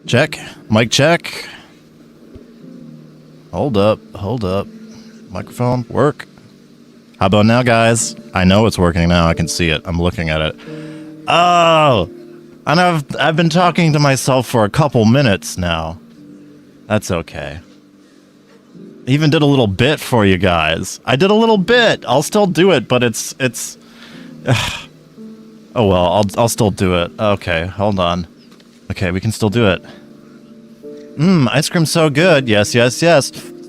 Check. Mic check. Hold up. Microphone, work. How about now, guys? I know it's working now. I can see it. I'm looking at it. Oh! And I've been talking to myself for a couple minutes now. That's okay. Even did a little bit for you guys. I did a little bit. I'll still do it, but it's oh well, I'll still do it. Okay, hold on. Okay, we can still do it. Ice cream's so good. Yes.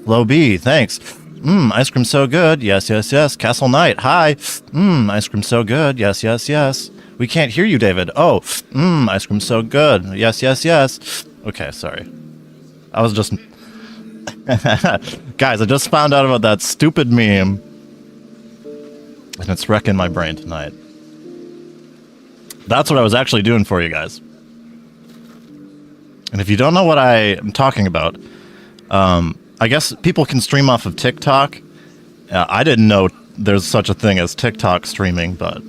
Low B, thanks. Ice cream's so good. Yes. Castle Knight, hi. Ice cream's so good. Yes. We can't hear you, David. Oh, ice cream's so good. Yes. Okay, sorry. I was just... Guys, I just found out about that stupid meme. And it's wrecking my brain tonight. That's what I was actually doing for you guys. And if you don't know what I am talking about, I guess people can stream off of TikTok. I didn't know there's such a thing as TikTok streaming, but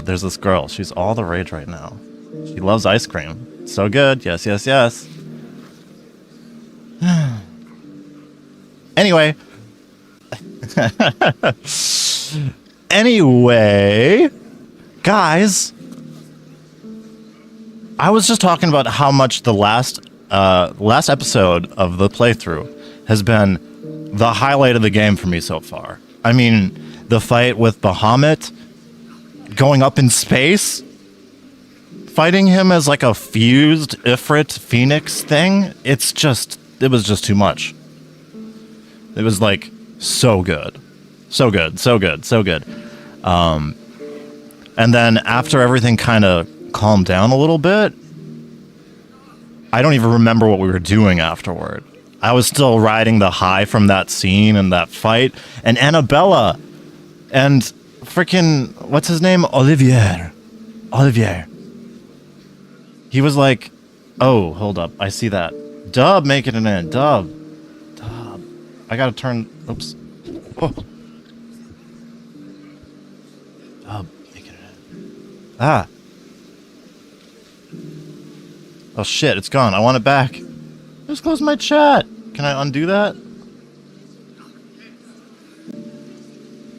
there's this girl. She's all the rage right now. She loves ice cream. So good. Yes. Anyway. Anyway, guys, I was just talking about how much the last episode of the playthrough has been the highlight of the game for me so far. I mean, the fight with Bahamut, going up in space, fighting him as like a fused Ifrit Phoenix thing. It was just too much. It was like so good. So good. And then after everything kind of calmed down a little bit, I don't even remember what we were doing afterward. I was still riding the high from that scene and that fight. And Annabella and freaking, what's his name? Olivier. He was like, oh, hold up. I see that. Dub making it in. Dub. Dub. I gotta turn. Oops. Oh. Dub making it in. Ah. Oh shit, it's gone. I want it back. Just close my chat. Can I undo that?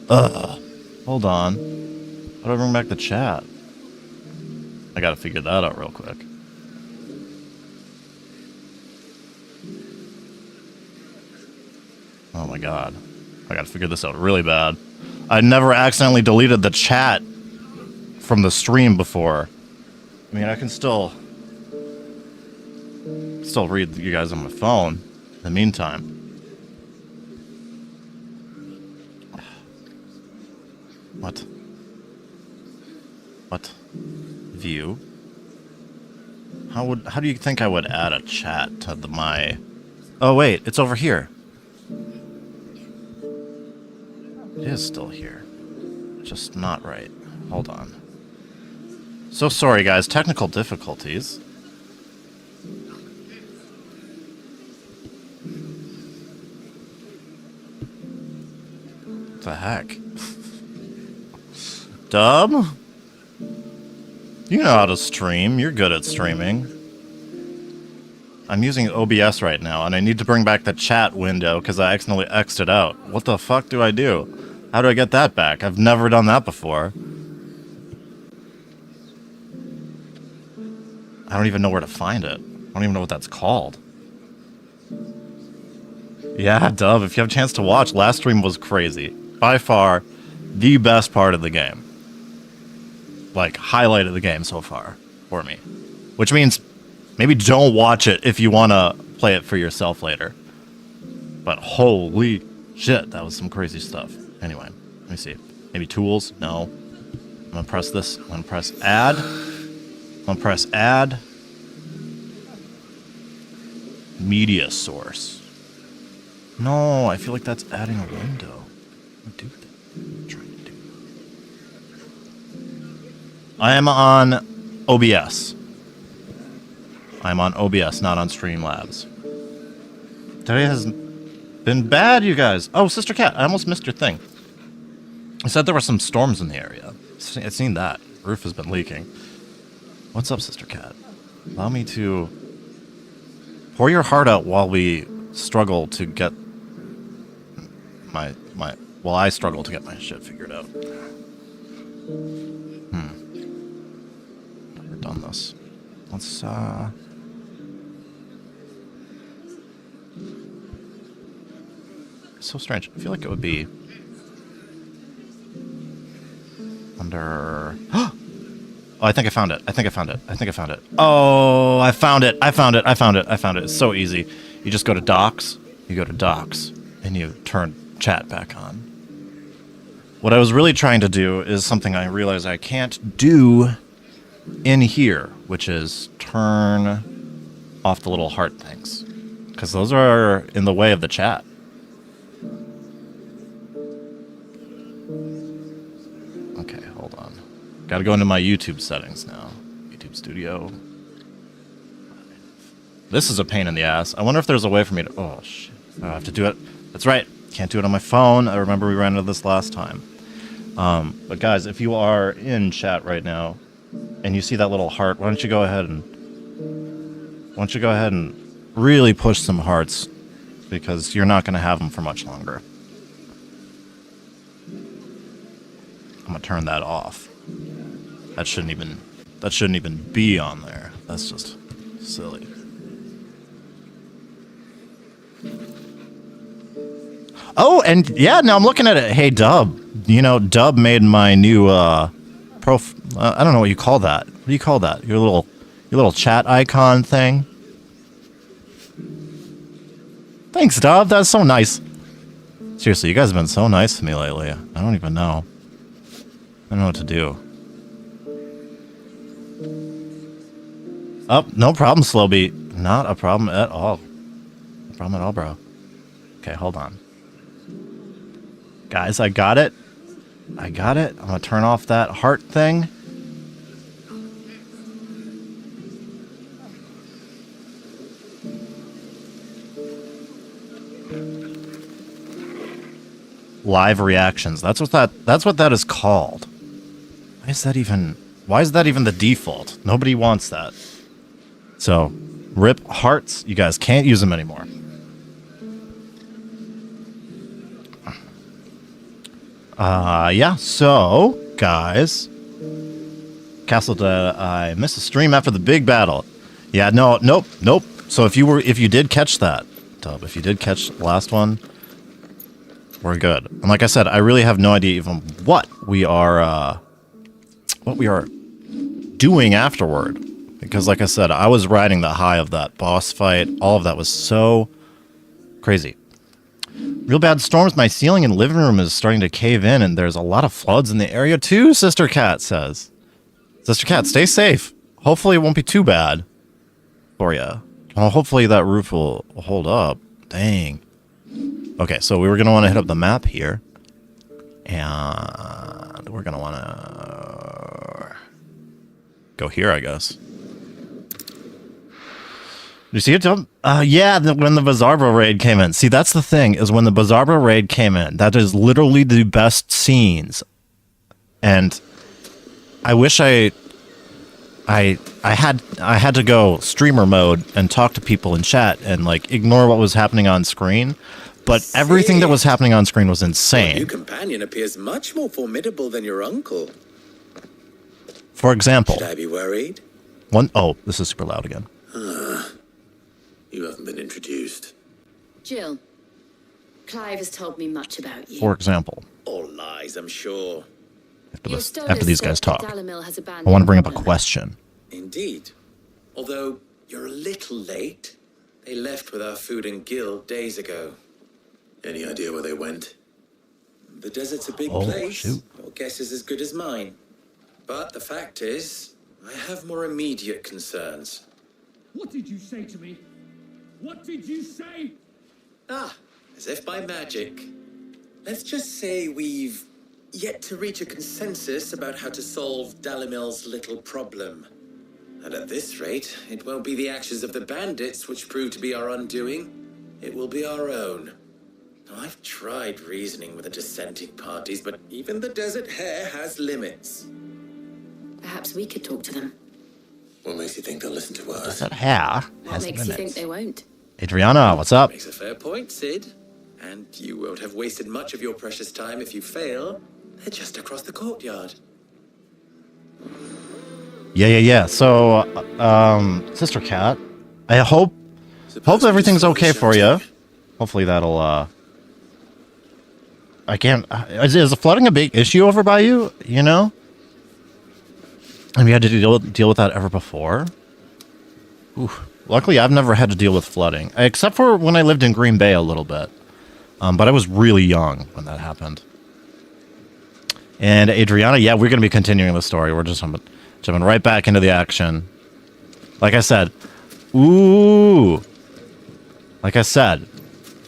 Ugh. Hold on. How do I bring back the chat? I gotta figure that out real quick. Oh my god. I gotta figure this out really bad. I never accidentally deleted the chat from the stream before. I mean, I can still read you guys on my phone in the meantime. What? What? View? How do you think I would add a chat to my... Oh wait, it's over here. It is still here. Just not right. Hold on. So sorry guys, technical difficulties. What the heck? Dub? You know how to stream. You're good at streaming. I'm using OBS right now, and I need to bring back the chat window because I accidentally X'd it out. What the fuck do I do? How do I get that back? I've never done that before. I don't even know where to find it. I don't even know what that's called. Yeah, Dub, if you have a chance to watch, last stream was crazy. By far, the best part of the game. Like, highlight of the game so far for me. Which means maybe don't watch it if you want to play it for yourself later. But holy shit, that was some crazy stuff. Anyway, let me see. Maybe tools? No. I'm going to press this. I'm going to press add. I'm going to press add. Media source. No, I feel like that's adding a window. What do that? I'm trying to do. I am on OBS. I'm on OBS, not on Streamlabs. Today has been bad, you guys. Oh, Sister Cat, I almost missed your thing. I said there were some storms in the area. I've seen that. Roof has been leaking. What's up, Sister Cat? Allow me to pour your heart out while we struggle to get while I struggle to get my shit figured out. Never done this. Let's It's so strange. I feel like it would be under... Oh, I think I found it. I think I found it. I think I found it. Oh, I found it. I found it. I found it. I found it. It's so easy. You just go to Docs. You go to Docs. And you turn chat back on. What I was really trying to do is something I realize I can't do in here, which is turn off the little heart things. Because those are in the way of the chat. Okay, hold on. Gotta go into my YouTube settings now. YouTube Studio. This is a pain in the ass. I wonder if there's a way for me to... Oh, shit. I have to do it. That's right. Can't do it on my phone. I remember we ran into this last time. But guys, if you are in chat right now, and you see that little heart, why don't you go ahead and really push some hearts, because you're not going to have them for much longer. I'm going to turn that off. That shouldn't even be on there. That's just silly. Oh, and yeah, now I'm looking at it. Hey, Dub. You know, Dub made my new I don't know what you call that. What do you call that? Your little chat icon thing? Thanks, Dub. That's so nice. Seriously, you guys have been so nice to me lately. I don't even know. I don't know what to do. Oh, no problem, Slowbeat. Not a problem at all. No problem at all, bro. Okay, hold on. Guys, I got it. I got it. I'm going to turn off that heart thing. live reactions. That's what that is called. Why is that even the default? Nobody wants that. So, rip hearts. You guys can't use them anymore. Yeah, so, guys. Castle, I missed a stream after the big battle. Yeah, nope. So if you did catch that, Dub, if you did catch the last one, we're good. And like I said, I really have no idea even what we are doing afterward. Because like I said, I was riding the high of that boss fight. All of that was so crazy. Real bad storms. My ceiling and living room is starting to cave in, and there's a lot of floods in the area too, Sister Cat says. Sister Cat, stay safe. Hopefully it won't be too bad for you. Well, hopefully that roof will hold up. Dang. Okay, so we were going to want to hit up the map here. And we're going to want to go here, I guess. You see it, Tom? Yeah, when the Bizarro raid came in. See, that's the thing, is when the Bizarro raid came in, that is literally the best scenes. And I wish I had to go streamer mode and talk to people in chat and like ignore what was happening on screen, but everything that was happening on screen was insane. Your new companion appears much more formidable than your uncle. For example, should I be worried? Oh, this is super loud again. You haven't been introduced. Jill, Clive has told me much about you. For example, all lies, I'm sure. After these guys talk, I want to bring up a question. Indeed. Although you're a little late. They left with our food and guild days ago. Any idea where they went? The desert's a big place. Shoot. Your guess is as good as mine. But the fact is, I have more immediate concerns. What did you say to me? What did you say? As if by magic. Let's just say we've yet to reach a consensus about how to solve Dalimil's little problem. And at this rate, it won't be the actions of the bandits which prove to be our undoing. It will be our own. Now, I've tried reasoning with the dissenting parties, but even the Desert Hare has limits. Perhaps we could talk to them. What makes you think they'll listen to us? Desert Hare What has makes limits. you think they won't? Adriana, what's up? Makes a fair point, Sid. And you won't have wasted much of your precious time if you fail. They're just across the courtyard. Yeah. So, Sister Cat, I hope everything's okay for you. Hopefully that'll, I can't, is the flooding a big issue over by you, you know? Have you had to deal with that ever before? Ooh. Luckily, I've never had to deal with flooding, except for when I lived in Green Bay a little bit. But I was really young when that happened. And Adriana, yeah, we're going to be continuing the story. We're just jumping right back into the action. Like I said, the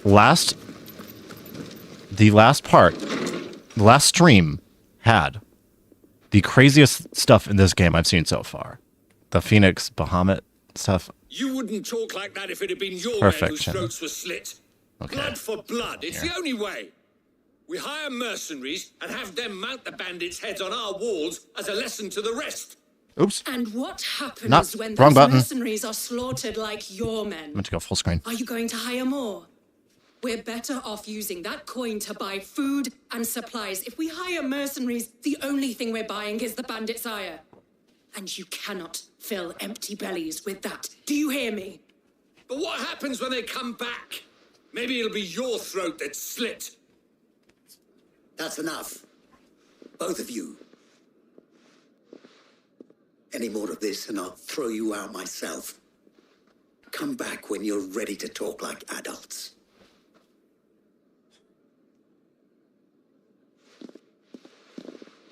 last stream had the craziest stuff in this game I've seen so far. The Phoenix Bahamut stuff. You wouldn't talk like that if it had been your men Perfection. whose throats were slit. Okay. Blood for blood. It's Here. the only way. We hire mercenaries and have them mount the bandits' heads on our walls as a lesson to the rest. Oops. And what happens Not- when wrong those button. mercenaries are slaughtered like your men? I meant to go full screen. Are you going to hire more? We're better off using that coin to buy food and supplies. If we hire mercenaries, the only thing we're buying is the bandit's ire. And you cannot fill empty bellies with that. Do you hear me? But what happens when they come back? Maybe it'll be your throat that's slit. That's enough. Both of you. Any more of this and I'll throw you out myself. Come back when you're ready to talk like adults.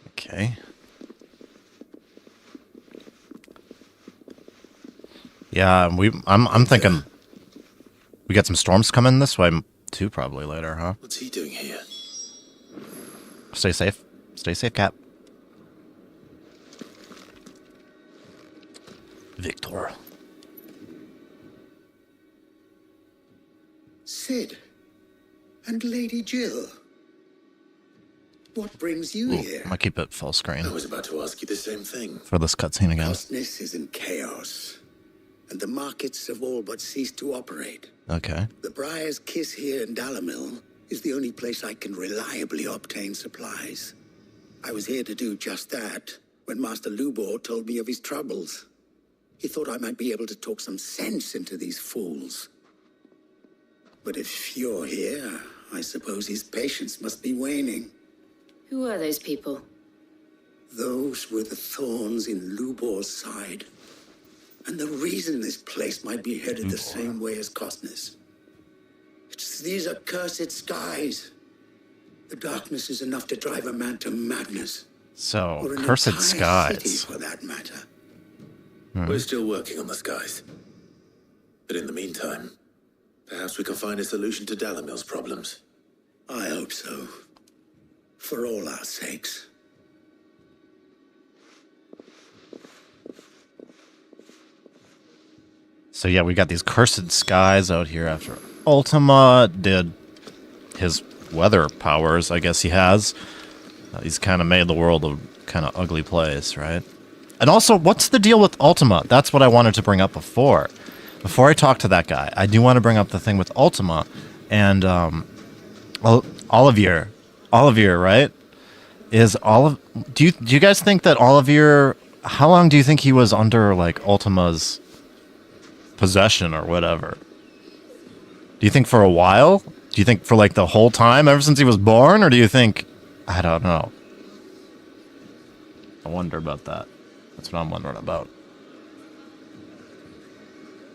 Okay. Yeah, I'm thinking we got some storms coming this way too, probably later, huh? What's he doing here? Stay safe. Stay safe, Cap. Victor. Sid and Lady Jill. What brings you Ooh, here? I'm gonna keep it full screen I was about to ask you the same thing. for this cutscene again. Cosmos is in chaos, and the markets have all but ceased to operate. Okay. The Briar's Kiss here in Dalamil is the only place I can reliably obtain supplies. I was here to do just that when Master Lubor told me of his troubles. He thought I might be able to talk some sense into these fools. But if you're here, I suppose his patience must be waning. Who are those people? Those were the thorns in Lubor's side. And the reason this place might be headed the same way as Cosmos. It's these accursed skies. The darkness is enough to drive a man to madness. So, Or an cursed entire city, skies. for that matter. We're still working on the skies. But in the meantime, perhaps we can find a solution to Dalamil's problems. I hope so. For all our sakes. So yeah, we got these cursed skies out here after Ultima did his weather powers, I guess he has. He's kind of made the world a kind of ugly place, right? And also, what's the deal with Ultima? That's what I wanted to bring up before. Before I talk to that guy, I do want to bring up the thing with Ultima. And Olivier, right? Do you guys think that Olivier, how long do you think he was under like Ultima's possession or whatever? Do you think for a while? Do you think for like the whole time ever since he was born, or do you think, I don't know. I wonder about that. That's what I'm wondering about.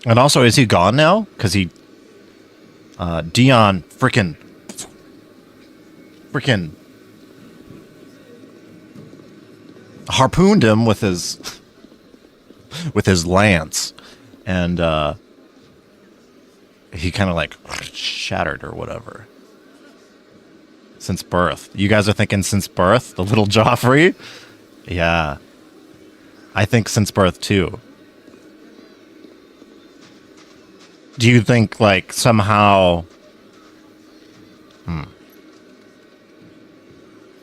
And also, is he gone now? Because Dion freaking harpooned him with his lance, and he kind of like shattered or whatever. Since birth. You guys are thinking since birth? The little Joffrey? Yeah. I think since birth too. Do you think like somehow...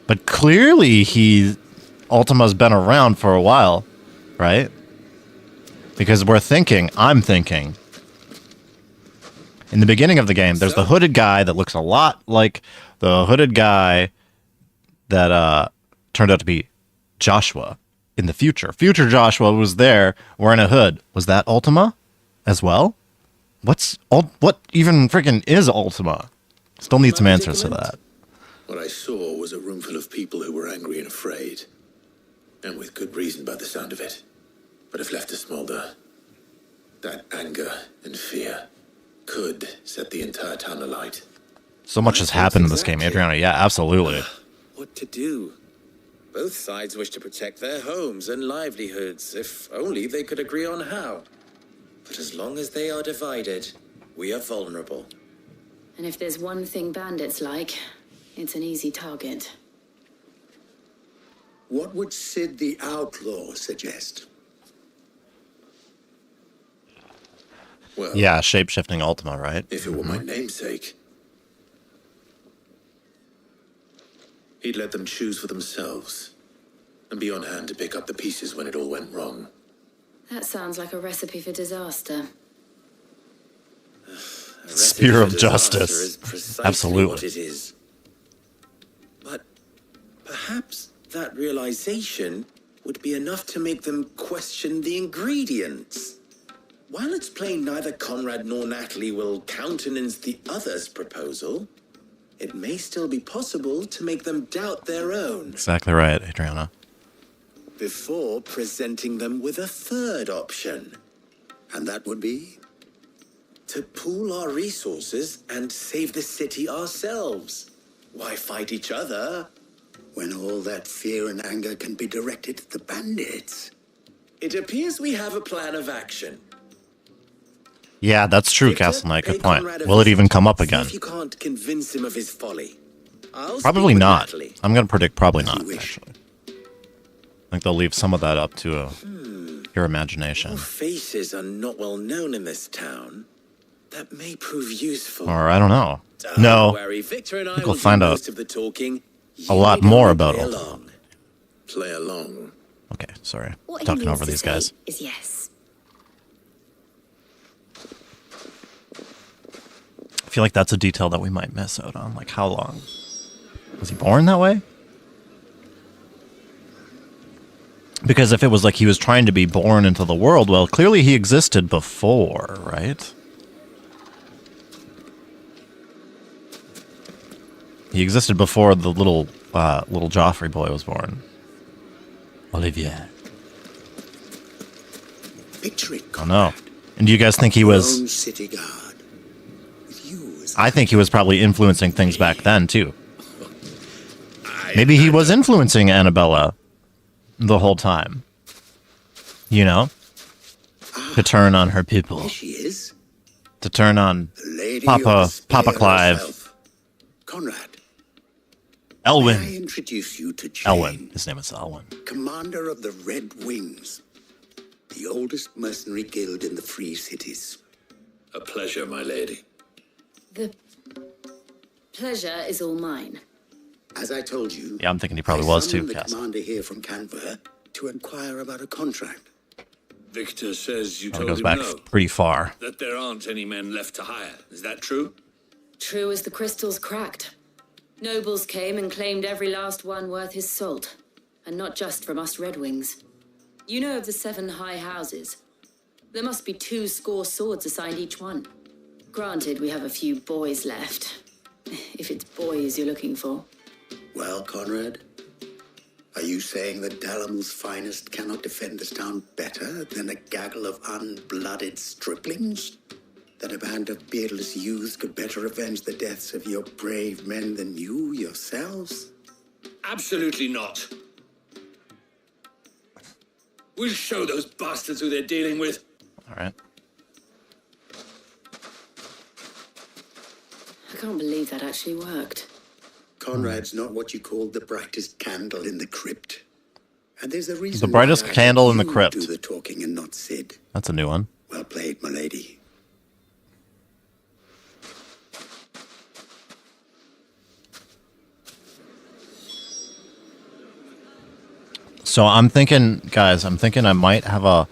But clearly Ultima's been around for a while, right? Because I'm thinking, in the beginning of the game, there's the hooded guy that looks a lot like the hooded guy that turned out to be Joshua in the future. Future Joshua was there wearing a hood. Was that Ultima as well? What even freaking is Ultima? Still need some answers to that. What I saw was a room full of people who were angry and afraid. And with good reason by the sound of it. But if left to smolder, that anger and fear could set the entire town alight. So much has happened in this game, Adriana. Yeah, absolutely. What to do? Both sides wish to protect their homes and livelihoods, if only they could agree on how. But as long as they are divided, we are vulnerable. And if there's one thing bandits like, it's an easy target. What would Sid the Outlaw suggest? Well, Yeah, shape-shifting Ultima, right? if it were my namesake, he'd let them choose for themselves and be on hand to pick up the pieces when it all went wrong. That sounds like a recipe for disaster. A Spear of recipe for disaster justice. is precisely Absolutely. what it is. But perhaps that realization would be enough to make them question the ingredients. While it's plain neither Conrad nor Natalie will countenance the other's proposal, it may still be possible to make them doubt their own Exactly right, Adriana. before presenting them with a third option. And that would be? To pool our resources and save the city ourselves. Why fight each other? When all that fear and anger can be directed at the bandits. It appears we have a plan of action. Yeah, that's true, Victor, Castle Knight. pay Good point. Conrad a Will it visit. even come up See again? if you can't convince him of his folly. I'll Probably speak with not. Natalie. I'm going to predict probably not, you wish. actually. I think they'll leave some of that up to your imagination. More faces are not well known in this town. That may prove useful. Or, I don't know. Don't No. worry, Victor and I think will we'll find do out. most of the talking. a lot more about Play Ultima. along. Play along. Okay, sorry. What he Talking means over to these say guys. is yes. I feel like that's a detail that we might miss out on. Like, how long? Was he born that way? Because if it was like he was trying to be born into the world, well, clearly he existed before, right? He existed before the little Joffrey boy was born. Olivier. Picture it, Oh no. Conrad. And do you guys think he Your was... own city guard. With you as I think he was probably influencing things back then, too. Maybe he was influencing Annabella the whole time. You know? To turn on her people. Here she is. To turn on The lady Papa of despair Clive. herself. Conrad, may I Elwyn. introduce you to Jane, Elwyn. His name is Elwyn. commander of the Red Wings, the oldest mercenary guild in the Free Cities. A pleasure, my lady. The pleasure is all mine. As I told you, Yeah, I'm thinking he probably I was too, summoned the Cass. commander here from Canberra to inquire about a contract. Victor says you It told goes him back no, pretty far. that there aren't any men left to hire. Is that true? True as the crystals cracked. Nobles came and claimed every last one worth his salt. And not just from us Red Wings. You know of the 7 high houses. There must be 2 swords assigned each one. Granted, we have a few boys left. If it's boys you're looking for. Well, Conrad, are you saying that Dalamul's finest cannot defend this town better than a gaggle of unblooded striplings? That a band of beardless youths could better avenge the deaths of your brave men than you yourselves? Absolutely not. We'll show those bastards who they're dealing with. All right. I can't believe that actually worked. Conrad's not what you called the brightest candle in the crypt. And there's a reason The brightest why I candle let in the you crypt. do the talking and not Sid. That's a new one. Well played, my lady. So I'm thinking, guys, I might have a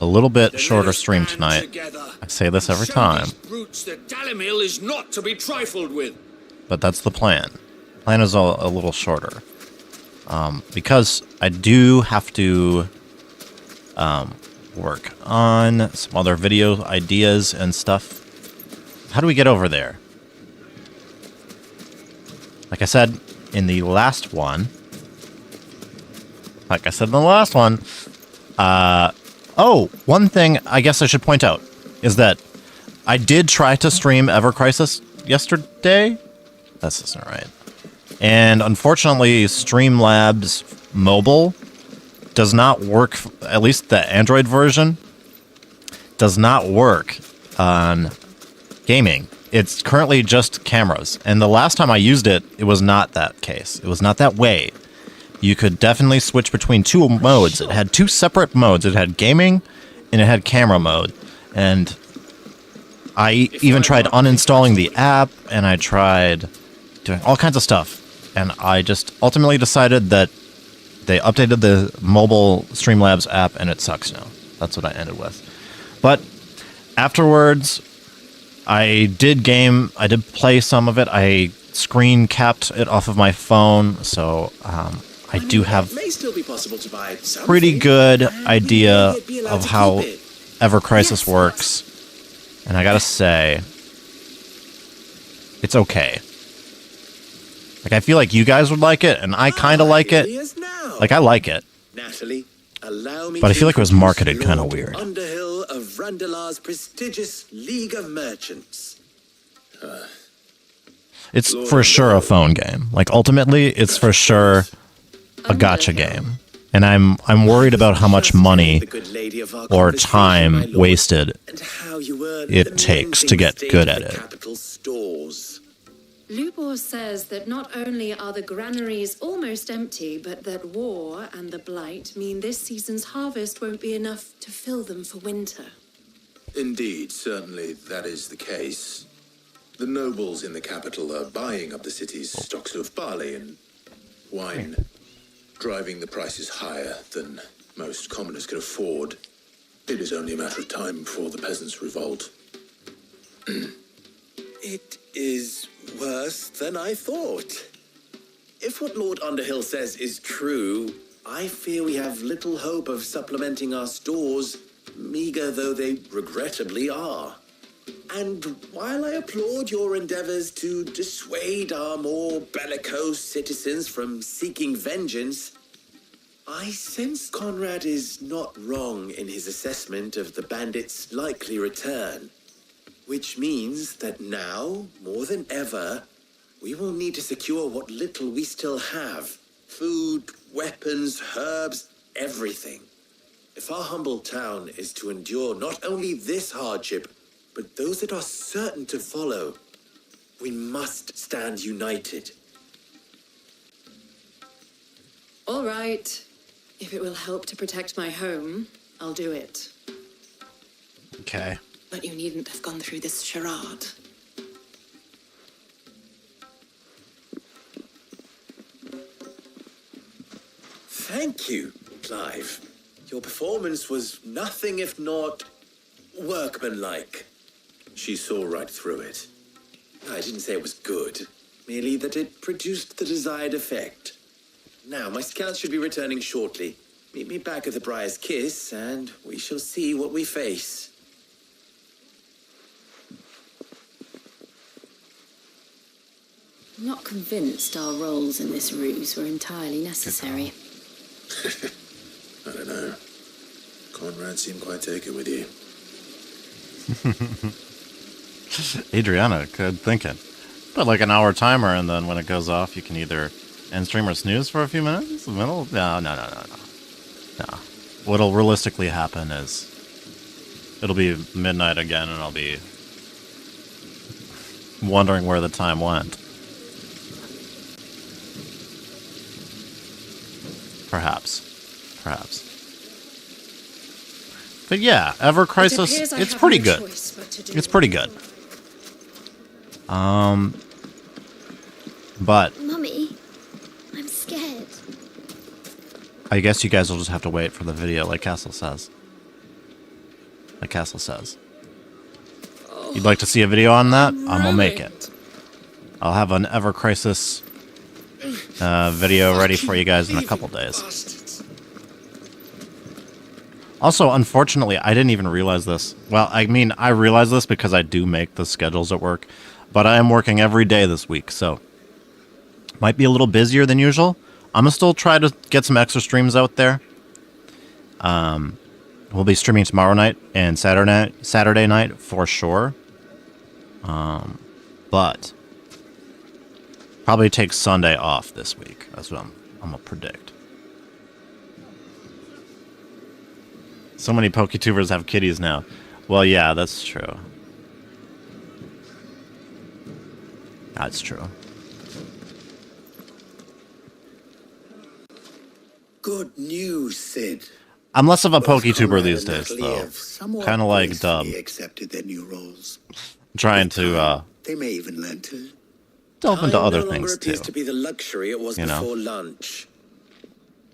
little bit Then shorter let us stream band tonight. together I say this and every show time, these brutes that Dalimil is not to be trifled with. but that's the plan. Plan is a little shorter. Because I do have to work on some other video ideas and stuff. How do we get over there? Like I said in the last one. Oh, one thing I guess I should point out is that I did try to stream Ever Crisis yesterday. That's just not right. And unfortunately, Streamlabs Mobile does not work, at least the Android version, does not work on gaming. It's currently just cameras. And the last time I used it, it was not that case. It was not that way. You could definitely switch between 2 modes. It had 2 separate modes. It had gaming and it had camera mode. And I even tried uninstalling the app and I tried doing all kinds of stuff. And I just ultimately decided that they updated the mobile Streamlabs app and it sucks now. That's what I ended with. But afterwards, I did play some of it. I screen capped it off of my phone, so I do have It may still be possible to buy something, pretty good and idea we may be allowed of to how keep it. Ever Crisis Yes, works. And I gotta say, it's okay. Like, I feel like you guys would like it, and I kind of like Here it. he is now. Like, I like it. Natalie, allow me But I to feel like it was introduce marketed kinda Lord weird. Underhill of Randalar's prestigious League of Merchants. It's for sure a phone game. Like, ultimately, it's for sure a gotcha game. And I'm worried about how much money The good lady of our or conversation, time my lord, wasted and how you earn it the takes to amazing get state good of at the it. capital stores. Lubor says that not only are the granaries almost empty, but that war and the blight mean this season's harvest won't be enough to fill them for winter. Indeed, certainly that is the case. The nobles in the capital are buying up the city's stocks of barley and Wine driving the prices higher than most commoners can afford. It is only a matter of time before the peasants revolt. It is worse than I thought. If what Lord Underhill says is true, I fear we have little hope of supplementing our stores, meager though they regrettably are. And while I applaud your endeavors to dissuade our more bellicose citizens from seeking vengeance, I sense Conrad is not wrong in his assessment of the bandits' likely return. Which means that now, more than ever, we will need to secure what little we still have. Food, weapons, herbs, everything. If our humble town is to endure not only this hardship, but those that are certain to follow, we must stand united. All right. If it will help to protect my home, I'll do it. Okay. But you needn't have gone through this charade. Thank you, Clive. Your performance was nothing if not workmanlike. She saw right through it. I didn't say it was good, merely that it produced the desired effect. Now, my scouts should be returning shortly. Meet me back at the Briar's Kiss, and we shall see what we face. I'm not convinced our roles in this ruse were entirely necessary. I don't know. Conrad seemed quite taken with you. Adriana, good thinking. Put like an hour timer, and then when it goes off, you can either end stream or snooze for a few minutes. No. What'll realistically happen is it'll be midnight again, and I'll be wondering where the time went. Perhaps. But yeah, Ever Crisis, it's pretty good. It's pretty good. But Mummy, I'm scared. I guess you guys will just have to wait for the video, like Castle says. You'd like to see a video on that? I'm gonna make it. I'll have an Ever Crisis video ready for you guys in a couple days. Also, unfortunately, I didn't even realize this. Well, I mean, I realize this because I do make the schedules at work, but I am working every day this week, so might be a little busier than usual. I'm gonna still try to get some extra streams out there. We'll be streaming tomorrow night and Saturday night for sure. But probably take Sunday off this week. That's what I'm gonna predict. So many PokeTubers have kitties now. Well, yeah, that's true. That's true. Good news, Sid. I'm less of a Both PokeTuber Conrad these and days, Natalie though. have somewhat Kind of like Dub. gracefully accepted their new roles. Trying to They may even learn to. delve into Time other no longer things, too. appears to be the luxury it was You know? before lunch.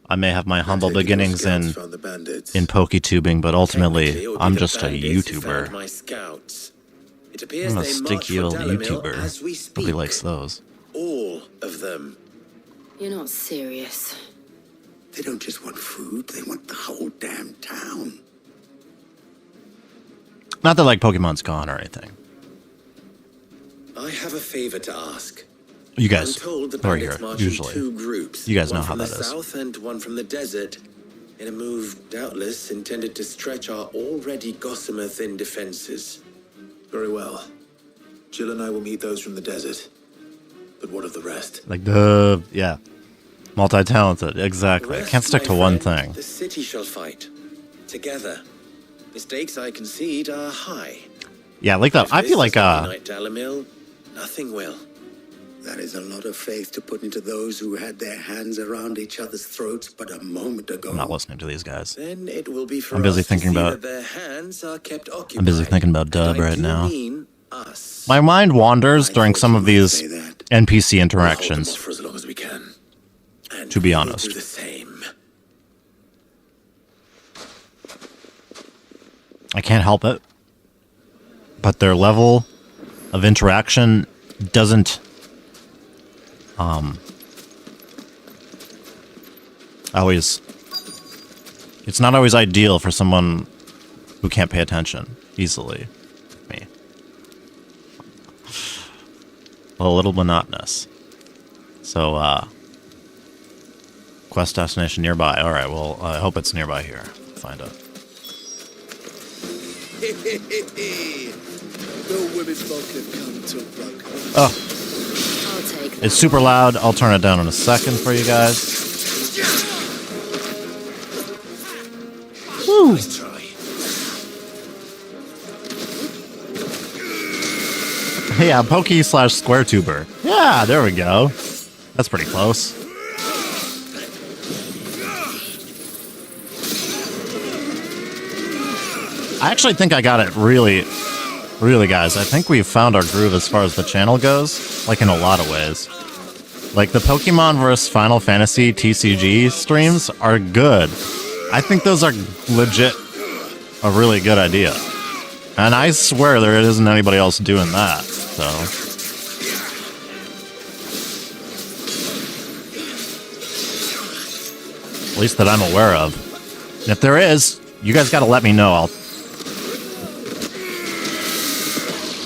I may have my humble Take your beginnings scouts in found the bandits. PokeTubing, but ultimately, Technically, it would be I'm the just a bandits who found YouTuber. my scouts. It appears I'm a they march sticky for old Dalimil YouTuber. as we speak. Nobody likes those. All of them. You're not serious. They don't just want food, they want the whole damn town. Not that, like, Pokemon's gone or anything. I have a favor to ask. You guys I'm told the who are bandits here, march in usually. two groups. You guys know one how from that the is. south and one from the desert, in a move doubtless intended to stretch our already gossamer thin defenses. Very well. Jill and I will meet those from the desert. But what of the rest? Like, yeah. Multi-talented, exactly. I Rest, can't stick my to one friend, thing. The city shall fight together. Mistakes, I concede, are high. Yeah, like that. If I this feel like, doesn't unite Dalimil, nothing will. That is a lot of faith to put into those who had their hands around each other's throats but a moment ago. I'm not listening to these guys. Then it will be for I'm busy us to thinking see about- that their hands are kept occupied. I'm busy thinking about And Dub I right do now. mean us. My mind wanders I during thought some you of might these say that. NPC We'll hold them interactions. off for as long as we can. To be We'll honest. do the same. I can't help it. But their level of interaction doesn't always, it's not always ideal for someone who can't pay attention easily. Me. A little monotonous. So, quest destination nearby. Alright, well, I hope it's nearby here. Find out. No women's vodka come to fuck. Oh, I'll take that. it's super loud. I'll turn it down in a second for you guys. Woo! Nice try. Yeah, Pokey slash Square Tuber. Yeah, there we go. That's pretty close. I actually think I got it really, guys. I think we've found our groove as far as the channel goes, like in a lot of ways. Like the Pokemon vs. Final Fantasy TCG streams are good. I think those are legit a really good idea. And I swear there isn't anybody else doing that, so. At least that I'm aware of. And if there is, you guys gotta let me know.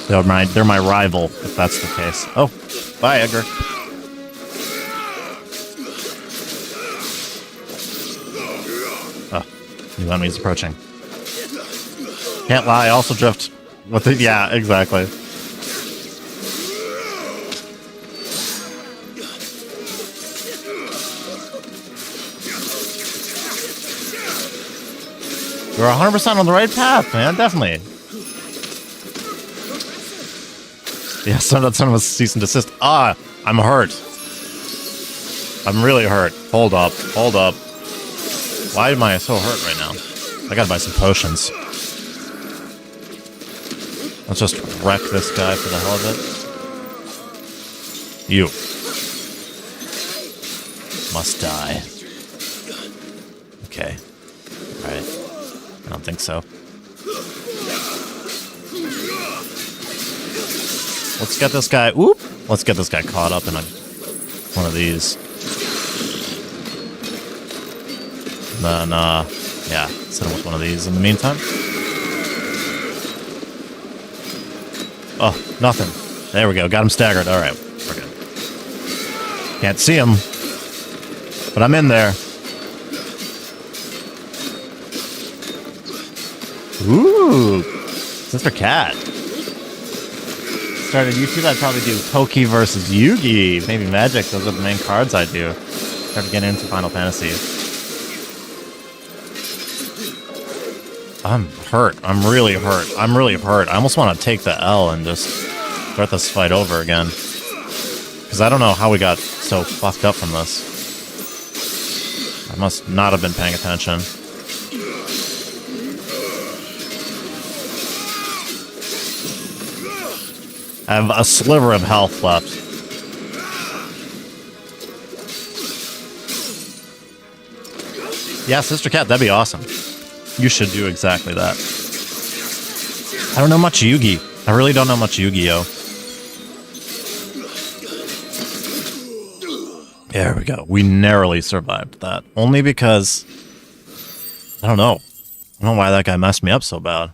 They're my rival, if that's the case. Oh, bye, Edgar. Oh, new enemies approaching. Can't lie, also drift with the... Yeah, exactly. You're 100% on the right path, man. Definitely. Yeah, son of a cease and desist. Ah, I'm hurt. I'm really hurt. Hold up. Hold up. Why am I so hurt right now? I gotta buy some potions. Let's just wreck this guy for the hell of it. You. Must die. Okay. Alright. I don't think so. Let's get this guy... Whoop! Let's get this guy caught up in one of these. And then, yeah, hit him with one of these in the meantime. Oh, nothing. There we go. Got him staggered. All right. We're good. Can't see him. But I'm in there. Ooh. Sister Cat. Started YouTube, I'd probably do Pokey versus Yugi. Maybe Magic. Those are the main cards I do. Started getting into Final Fantasy. I'm hurt. I'm really hurt. I'm really hurt. I almost want to take the L and just start this fight over again. Because I don't know how we got so fucked up from this. I must not have been paying attention. I have a sliver of health left. Yeah, Sister Cat, that'd be awesome. You should do exactly that. I don't know much Yugi. I really don't know much Yu-Gi-Oh. There we go. We narrowly survived that. Only because... I don't know. I don't know why that guy messed me up so bad.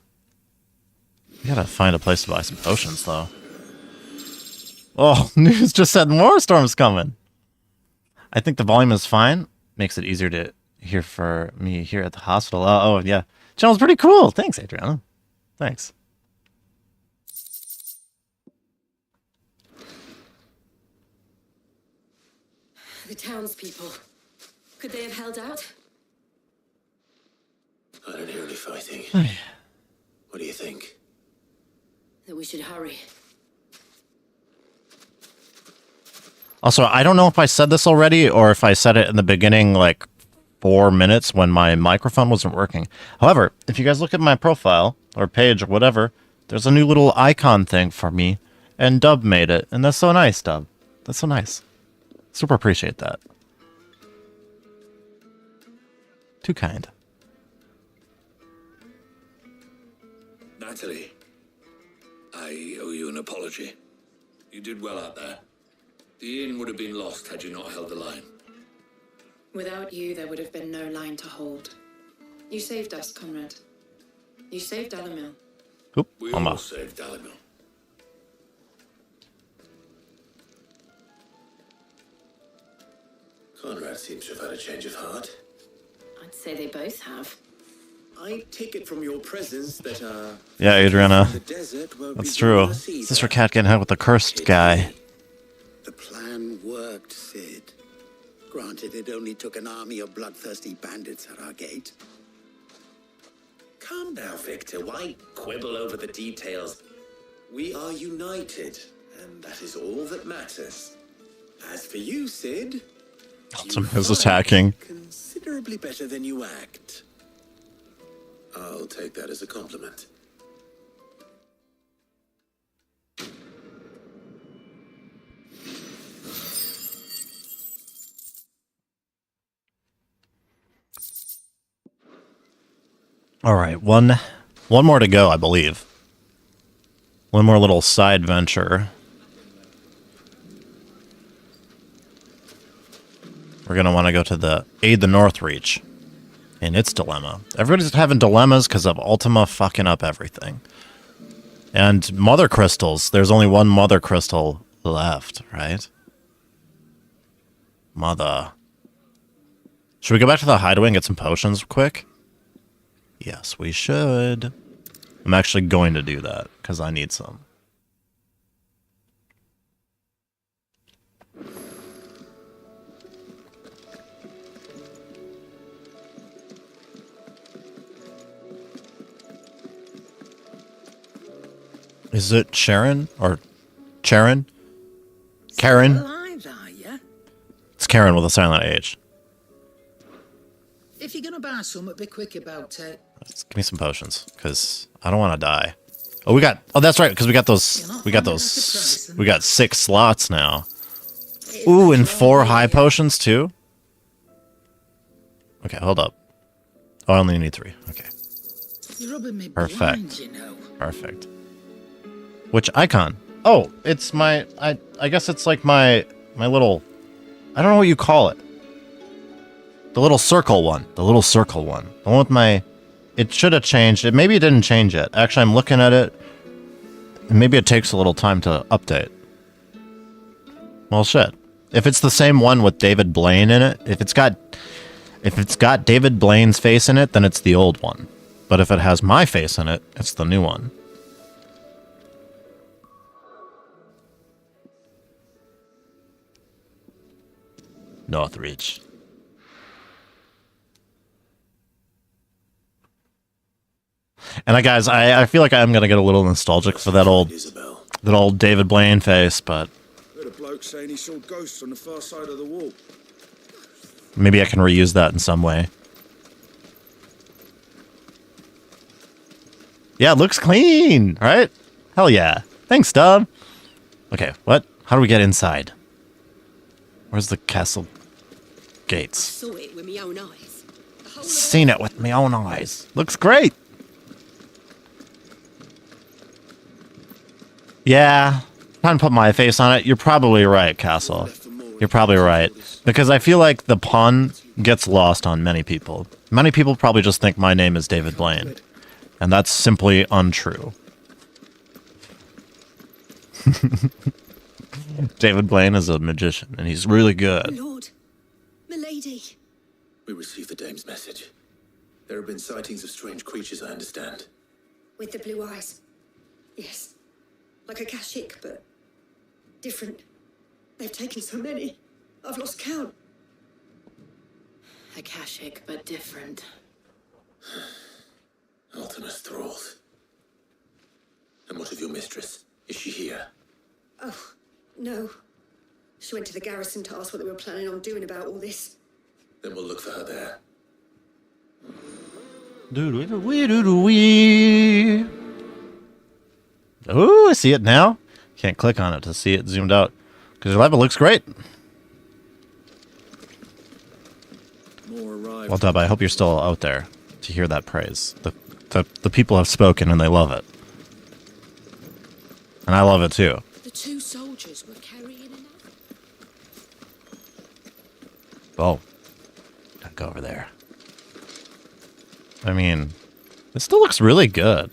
We gotta find a place to buy some potions, though. Oh, news just said more storms coming. I think the volume is fine. Makes it easier to hear for me here at the hospital. Oh, yeah. Channel's pretty cool. Thanks, Adriana. Thanks. The townspeople. Could they have held out? I don't hear any fighting. What do you think? That we should hurry. Also, I don't know if I said this already or if I said it in the beginning, like 4 minutes when my microphone wasn't working. However, if you guys look at my profile or page or whatever, there's a new little icon thing for me, and Dub made it, and that's so nice, Dub. That's so nice. Super appreciate that. Too kind. Natalie, I owe you an apology. You did well out there. The inn would have been lost had you not held the line. Without you, there would have been no line to hold. You saved us, Conrad. You saved Dalimil. Oop, We mama. all saved Dalimil. Conrad seems to have had a change of heart. I'd say they both have. I take it from your presence that Yeah, Adriana. the desert won't That's be true. doing us either. Sister Cat getting hit with the cursed guy. The plan worked, Sid. Granted, it only took an army of bloodthirsty bandits at our gate. Calm now, Victor. Why quibble over the details? We are united, and that is all that matters. As for you, Sid, Ultimate is attacking. considerably better than you act. I'll take that as a compliment. All right, one more to go, I believe. One more little side venture. We're gonna want to go to the Aid the North Reach in its dilemma. Everybody's having dilemmas because of Ultima fucking up everything. And mother crystals. There's only one mother crystal left, right? Mother. Should we go back to the hideaway and get some potions quick? Yes, we should. I'm actually going to do that because I need some. Is it Sharon or Charon? Karen? Alive, are you? It's Karen with a silent H. If you're gonna buy some, be quick about it. Let's give me some potions because I don't want to die. Oh, we got. Oh, that's right, because we got those. We got those. We got 6 slots now. Ooh, and 4 high potions too. Okay, hold up. Oh, I only need 3. Okay, You're rubbing me Perfect. blind, you know. perfect. Which icon? Oh, it's my. I guess it's like my little. I don't know what you call it. The little circle one. The little circle one. The one with my. It should have changed. Maybe it didn't change yet. Actually, I'm looking at it. And maybe it takes a little time to update. Well, shit. If it's the same one with David Blaine in it, if it's got David Blaine's face in it, then it's the old one. But if it has my face in it, it's the new one. Northreach. And guys, I feel like I'm gonna get a little nostalgic for that old David Blaine face, but Heard a bloke saying he saw ghosts on the far side of the wall. maybe I can reuse that in some way. Yeah, it looks clean, right? Hell yeah. Thanks, Dub. Okay, what? How do we get inside? Where's the castle gates? Saw it with my own eyes. Seen it with my own eyes. Looks great. Yeah, trying to put my face on it. You're probably right, Castle. You're probably right. Because I feel like the pun gets lost on many people. Many people probably just think my name is David Blaine. And that's simply untrue. David Blaine is a magician, and he's really good. Lord, milady. We received the dame's message. There have been sightings of strange creatures, I understand. With the blue eyes. Yes. Like a Kashik, but different. They've taken so many. I've lost count. Akashic, but different. Ultimus thralls. And what of your mistress? Is she here? Oh, no. She went to the garrison to ask what they were planning on doing about all this. Then we'll look for her there. Oh, I see it now. Can't click on it to see it zoomed out. Because your level looks great. More arrivals. Well, Dub, I hope you're still out there to hear that praise. The people have spoken and they love it. And I love it too. The two soldiers were carrying enough. Oh. Don't go over there. I mean, it still looks really good.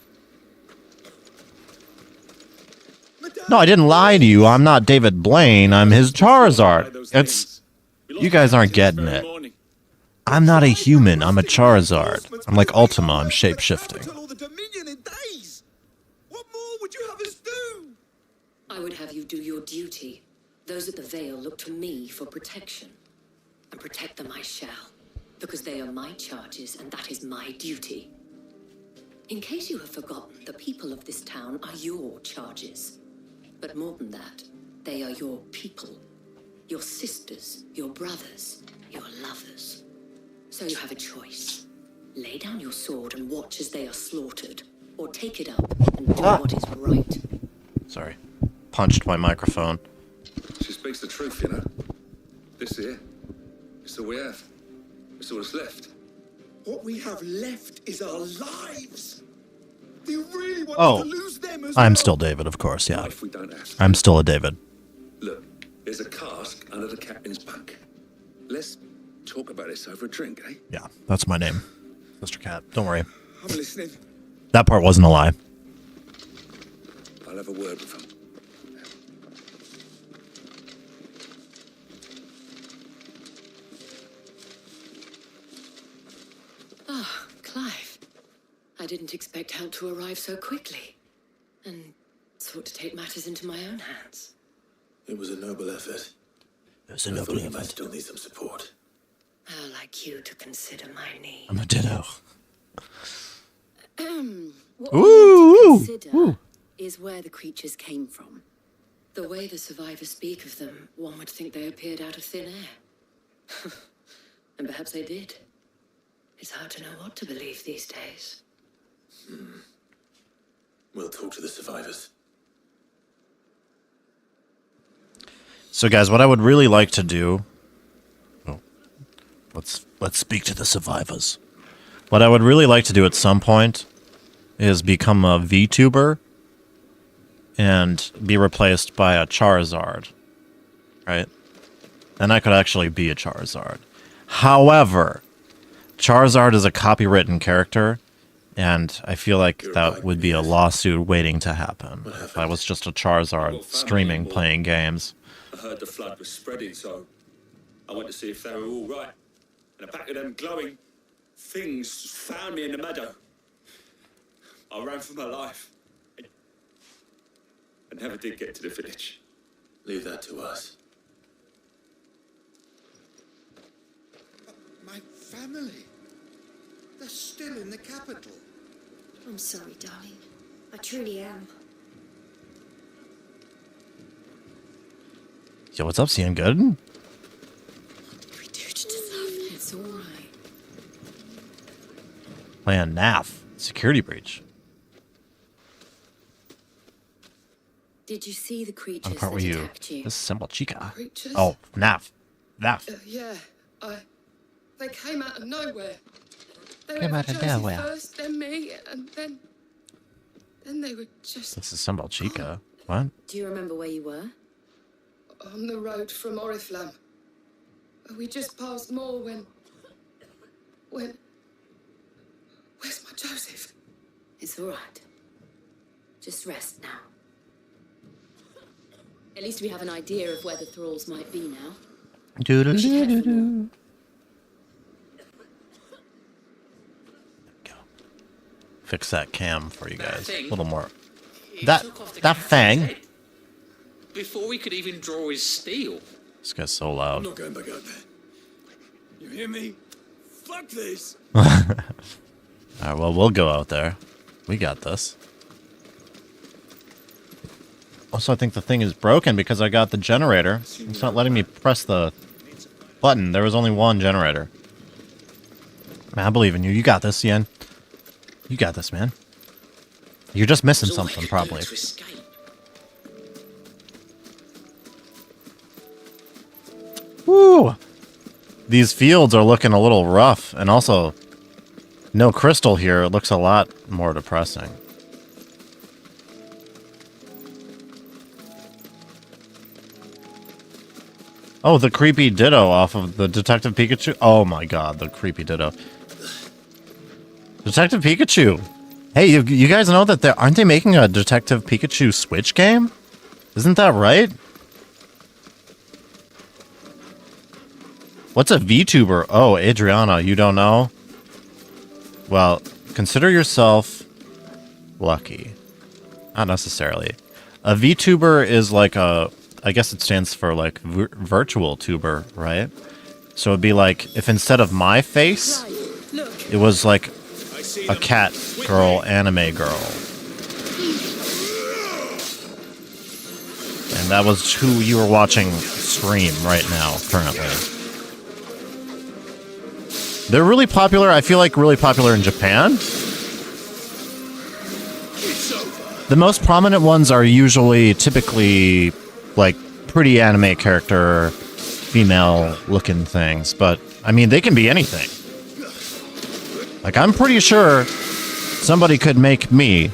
No, I didn't lie to you. I'm not David Blaine. I'm his Charizard. It's... You guys aren't getting it. I'm not a human. I'm a Charizard. I'm like Ultima. I'm shape-shifting. What more would you have us do? I would have you do your duty. Those at the Vale look to me for protection. And protect them I shall. Because they are my charges, and that is my duty. In case you have forgotten, the people of this town are your charges. But more than that, they are your people. Your sisters, your brothers, your lovers. So you have a choice. Lay down your sword and watch as they are slaughtered. Or take it up and do what is right. Sorry. Punched my microphone. She speaks the truth, you know. This here, it's all we have. It's all that's left. What we have left is our lives. Do you really want Oh, to lose them as I'm well? still David, of course, yeah. What if we don't have to? I'm still a David. Look, there's a cask under the captain's bunk. Let's talk about this over a drink, eh? Yeah, that's my name. Mr. Cat, don't worry. I'm listening. That part wasn't a lie. I'll have a word with him. Ah, Clive. I didn't expect help to arrive so quickly. And sought to take matters into my own hands. It was a noble effort. It was a I noble thought you might effort. still need some support. How like you to consider my need. I'm a ditto. What Ooh, we need to consider is where the creatures came from. The way the survivors speak of them, one would think they appeared out of thin air. And perhaps they did. It's hard to know what to believe these days. We'll talk to the survivors. So, guys, what I would really like to do... Oh, let's speak to the survivors. What I would really like to do at some point is become a VTuber and be replaced by a Charizard, right? Then I could actually be a Charizard. However, Charizard is a copywritten character, and I feel like that would be a lawsuit waiting to happen if I was just a Charizard streaming, playing games. I heard the flood was spreading, so I went to see if they were all right. And a pack of them glowing things found me in the meadow. I ran for my life. I never did get to the village. Leave that to us. My family. They're still in the capital. I'm sorry, darling. I truly am. Yo, what's up, Cian? Good? What did we do to deserve it? It's all right. Playing NAF. Security breach. Did you see the creatures On the part that where you... attacked you? This is Symbol Chica. Creatures? Oh, NAF. NAF. Yeah, they came out of nowhere. They Came were out of Josie nowhere. first, then me, and then they were just This is Symbol Chica. What? Do you remember where you were? on the road from Oriflamme. We just passed more when... Where's my Joseph? It's all right. Just rest now. At least we have an idea of where the thralls might be now. Doo-doo-doo-doo-doo. Go. Fix that cam for you guys. A little more. That fang. Before we could even draw his steel. This guy's so loud. I'm not going back out there. You hear me? Fuck this. Alright, well, we'll go out there. We got this. Also, I think the thing is broken because I got the generator. It's not letting me press the button. There was only one generator. Man, I believe in you. You got this, Ian. You got this, man. You're just missing something, probably. Woo! these fields are looking a little rough, and also no crystal here. It looks a lot more depressing. Oh, the creepy Ditto off of the Detective Pikachu. Oh my god, the creepy Ditto. Detective Pikachu. Hey, you guys know that aren't they making a Detective Pikachu Switch game? Isn't that right? What's a VTuber? Oh, Adriana, you don't know? Well, consider yourself lucky. Not necessarily. A VTuber is like I guess it stands for like virtual tuber, right? So it'd be like if instead of my face, it was like a cat girl, anime girl. And that was who you were watching stream right now, currently. They're really popular, I feel like really popular in Japan. The most prominent ones are usually typically like pretty anime character, female looking things, but I mean they can be anything. Like I'm pretty sure somebody could make me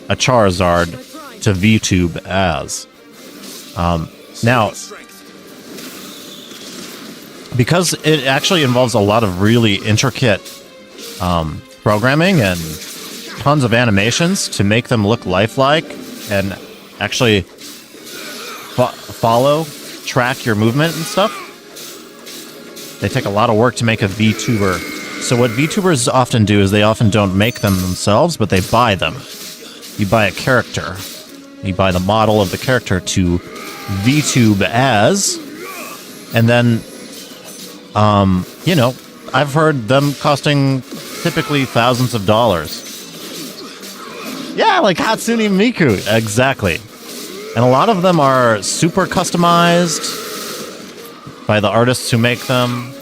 a Charizard to VTube as. Now, because it actually involves a lot of really intricate programming and tons of animations to make them look lifelike and actually track your movement and stuff. They take a lot of work to make a VTuber. So what VTubers often do is they often don't make them themselves, but they buy them. You buy a character. You buy the model of the character to VTube as, and then, you know, I've heard them costing typically thousands of dollars. Yeah, like Hatsune Miku, exactly. And a lot of them are super customized by the artists who make them.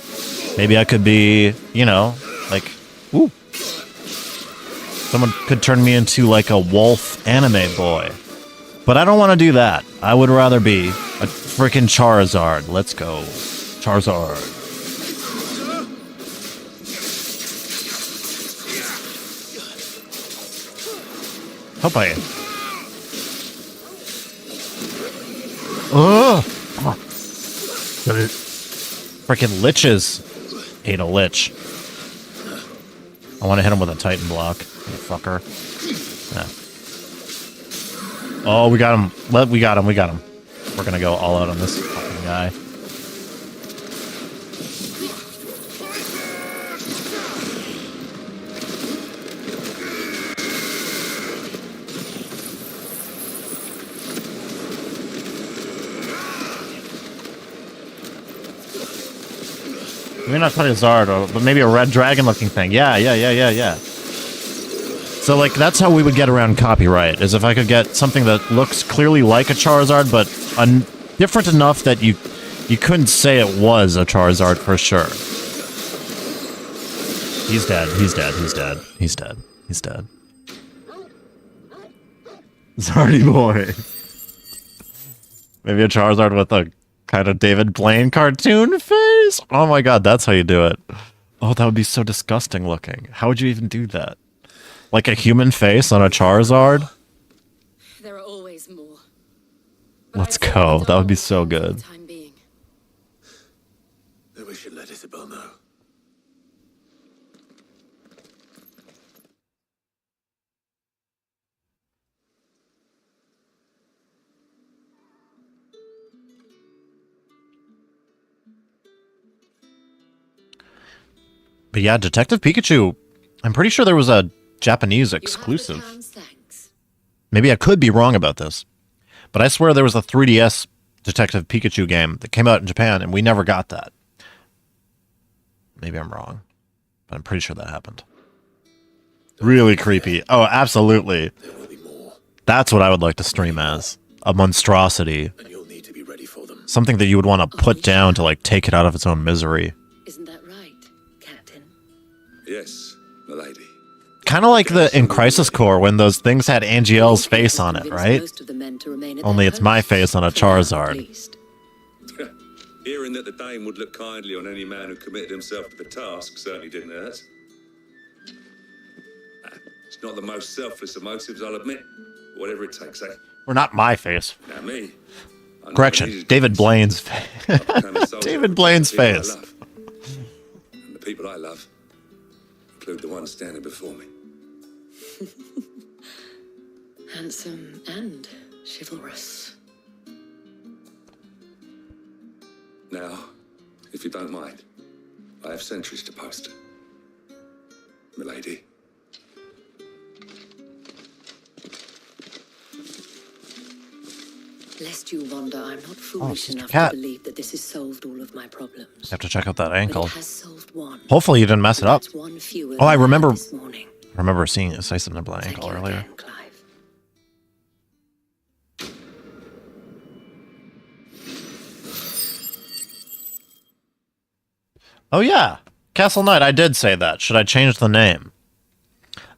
Maybe I could be, you know, like, ooh. Someone could turn me into like a wolf anime boy. But I don't want to do that. I would rather be a freaking Charizard. Let's go. Charizard. Hope I... Ugh! Freaking liches. Ate a lich. I want to hit him with a Titan block. You fucker. Yeah. Oh, we got him. We got him. We're gonna go all out on this fucking guy. Maybe not Charizard, but maybe a red dragon looking thing. Yeah. So, like, that's how we would get around copyright, is if I could get something that looks clearly like a Charizard, but different enough that you couldn't say it was a Charizard for sure. He's dead. Zardy boy. Maybe a Charizard with a kind of David Blaine cartoon face? Oh my god, that's how you do it. Oh, that would be so disgusting looking. How would you even do that? Like a human face on a Charizard? There are always more. Let's go. That would be so good. Maybe we should let Isabel know. But yeah, Detective Pikachu. I'm pretty sure there was a Japanese exclusive. Maybe I could be wrong about this. But I swear there was a 3DS Detective Pikachu game that came out in Japan, and we never got that. Maybe I'm wrong. But I'm pretty sure that happened. Really creepy. Oh, absolutely. That's what I would like to stream as. A monstrosity. Something that you would want to put down to, like, take it out of its own misery. Isn't that right, Captain? Yes, milady. Kind of like in Crisis Core when those things had Angiel's face on it, right? Only it's my face on a Charizard. Hearing that the Dane would look kindly on any man who committed himself to the task certainly didn't hurt. It's not the most selfless of motives, I'll admit. Whatever it takes, eh? Or not my face. Now me. Correction, David Blaine's face. David Blaine's face. And the people I love include the ones standing before me. Handsome and chivalrous. Now, if you don't mind, I have sentries to post. Milady. Lest you wonder, I'm not foolish Sister enough Cat. to believe that this has solved all of my problems. You have to check out that But ankle. it has solved one. Hopefully you didn't mess it up. That's one fewer Oh, I than remember. this morning. Remember seeing it say something about ankle Thank you earlier. again, Clive. Oh yeah, Castle Knight. I did say that. Should I change the name?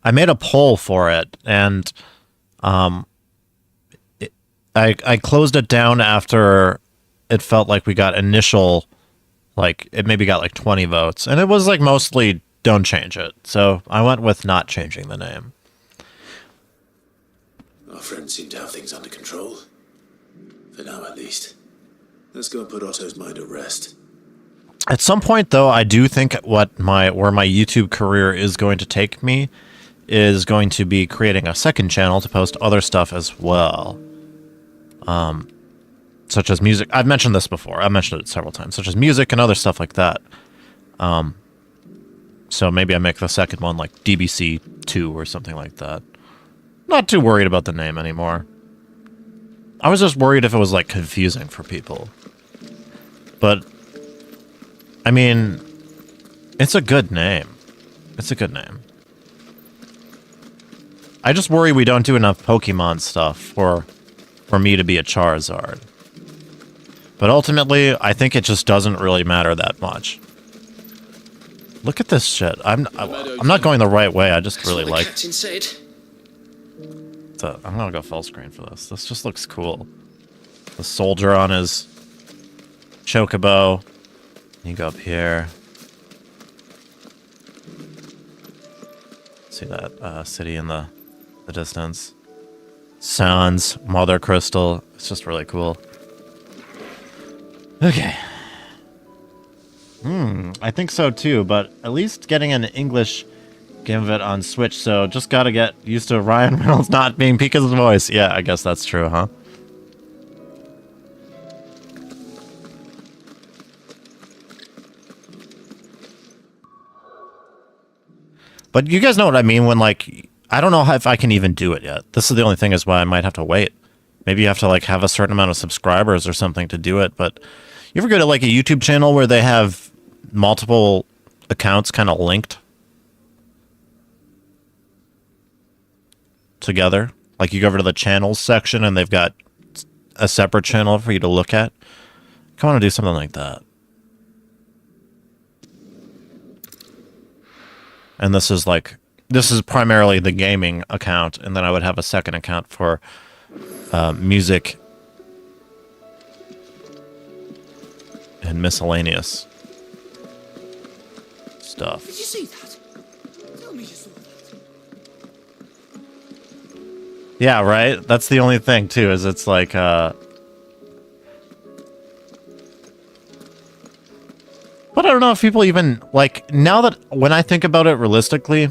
I made a poll for it, and I closed it down after it felt like we got initial, like it maybe got like 20 votes, and it was like mostly don't change it. So I went with not changing the name. Our friends seem to have things under control. For now, at least. Let's go and put Otto's mind at rest. At some point, though, I do think where my YouTube career is going to take me is going to be creating a second channel to post other stuff as well. Such as music. I've mentioned this before. I've mentioned it several times. Such as music and other stuff like that. So maybe I make the second one like DBC 2 or something like that. Not too worried about the name anymore. I was just worried if it was like confusing for people. But I mean, it's a good name. It's a good name. I just worry we don't do enough Pokemon stuff for me to be a Charizard. But ultimately, I think it just doesn't really matter that much. Look at this shit. I'm not going the right way. I just really like. Captain said. I'm gonna go full screen for this. This just looks cool. The soldier on his chocobo. You go up here. See that city in the distance. Sans, Mother Crystal. It's just really cool. Okay. I think so too, but at least getting an English game of it on Switch, so just gotta get used to Ryan Reynolds not being Pika's voice. Yeah, I guess that's true, huh? But you guys know what I mean when, like, I don't know if I can even do it yet. This is the only thing is why I might have to wait. Maybe you have to, like, have a certain amount of subscribers or something to do it, but you ever go to, like, a YouTube channel where they have multiple accounts kind of linked together? Like, you go over to the channels section and they've got a separate channel for you to look at. I want to do something like that. And this is primarily the gaming account, and then I would have a second account for music and miscellaneous stuff. Did you see that? Tell me you saw that. Yeah, right? That's the only thing, too, is it's like... But I don't know if people even, like, now that, when I think about it realistically,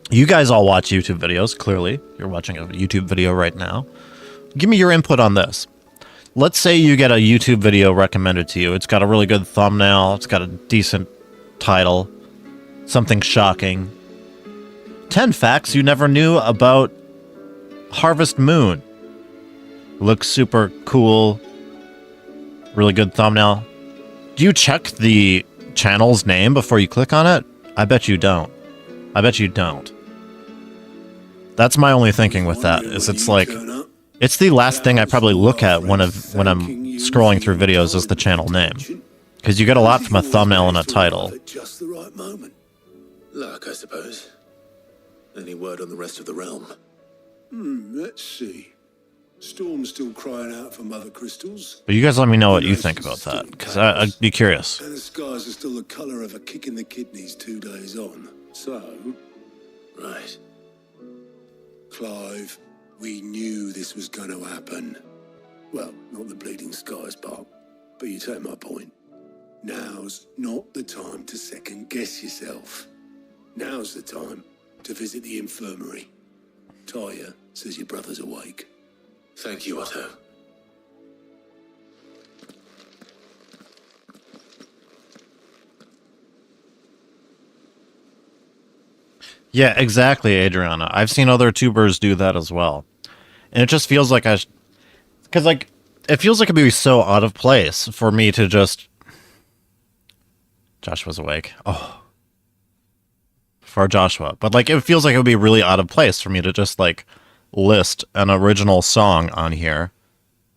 you guys all watch YouTube videos, clearly. You're watching a YouTube video right now. Give me your input on this. Let's say you get a YouTube video recommended to you. It's got a really good thumbnail. It's got a decent title. Something shocking. 10 facts you never knew about Harvest Moon. Looks super cool. Really good thumbnail. Do you check the channel's name before you click on it? I bet you don't. I bet you don't. That's my only thinking with that, is it's like, it's the last thing I probably look at when I'm scrolling through videos is the channel name. Because you get a lot from a thumbnail and a title. Just the right moment. Luck, I suppose. Any word on the rest of the realm? Let's see. Storm's still crying out for mother crystals. But you guys let me know what you think about that, because I'd be curious. And the skies are still the colour of a kick in the kidneys 2 days on. So... Right. Clive, we knew this was going to happen. Well, not the bleeding skies part, but you take my point. Now's not the time to second-guess yourself. Now's the time to visit the infirmary. Talia says your brother's awake. Thank you, Otto. Yeah, exactly, Adriana. I've seen other tubers do that as well. And it just feels like because, like, it feels like it'd be so out of place for me to just... Joshua's awake. Oh. For Joshua. But, like, it feels like it would be really out of place for me to just, like, list an original song on here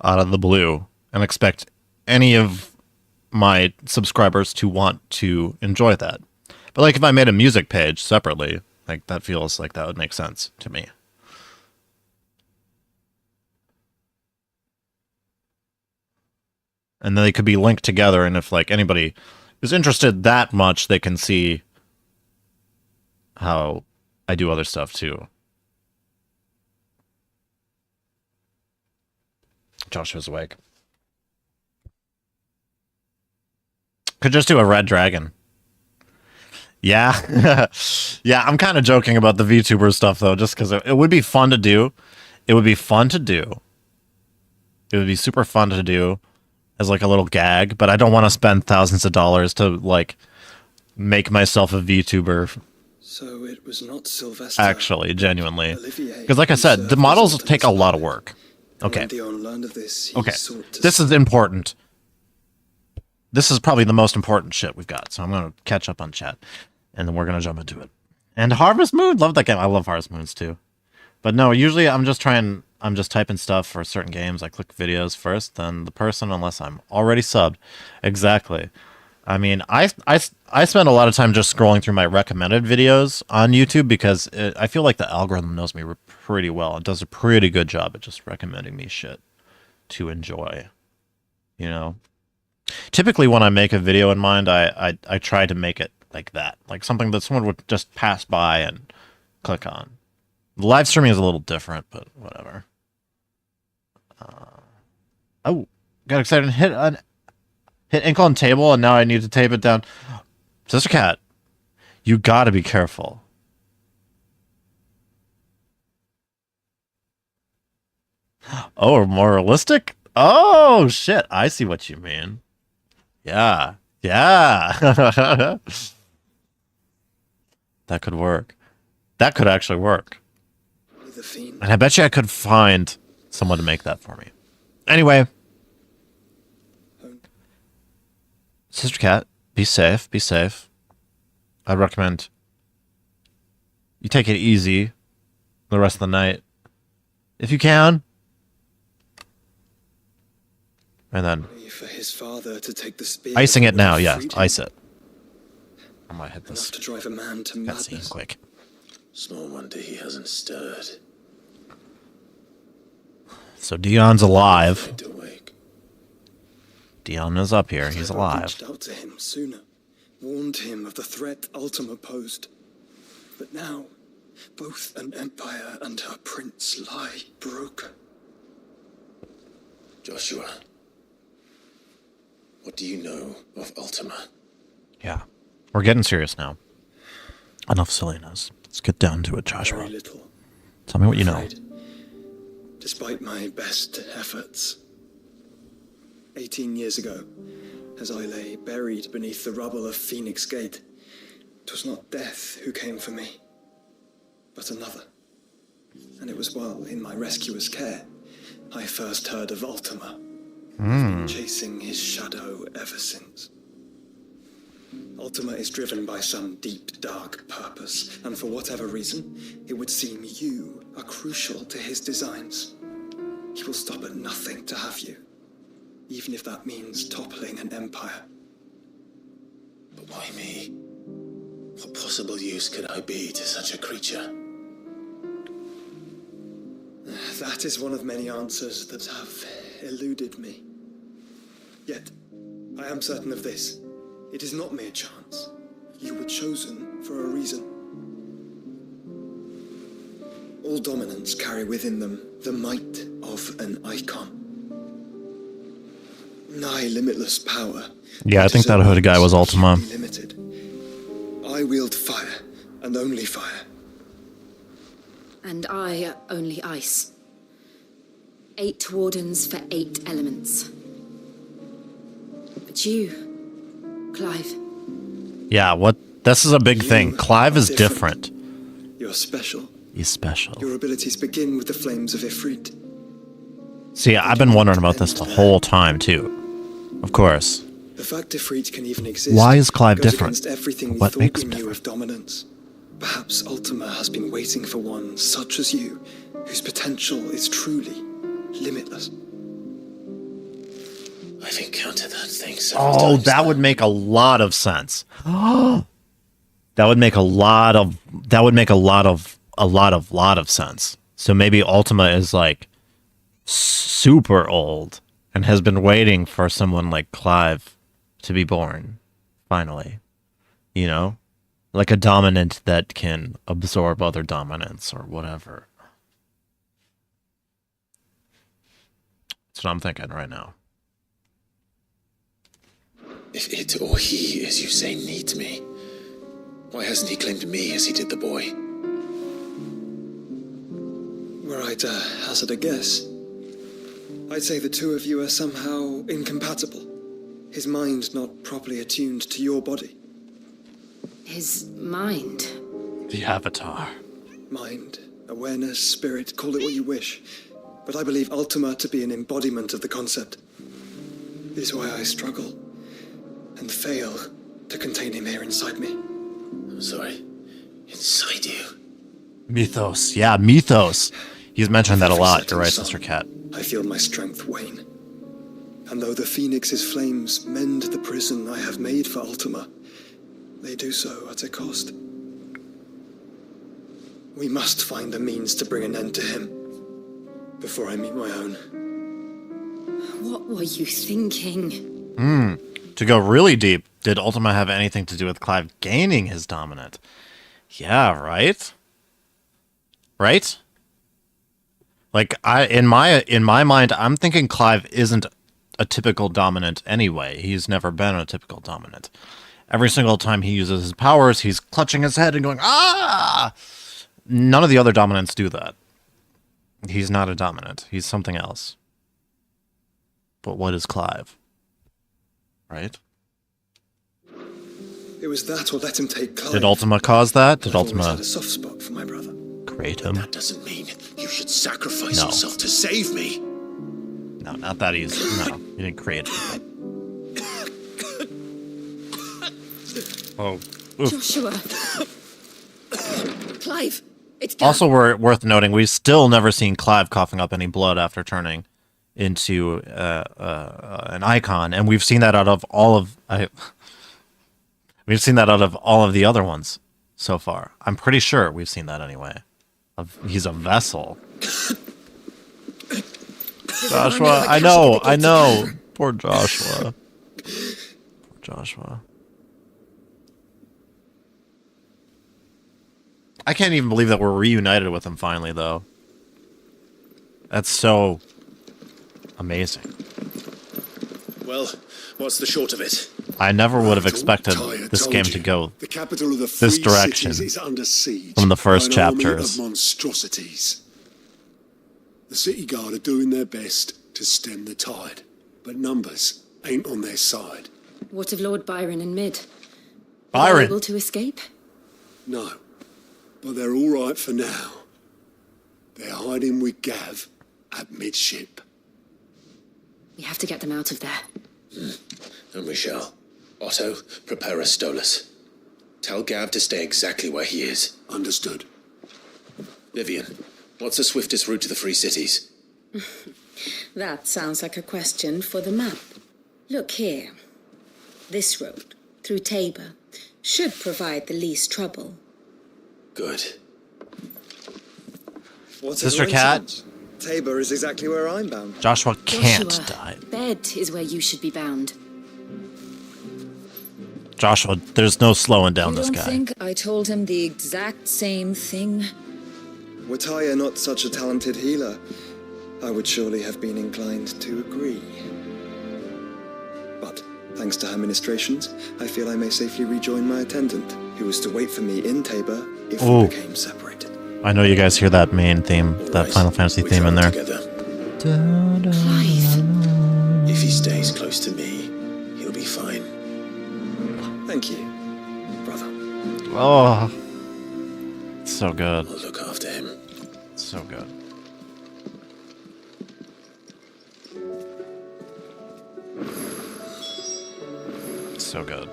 out of the blue and expect any of my subscribers to want to enjoy that. But, like, if I made a music page separately, like, that feels like that would make sense to me. And then they could be linked together, and if, like, anybody is interested that much, they can see how I do other stuff, too. Joshua's awake. Could just do a red dragon. Yeah. Yeah, I'm kind of joking about the VTuber stuff, though, just because it would be fun to do. It would be fun to do. It would be super fun to do as, like, a little gag, but I don't want to spend thousands of dollars to, like, make myself a VTuber. So it was not Sylvester. Actually, genuinely. Because, like I said, the models take a lot of work. Okay. Okay. This is important. This is probably the most important shit we've got, so I'm going to catch up on chat, and then we're going to jump into it. And Harvest Moon, love that game. I love Harvest Moons, too. But no, usually I'm just typing stuff for certain games. I click videos first, then the person, unless I'm already subbed. Exactly. I mean, I spend a lot of time just scrolling through my recommended videos on YouTube because I feel like the algorithm knows me pretty well. It does a pretty good job at just recommending me shit to enjoy, you know? Typically, when I make a video in mind, I try to make it like that. Like something that someone would just pass by and click on. The live streaming is a little different, but whatever. Oh, got excited and hit ankle on table, and now I need to tape it down. Sister Cat, you gotta be careful. Oh, more realistic? Oh, shit. I see what you mean. Yeah. Yeah. That could work. That could actually work. And I bet you I could find someone to make that for me. Anyway. Sister Cat, be safe. Be safe. I'd recommend you take it easy the rest of the night. If you can. And then for his father to take the spear icing it now, yeah. Ice it. I might hit this. To drive a man to madness. Quick. Small wonder he hasn't stirred. So Dion's alive. Dion is up here. He's alive. Reached out to him sooner, warned him of the threat Ultima posed. But now, both an empire and her prince lie broken. Joshua, what do you know of Ultima? Yeah. We're getting serious now. Enough silliness. Let's get down to it, Joshua. Very little. Tell me what you know. Despite my best efforts. 18 years ago, as I lay buried beneath the rubble of Phoenix Gate, 'twas not death who came for me, but another. And it was while in my rescuer's care I first heard of Ultima. I've been chasing his shadow ever since. Ultima is driven by some deep, dark purpose, and for whatever reason, it would seem you are crucial to his designs. He will stop at nothing to have you, even if that means toppling an empire. But why me? What possible use could I be to such a creature? That is one of many answers that have eluded me. Yet, I am certain of this. It is not mere chance. You were chosen for a reason. All dominants carry within them the might of an icon. Nigh limitless power. Yeah, I think that hooded guy was Ultima. Limited. I wield fire, and only fire. And I only ice. 8 wardens for 8 elements. But you, Clive. Yeah, what? This is a big thing. Clive is different. You're special. He's special. Your abilities begin with the flames of Ifrit. See, I've been wondering about this the whole time, too. Of course. The fact Ifrit can even exist. Why is Clive goes different? against everything we What thought makes we him knew different? of dominance. Perhaps Ultima has been waiting for one such as you, whose potential is truly limitless. I've encountered that thing Oh, times that would make a lot of sense. That would make a lot of sense. So maybe Ultima is like super old and has been waiting for someone like Clive to be born, finally. You know? Like a dominant that can absorb other dominants or whatever. That's what I'm thinking right now. If it or he, as you say, needs me, why hasn't he claimed me as he did the boy? Were I to hazard a guess, I'd say the two of you are somehow incompatible. His mind not properly attuned to your body. His mind. The Avatar. Mind, awareness, spirit, call it what you wish. But I believe Ultima to be an embodiment of the concept. This is why I struggle and fail to contain him here inside me. I'm sorry. Inside you? Mythos. Yeah, Mythos. He's mentioned that a lot. You're right, Sister Cat. I feel my strength wane. And though the Phoenix's flames mend the prison I have made for Ultima, they do so at a cost. We must find a means to bring an end to him before I meet my own. What were you thinking? To go really deep, did Ultima have anything to do with Clive gaining his dominant? Yeah, right? Right? Like, in my mind, I'm thinking Clive isn't a typical dominant anyway. He's never been a typical dominant. Every single time he uses his powers, he's clutching his head and going, ah! None of the other dominants do that. He's not a dominant. He's something else. But what is Clive? Right? It was that or let him take Clive. Did Ultima cause that? Did I've always Ultima had a soft spot for my brother. create him? That doesn't mean you should sacrifice No. yourself to save me. No, not that easy. No, you didn't create him. Oh. Oof. Joshua. Clive. It's Also, worth noting, we've still never seen Clive coughing up any blood after turning into an icon, and we've seen that out of all of we've seen that out of all of the other ones so far. I'm pretty sure we've seen that anyway. He's a vessel. Joshua, I know. Poor Joshua. Poor Joshua. I can't even believe that we're reunited with him finally, though. That's so amazing. Well, what's the short of it? I never would have expected this game to go this direction from the first chapters. Of monstrosities. The City Guard are doing their best to stem the tide, but numbers ain't on their side. What of Lord Byron and Mid? Byron. Were they able to escape? No, but they're all right for now. They're hiding with Gav at midship. We have to get them out of there. And we shall. Otto, prepare a Stolas. Tell Gav to stay exactly where he is. Understood. Vivian, what's the swiftest route to the Free Cities? That sounds like a question for the map. Look here. This road, through Tabor, should provide the least trouble. Good. What Sister Cat, Tabor is exactly where I'm bound. Joshua can't Joshua, die. Bed is where you should be bound. Joshua, there's no slowing down this You guy. don't think I told him the exact same thing? Were Tyre not such a talented healer, I would surely have been inclined to agree. But thanks to her ministrations, I feel I may safely rejoin my attendant, who was to wait for me in Tabor if we became separated. I know you guys hear that main theme, that Final Fantasy theme in there. Clive. If he stays close to me, he'll be fine. Thank you, brother. Oh, it's so good. I'll look after him. So good. So good.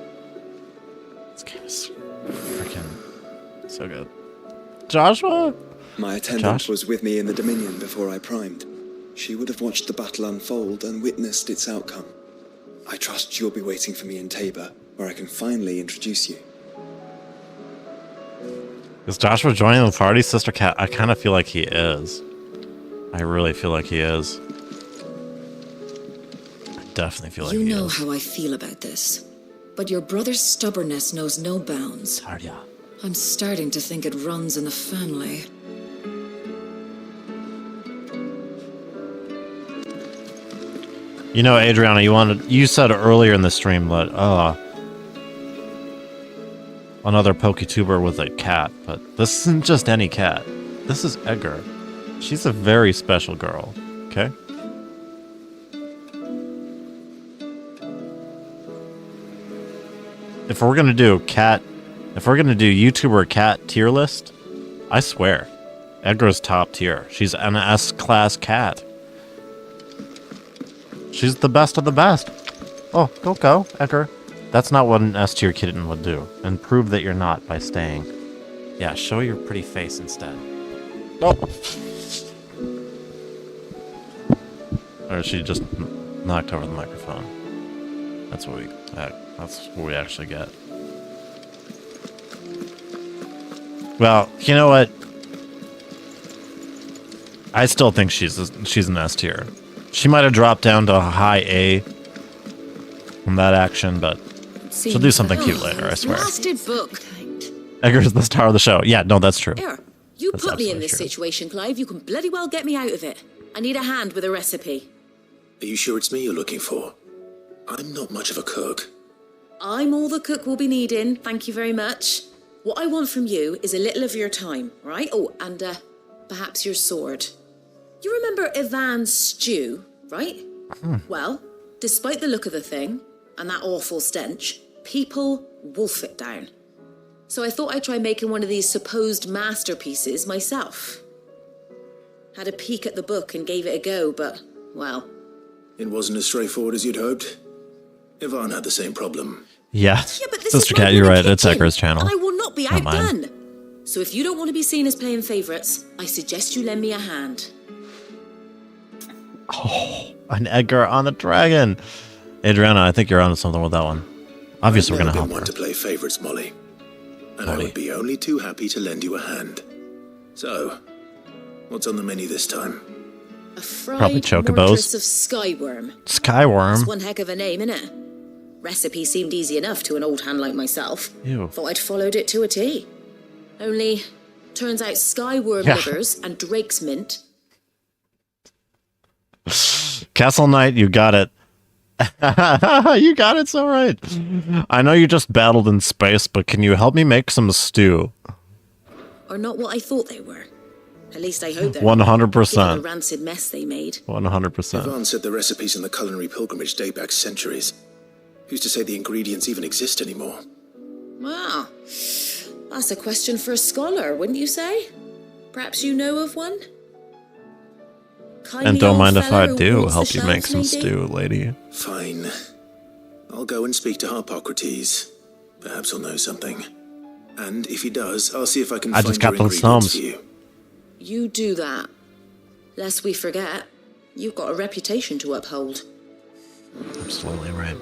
This game is freaking so good. Joshua? My attendant was with me in the Dominion before I primed. She would have watched the battle unfold and witnessed its outcome. I trust you'll be waiting for me in Tabor, where I can finally introduce you. Is Joshua joining the party, Sister Cat? I kind of feel like he is. I really feel like he is. I definitely feel like he is. You know how I feel about this. But your brother's stubbornness knows no bounds. I'm starting to think it runs in the family. You know, Adriana, you said earlier in the stream that another PokeTuber was a cat, but this isn't just any cat. This is Edgar. She's a very special girl, okay? If we're gonna do YouTuber cat tier list, I swear, Edgar's top tier. She's an S-class cat. She's the best of the best. Oh, don't go, Edgar. That's not what an S-tier kitten would do. And prove that you're not by staying. Yeah, show your pretty face instead. Oh! Or she just knocked over the microphone. That's what we actually get. Well, you know what? I still think she's an S tier. She might have dropped down to a high A from that action, but she'll do something cute later, I swear. Blasted book. Edgar's the star of the show. Yeah, no, that's true. Here, you That's put me in absolutely this true. situation, Clive. You can bloody well get me out of it. I need a hand with a recipe. Are you sure it's me you're looking for? I'm not much of a cook. I'm all the cook will be needing, thank you very much. What I want from you is a little of your time, right? Oh, and perhaps your sword. You remember Ivan's stew, right? Well, despite the look of the thing, and that awful stench, people wolf it down. So I thought I'd try making one of these supposed masterpieces myself. Had a peek at the book and gave it a go, but, well... It wasn't as straightforward as you'd hoped. Ivan had the same problem. Yeah, but this Sister is my Cat, you're woman right. It's kitchen, Edgar's channel. And I will not be Not mine. outdone. So if you don't want to be seen as playing favourites, I suggest you lend me a hand. Oh, an Edgar on the dragon. Adriana, I think you're onto something with that one. Obviously, we're I've gonna never help been her. one to play favourites, Molly. And I would be only too happy to lend you a hand. So, what's on the menu this time? A fried Probably chocobos. mortress of skyworm. Skyworm. That's one heck of a name, innit? Recipe seemed easy enough to an old hand like myself. Ew. Thought I'd followed it to a T. Only, turns out skyworm Yeah. livers and drake's mint. Castle Knight, you got it. You got it so right. I know you just battled in space, but can you help me make some stew? Are not what I thought they were. At least I hope they're 100%. given the rancid mess they made. 100%. Ivan said the recipes in the culinary pilgrimage date back centuries. Who's to say the ingredients even exist anymore? Wow. That's a question for a scholar, wouldn't you say? Perhaps you know of one? And don't mind if I do walks the help you make some shelves, maybe? stew, lady. Fine. I'll go and speak to Harpocrates. Perhaps he'll know something. And if he does, I'll see if I can I find just your got those ingredients thumbs. for you. You do that. Lest we forget, you've got a reputation to uphold. Absolutely right.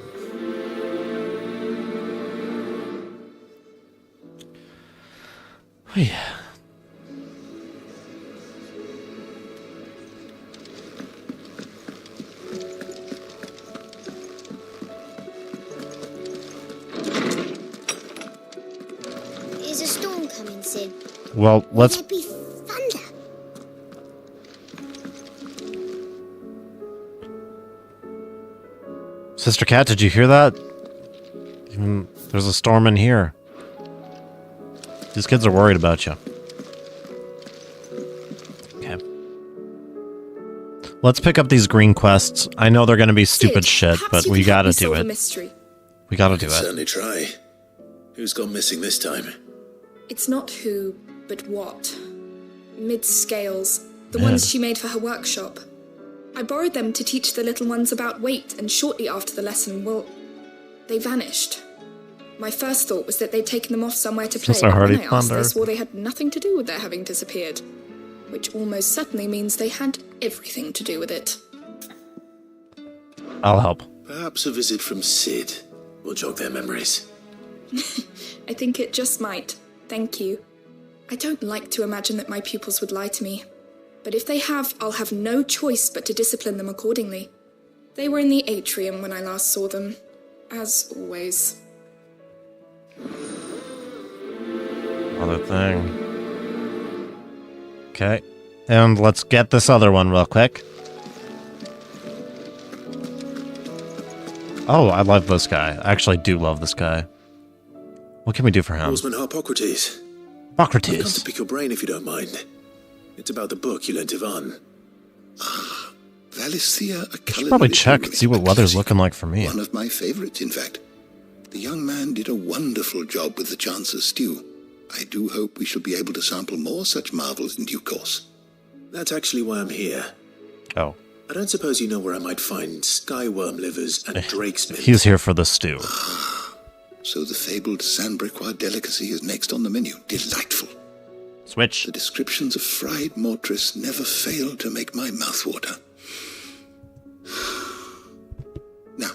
Oh, yeah. Well, let's... There'd be thunder. Sister Cat, did you hear that? There's a storm in here. These kids are worried about you. Okay. Let's pick up these green quests. I know they're going to be stupid shit, but we gotta do it. We gotta do it. Certainly try. Who's gone missing this time? It's not who, but what. Mid-scales. The ones she made for her workshop. I borrowed them to teach the little ones about weight, and shortly after the lesson, well, they vanished. My first thought was that they'd taken them off somewhere to play, That's a but hearty when I asked, they plunder. swore they had nothing to do with their having disappeared. Which almost certainly means they had everything to do with it. I'll help. Perhaps a visit from Sid will jog their memories. I think it just might. Thank you. I don't like to imagine that my pupils would lie to me. But if they have, I'll have no choice but to discipline them accordingly. They were in the atrium when I last saw them. As always. Other thing. Okay. And let's get this other one real quick. Oh, I love this guy. I actually do love this guy. What can we do for him? Horseman Harpocrates. I've come to pick your brain if you don't mind. It's about the book you lent Ivan. Valisthea, a Should probably check and see what weather's looking like for me. One of my favorites, in fact. The young man did a wonderful job with the Chance's stew. I do hope we shall be able to sample more such marvels in due course. That's actually why I'm here. Oh. I don't suppose you know where I might find skyworm livers and drake's mint. He's here for the stew. So the fabled Sandbricois delicacy is next on the menu. Delightful. Switch. The descriptions of fried mortress never fail to make my mouth water. Now,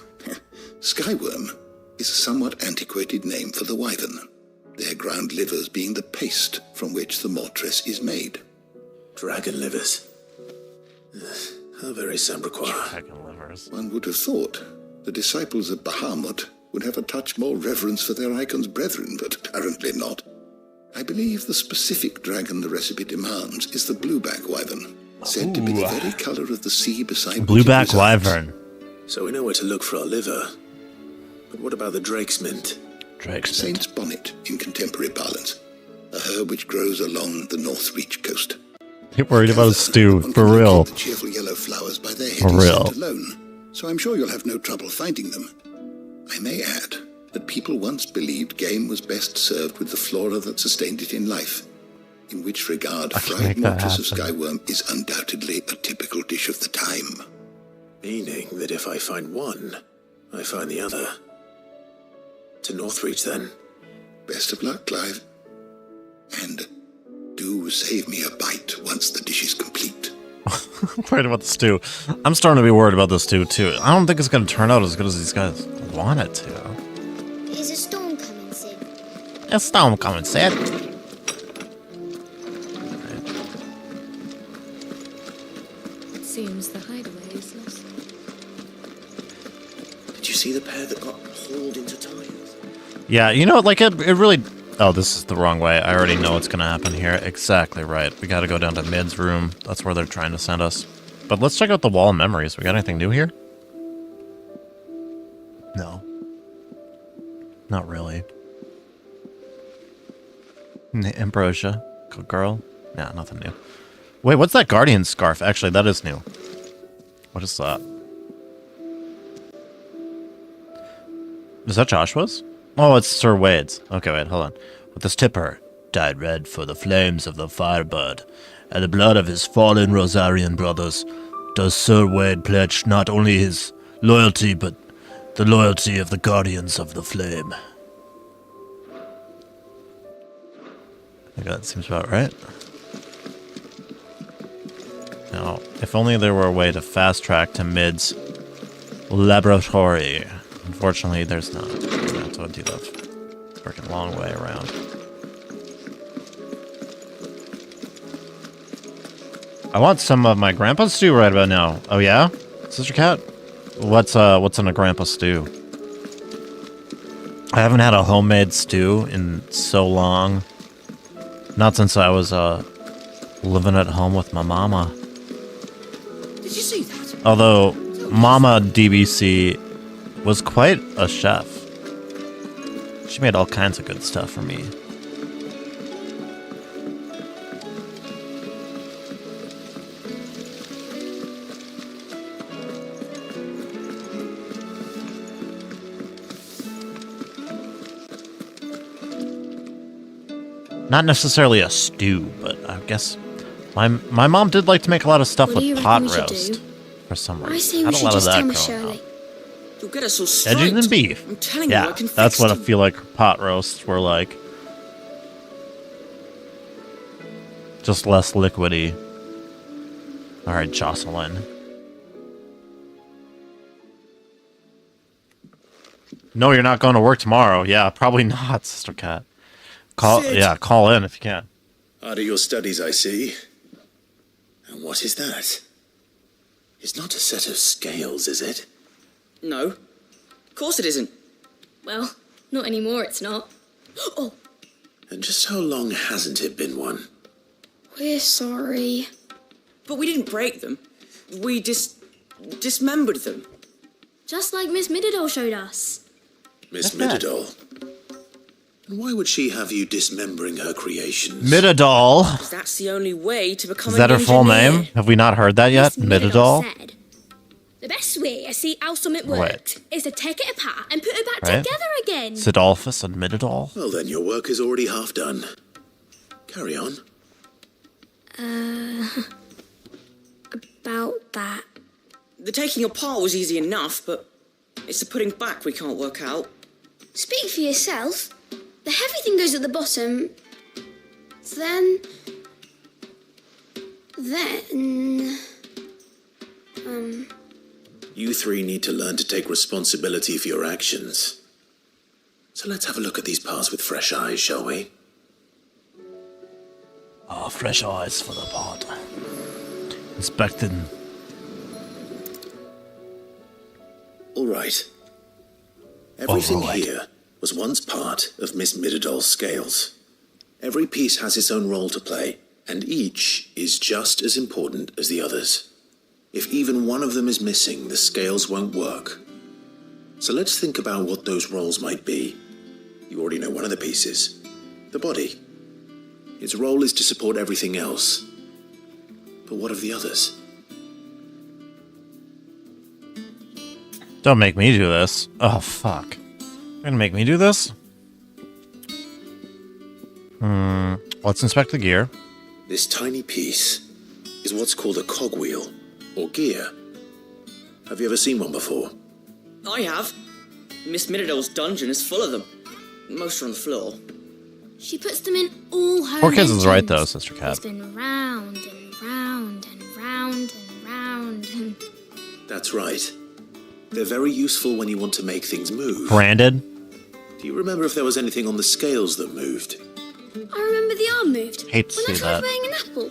skyworm is a somewhat antiquated name for the wyvern, their ground livers being the paste from which the mortress is made. Dragon livers. How very Sandbricois. Dragon livers. One would have thought the disciples of Bahamut would have a touch more reverence for their icon's brethren, but apparently not. I believe the specific dragon the recipe demands is the blueback wyvern, said to be the very color of the sea beside Blueback wyvern. So we know where to look for our liver. But what about the drake's mint? Drake's Saint's bonnet in contemporary parlance, a herb which grows along the North Reach coast. You're worried about a stew, for real. The cheerful yellow flowers by their For heady real. scent alone, so I'm sure you'll have no trouble finding them. I may add that people once believed game was best served with the flora that sustained it in life, in which regard fried mortress of skyworm is undoubtedly a typical dish of the time. Meaning that if I find one, I find the other. To Northreach, then. Best of luck, Clive. And do save me a bite once the dish is complete. I'm worried about the stew. I'm starting to be worried about the stew, too. I don't think it's going to turn out as good as these guys want it to. There's a storm coming, Sid. A storm coming, Sid. Seems the hideaway is lost. Did you see the pair that got hauled into tiles? Yeah, you know, like, it really... Oh, this is the wrong way. I already know what's going to happen here. Exactly right. We got to go down to Mid's room. That's where they're trying to send us. But let's check out the Wall of Memories. We got anything new here? No. Not really. Ambrosia. Good girl. Nah, nothing new. Wait, what's that Guardian scarf? Actually, that is new. What is that? Is that Joshua's? Oh, it's Sir Wade's. Okay, wait, hold on. With this tipper, dyed red for the flames of the Firebird, and the blood of his fallen Rosarian brothers, does Sir Wade pledge not only his loyalty, but the loyalty of the Guardians of the Flame. I think that seems about right. Now, if only there were a way to fast track to Mid's laboratory. Unfortunately, there's not. We're gonna have to do the freaking long way around. I want some of my grandpa's stew right about now. Oh yeah? Sister Cat? What's in a grandpa stew? I haven't had a homemade stew in so long. Not since I was living at home with my mama. Did you see that? Although Mama DBC was quite a chef. She made all kinds of good stuff for me. Not necessarily a stew, but I guess my mom did like to make a lot of stuff What do you with reckon pot we should roast do? for some reason. I say Had we a should lot of just that tell growing Miss up. Shirley. You'll get us all straight. Veggies and beef. I'm telling you, I Yeah, can that's fix what I them. feel like pot roasts were like. Just less liquidy. All right, Jocelyn. No, you're not going to work tomorrow. Yeah, probably not, Sister Cat. Call in if you can. Out of your studies, I see. And what is that? It's not a set of scales, is it? No. Of course it isn't. Well, not anymore, it's not. Oh, And just how long hasn't it been one? we're sorry. But we didn't break them. We dismembered them. Just like Miss Mididol showed us. Miss Mididol. And why would she have you dismembering her creations? Mididol. Because that's the only way to become Is that her an full engineer. name? Have we not heard that yet? Mididol? said, the best way to see how something worked is to take it apart and put it back Right. together again. Sidolphus and Mididol? Well, then your work is already half done. Carry on. About that. The taking apart was easy enough, but it's the putting back we can't work out. Speak for yourself. The heavy thing goes at the bottom. Then... You three need to learn to take responsibility for your actions. So let's have a look at these parts with fresh eyes, shall we? Oh, fresh eyes for the pod. Inspecting. All right. Everything All right. here was once part of Miss Mididol's scales. Every piece has its own role to play, and each is just as important as the others. If even one of them is missing, the scales won't work. So let's think about what those roles might be. You already know one of the pieces. The body. Its role is to support everything else. But what of the others? Don't make me do this. Oh, fuck. You're gonna make me do this? Let's inspect the gear. This tiny piece is what's called a cogwheel, or gear. Have you ever seen one before? I have. Miss Mididol's dungeon is full of them. Most are on the floor. She puts them in all her Poor Kids is right, though, engines. Sister Cat. Spin round and round and round and round and... That's right. They're very useful when you want to make things move. Branded? Do you remember if there was anything on the scales that moved? I remember the arm moved. Hate to when see I tried that. weighing an apple.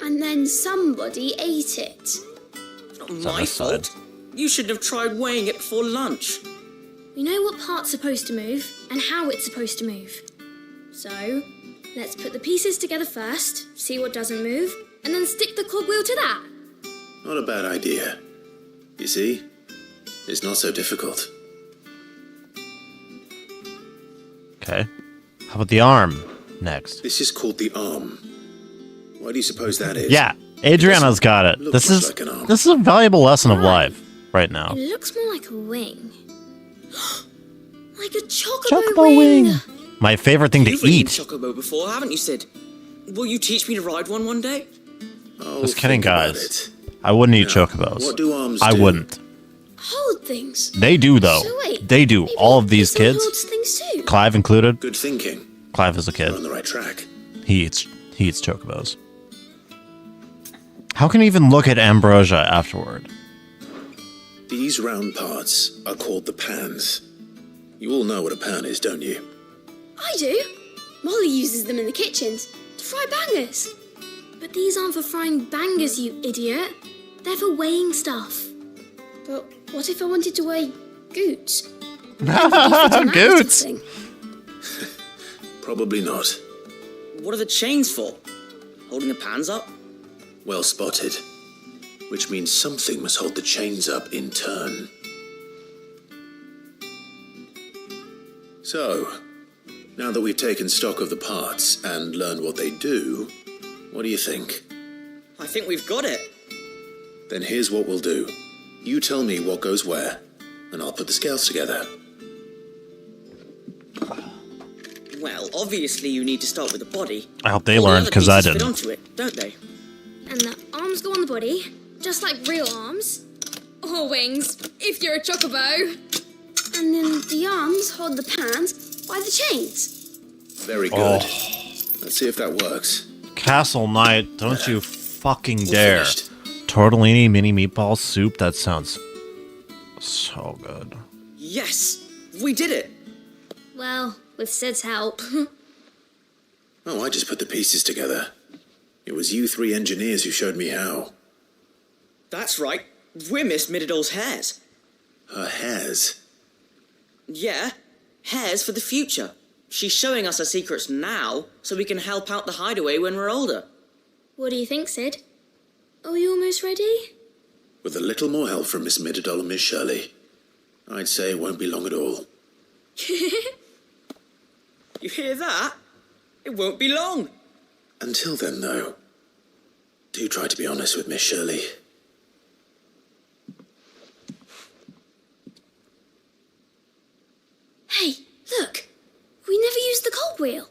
And then somebody ate it. It's not on my this side. fault. You should have tried weighing it before lunch. We know what part's supposed to move and how it's supposed to move. So, let's put the pieces together first, see what doesn't move, and then stick the cogwheel to that. Not a bad idea. You see? It's not so difficult. Okay. How about the arm next? This is called the arm. Why do you suppose that is? Yeah, Adriana's got it. Looks This is like an arm. this is a valuable lesson of life right now. It looks more like a wing. Like a chocobo, Chocobo wing. My favorite thing to You've ridden eat. chocobo before, haven't you, Sid? Will you teach me to ride one day? Oh, Just kidding, think about guys. it. I wouldn't eat Now, chocobos. what do arms I do? wouldn't. Hold things. They do though. So wait, They do. maybe All of these this one kids, holds things too. Clive included. Good thinking. Clive is a kid. You're on the right track. He eats chocobos. How can you even look at ambrosia afterward? These round parts are called the pans. You all know what a pan is, don't you? I do. Molly uses them in the kitchens to fry bangers. But these aren't for frying bangers, you idiot. They're for weighing stuff. But what if I wanted to weigh goots? Goots! Probably not. what are the chains for? Holding the pans up? Well spotted. Which means something must hold the chains up in turn. So, now that we've taken stock of the parts and learned what they do, what do you think? I think we've got it. Then here's what we'll do. You tell me what goes where, and I'll put the scales together. Well, obviously you need to start with the body. I hope they learned, because I didn't. Fit onto it, don't they? And the arms go on the body, just like real arms. Or wings, if you're a chocobo. And then the arms hold the pans by the chains. Very good. Let's see if that works. Castle Knight, don't you fucking dare. Tortellini mini meatball soup, that sounds so good. Yes! We did it! Well, with Sid's help. Oh, I just put the pieces together. It was you three engineers who showed me how. That's right. We're Miss Mididol's hairs. Her hairs? Yeah, hairs for the future. She's showing us her secrets now, so we can help out the hideaway when we're older. What do you think, Sid? Are you almost ready? With a little more help from Miss Mididol and Miss Shirley, I'd say it won't be long at all. You hear that? It won't be long. Until then, though, do try to be honest with Miss Shirley. Hey, look! We never used the cogwheel.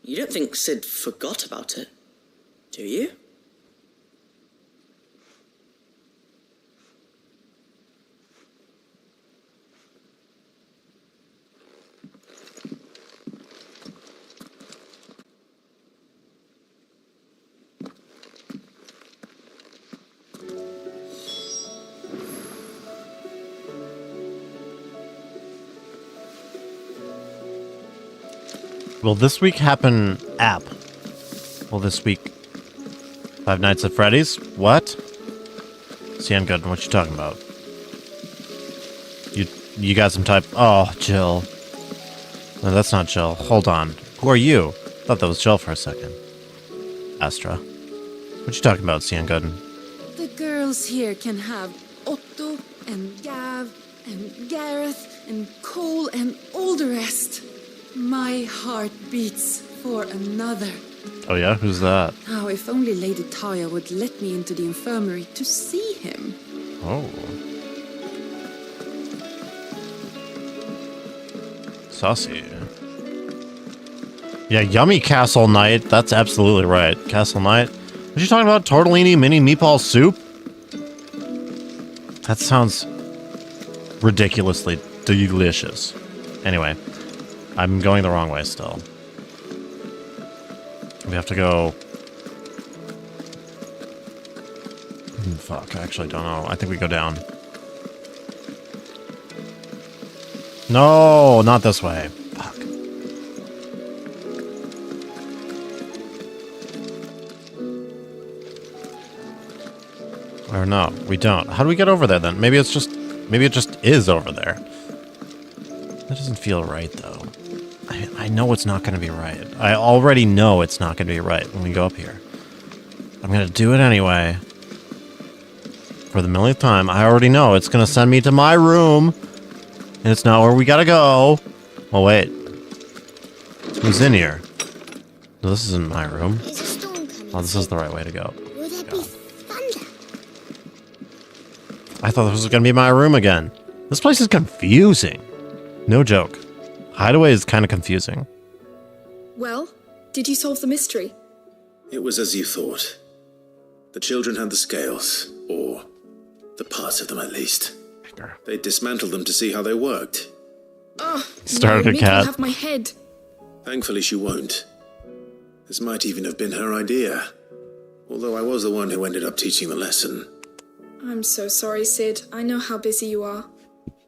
You don't think Sid forgot about it, do you? Will this week happen app? Will this week Five Nights at Freddy's? What? Cian Gooden, what you talking about? You got some type... Oh, Jill. No, that's not Jill. Hold on. Who are you? Thought that was Jill for a second. Astra. What you talking about, Cian Gooden? The girls here can have Otto and Gav and Gareth and Cole and all the rest. My heart beats for another. Oh yeah? Who's that? Oh, if only Lady Taya would let me into the infirmary to see him. Oh. Saucy. Yeah, yummy Castle Knight. That's absolutely right. Castle Knight. What you talking about? Tortellini mini meatball soup? That sounds ridiculously delicious. Anyway. I'm going the wrong way still. We have to go... Fuck, I actually don't know. I think we go down. No, not this way. Fuck. Or no, we don't. How do we get over there then? Maybe it's just... Maybe it just is over there. That doesn't feel right though. I know it's not going to be right. I already know it's not going to be right when we go up here. I'm going to do it anyway. For the millionth time, I already know it's going to send me to my room. And it's not where we got to go. Oh, wait. Who's in here? No, this isn't my room. Oh, this is the right way to go. Will there be thunder? I thought this was going to be my room again. This place is confusing. No joke. Hideaway is kind of confusing. Well, did you solve the mystery? It was as you thought. The children had the scales, or the parts of them at least. They dismantled them to see how they worked. Oh, Started a cat. Have my head. Thankfully she won't. This might even have been her idea. Although I was the one who ended up teaching the lesson. I'm so sorry, Sid. I know how busy you are.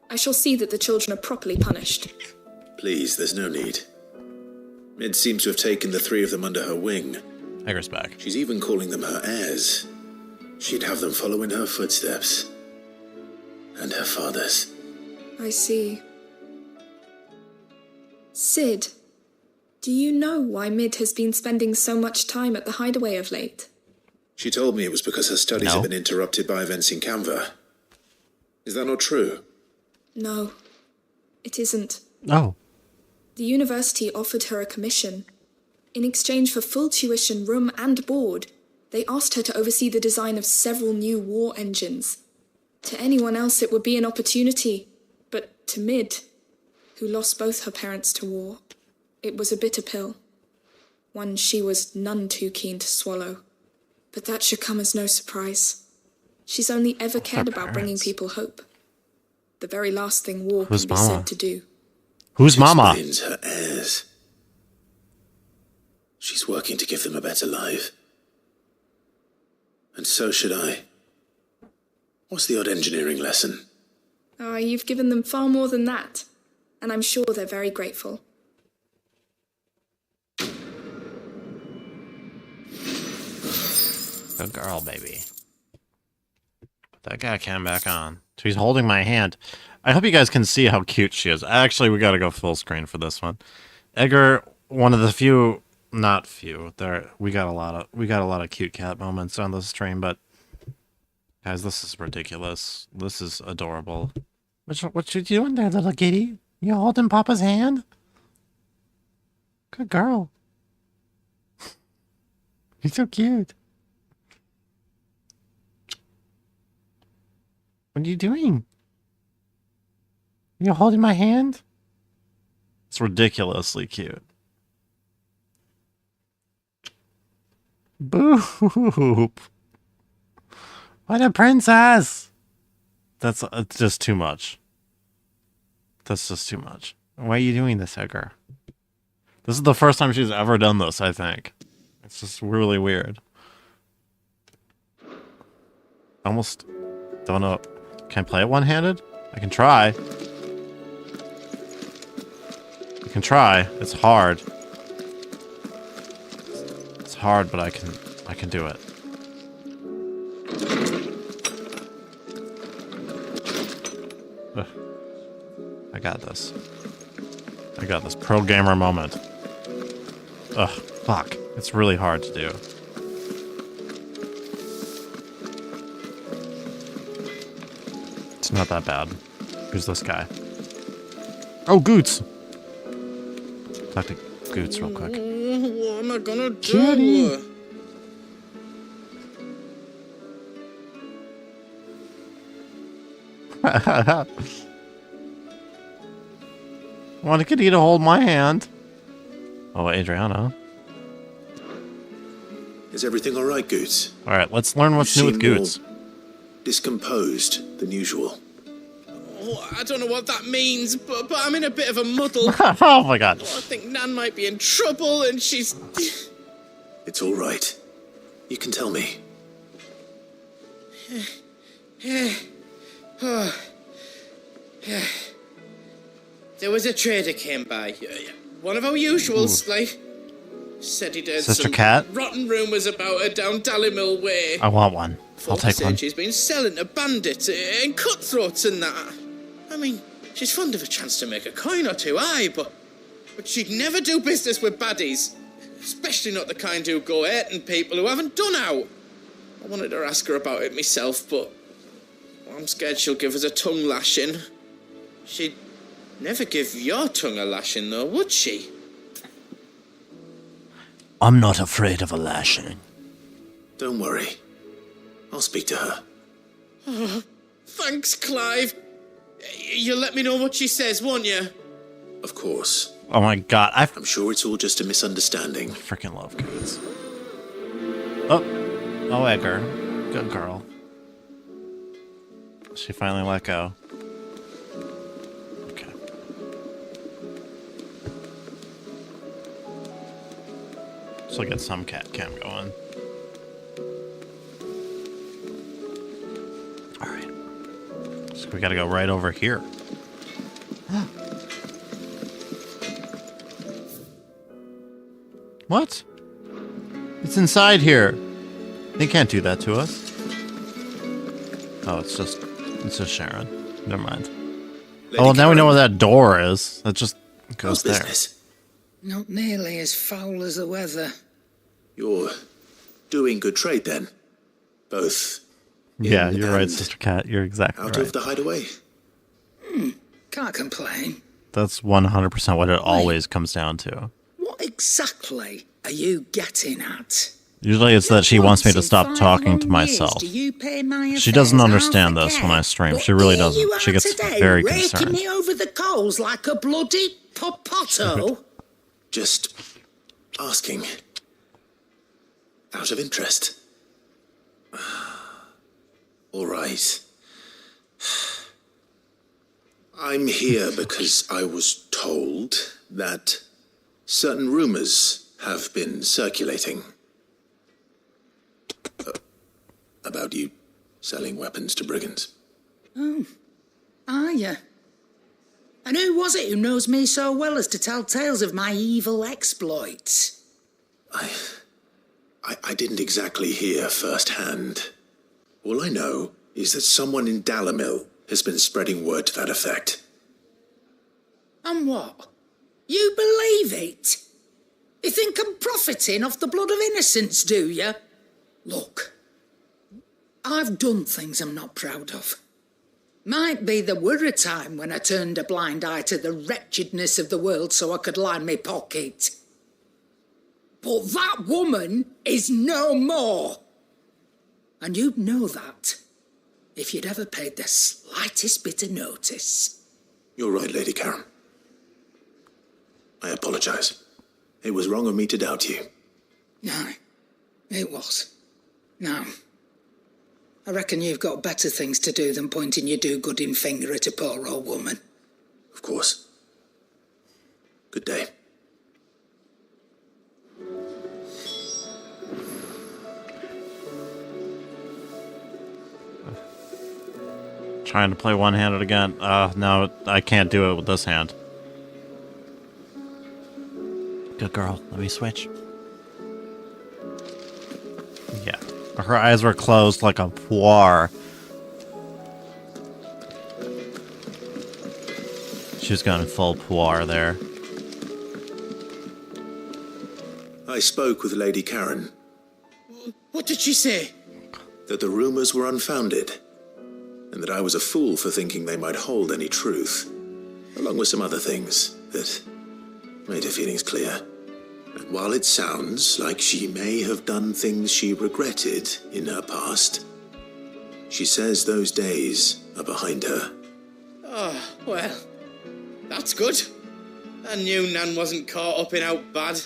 I shall see that the children are properly punished. Please, there's no need. Mid seems to have taken the three of them under her wing. Hager's back. She's even calling them her heirs. She'd have them follow in her footsteps. And her father's. I see. Sid, Do you know why Mid has been spending so much time at the hideaway of late? She told me it was because her studies have been interrupted by events in Canva. Is that not true? No, it isn't. No. The university offered her a commission. In exchange for full tuition, room and board, they asked her to oversee the design of several new war engines. To anyone else it would be an opportunity, but to Mid, who lost both her parents to war, it was a bitter pill. One she was none too keen to swallow. But that should come as no surprise. She's only ever cared about bringing people hope. The very last thing war can be said to do. Who's Mama? Explains her heirs. She's working to give them a better life. And so should I. What's the odd engineering lesson? Ah, you've given them far more than that. And I'm sure they're very grateful. Good girl, baby. Put that guy cam back on. So he's holding my hand. I hope you guys can see how cute she is. Actually, we gotta go full screen for this one. Edgar, one of the few, not few. We got a lot of cute cat moments on this stream, but guys, this is ridiculous. This is adorable. What you doing there, little kitty? You holding Papa's hand? Good girl. You're so cute. What are you doing? You holding my hand? It's ridiculously cute. Boop. What a princess! It's just too much. That's just too much. Why are you doing this, Edgar? This is the first time she's ever done this, I think. It's just really weird. Almost don't know. Can I play it one-handed? I can try. I can try. It's hard. It's hard, but I can do it. Ugh. I got this. I got this. Pro gamer moment. Ugh, fuck. It's really hard to do. It's not that bad. Who's this guy? Oh, Goots! Talk to Goots real quick. What am I gonna do? Kitty. I want a kitty to hold my hand. Oh, Adriana. Is everything all right, Goots? All right, let's learn what's new with Goots. Discomposed than usual. Oh, I don't know what that means, but I'm in a bit of a muddle. Oh my god. I think Nan might be in trouble and she's... It's all right. You can tell me. There was a trader came by. One of our usuals, like... Said he'd heard Sister some Cat? rotten rumours about her down Dallymill Way. I want one. I'll take one. She's been selling to bandits and cutthroats and that. I mean, she's fond of a chance to make a coin or two, aye, but she'd never do business with baddies. Especially not the kind who go hurting people who haven't done out. I wanted to ask her about it myself, but I'm scared she'll give us a tongue lashing. She'd never give your tongue a lashing, though, would she? I'm not afraid of a lashing. Don't worry. I'll speak to her. Oh, thanks, Clive. You'll let me know what she says, won't you? Of course. Oh my god, I'm sure it's all just a misunderstanding. I freaking love Goots. Oh, Edgar. Good girl. She finally let go. Okay. So get some cat cam going. Alright. So we gotta go right over here. What? It's inside here. They can't do that to us. Oh, it's just Sharon. Never mind. Oh, well, now we know where that door is. That just goes there. Not nearly as foul as the weather. You're doing good trade then? Both. Yeah, you're right, Sister Cat. You're exactly Out right. of the hideaway? Can't complain. That's 100% what it always comes down to. What exactly are you getting at? Usually it's that she wants me to stop talking to myself. She doesn't understand this when I stream. She really doesn't. She gets very concerned. Raking me over the coals like a bloody potato. Just asking. Out of interest. All right. I'm here because I was told that certain rumors have been circulating about you selling weapons to brigands. Oh, are you? And who was it who knows me so well as to tell tales of my evil exploits? I didn't exactly hear firsthand. All I know is that someone in Dalimil has been spreading word to that effect. And what? You believe it? You think I'm profiting off the blood of innocents, do you? Look, I've done things I'm not proud of. Might be there were a time when I turned a blind eye to the wretchedness of the world so I could line my pocket. But that woman is no more. And you'd know that if you'd ever paid the slightest bit of notice. You're right, Lady Karen. I apologize. It was wrong of me to doubt you. No, it was. Now, I reckon you've got better things to do than pointing your do-gooding finger at a poor old woman. Of course. Good day. Trying to play one-handed again. No, I can't do it with this hand. Good girl. Let me switch. Yeah. Her eyes were closed like a poire. She was going full poire there. I spoke with Lady Karen. What did she say? That the rumors were unfounded, and that I was a fool for thinking they might hold any truth, along with some other things that made her feelings clear. And while it sounds like she may have done things she regretted in her past, she says those days are behind her. Oh, well, that's good. I knew Nan wasn't caught up in out bad.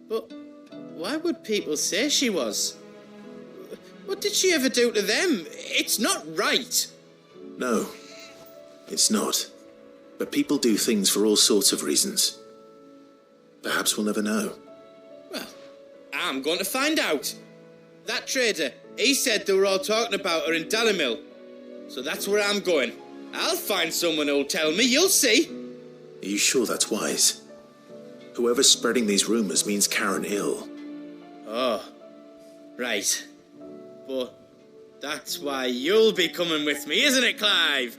But why would people say she was? What did she ever do to them? It's not right. No, it's not. But people do things for all sorts of reasons. Perhaps we'll never know. Well, I'm going to find out. That trader, he said they were all talking about her in Dalimil. So that's where I'm going. I'll find someone who'll tell me, you'll see. Are you sure that's wise? Whoever's spreading these rumors means Karen ill. Oh, right. But that's why you'll be coming with me, isn't it, Clive?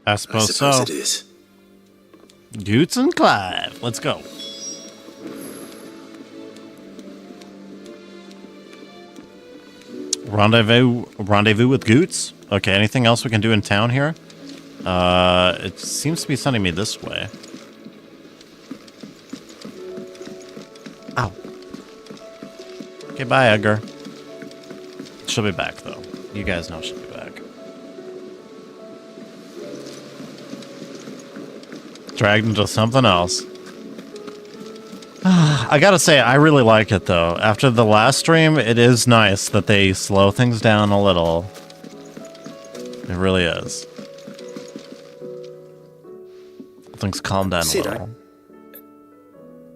I suppose it is. Goots and Clive. Let's go. Rendezvous with Goots. Okay, anything else we can do in town here? It seems to be sending me this way. Ow. Okay, bye, Edgar. She'll be back, though. You guys know she'll be back. Dragged into something else. I gotta say, I really like it, though. After the last stream, it is nice that they slow things down a little. It really is. Things calm down a little.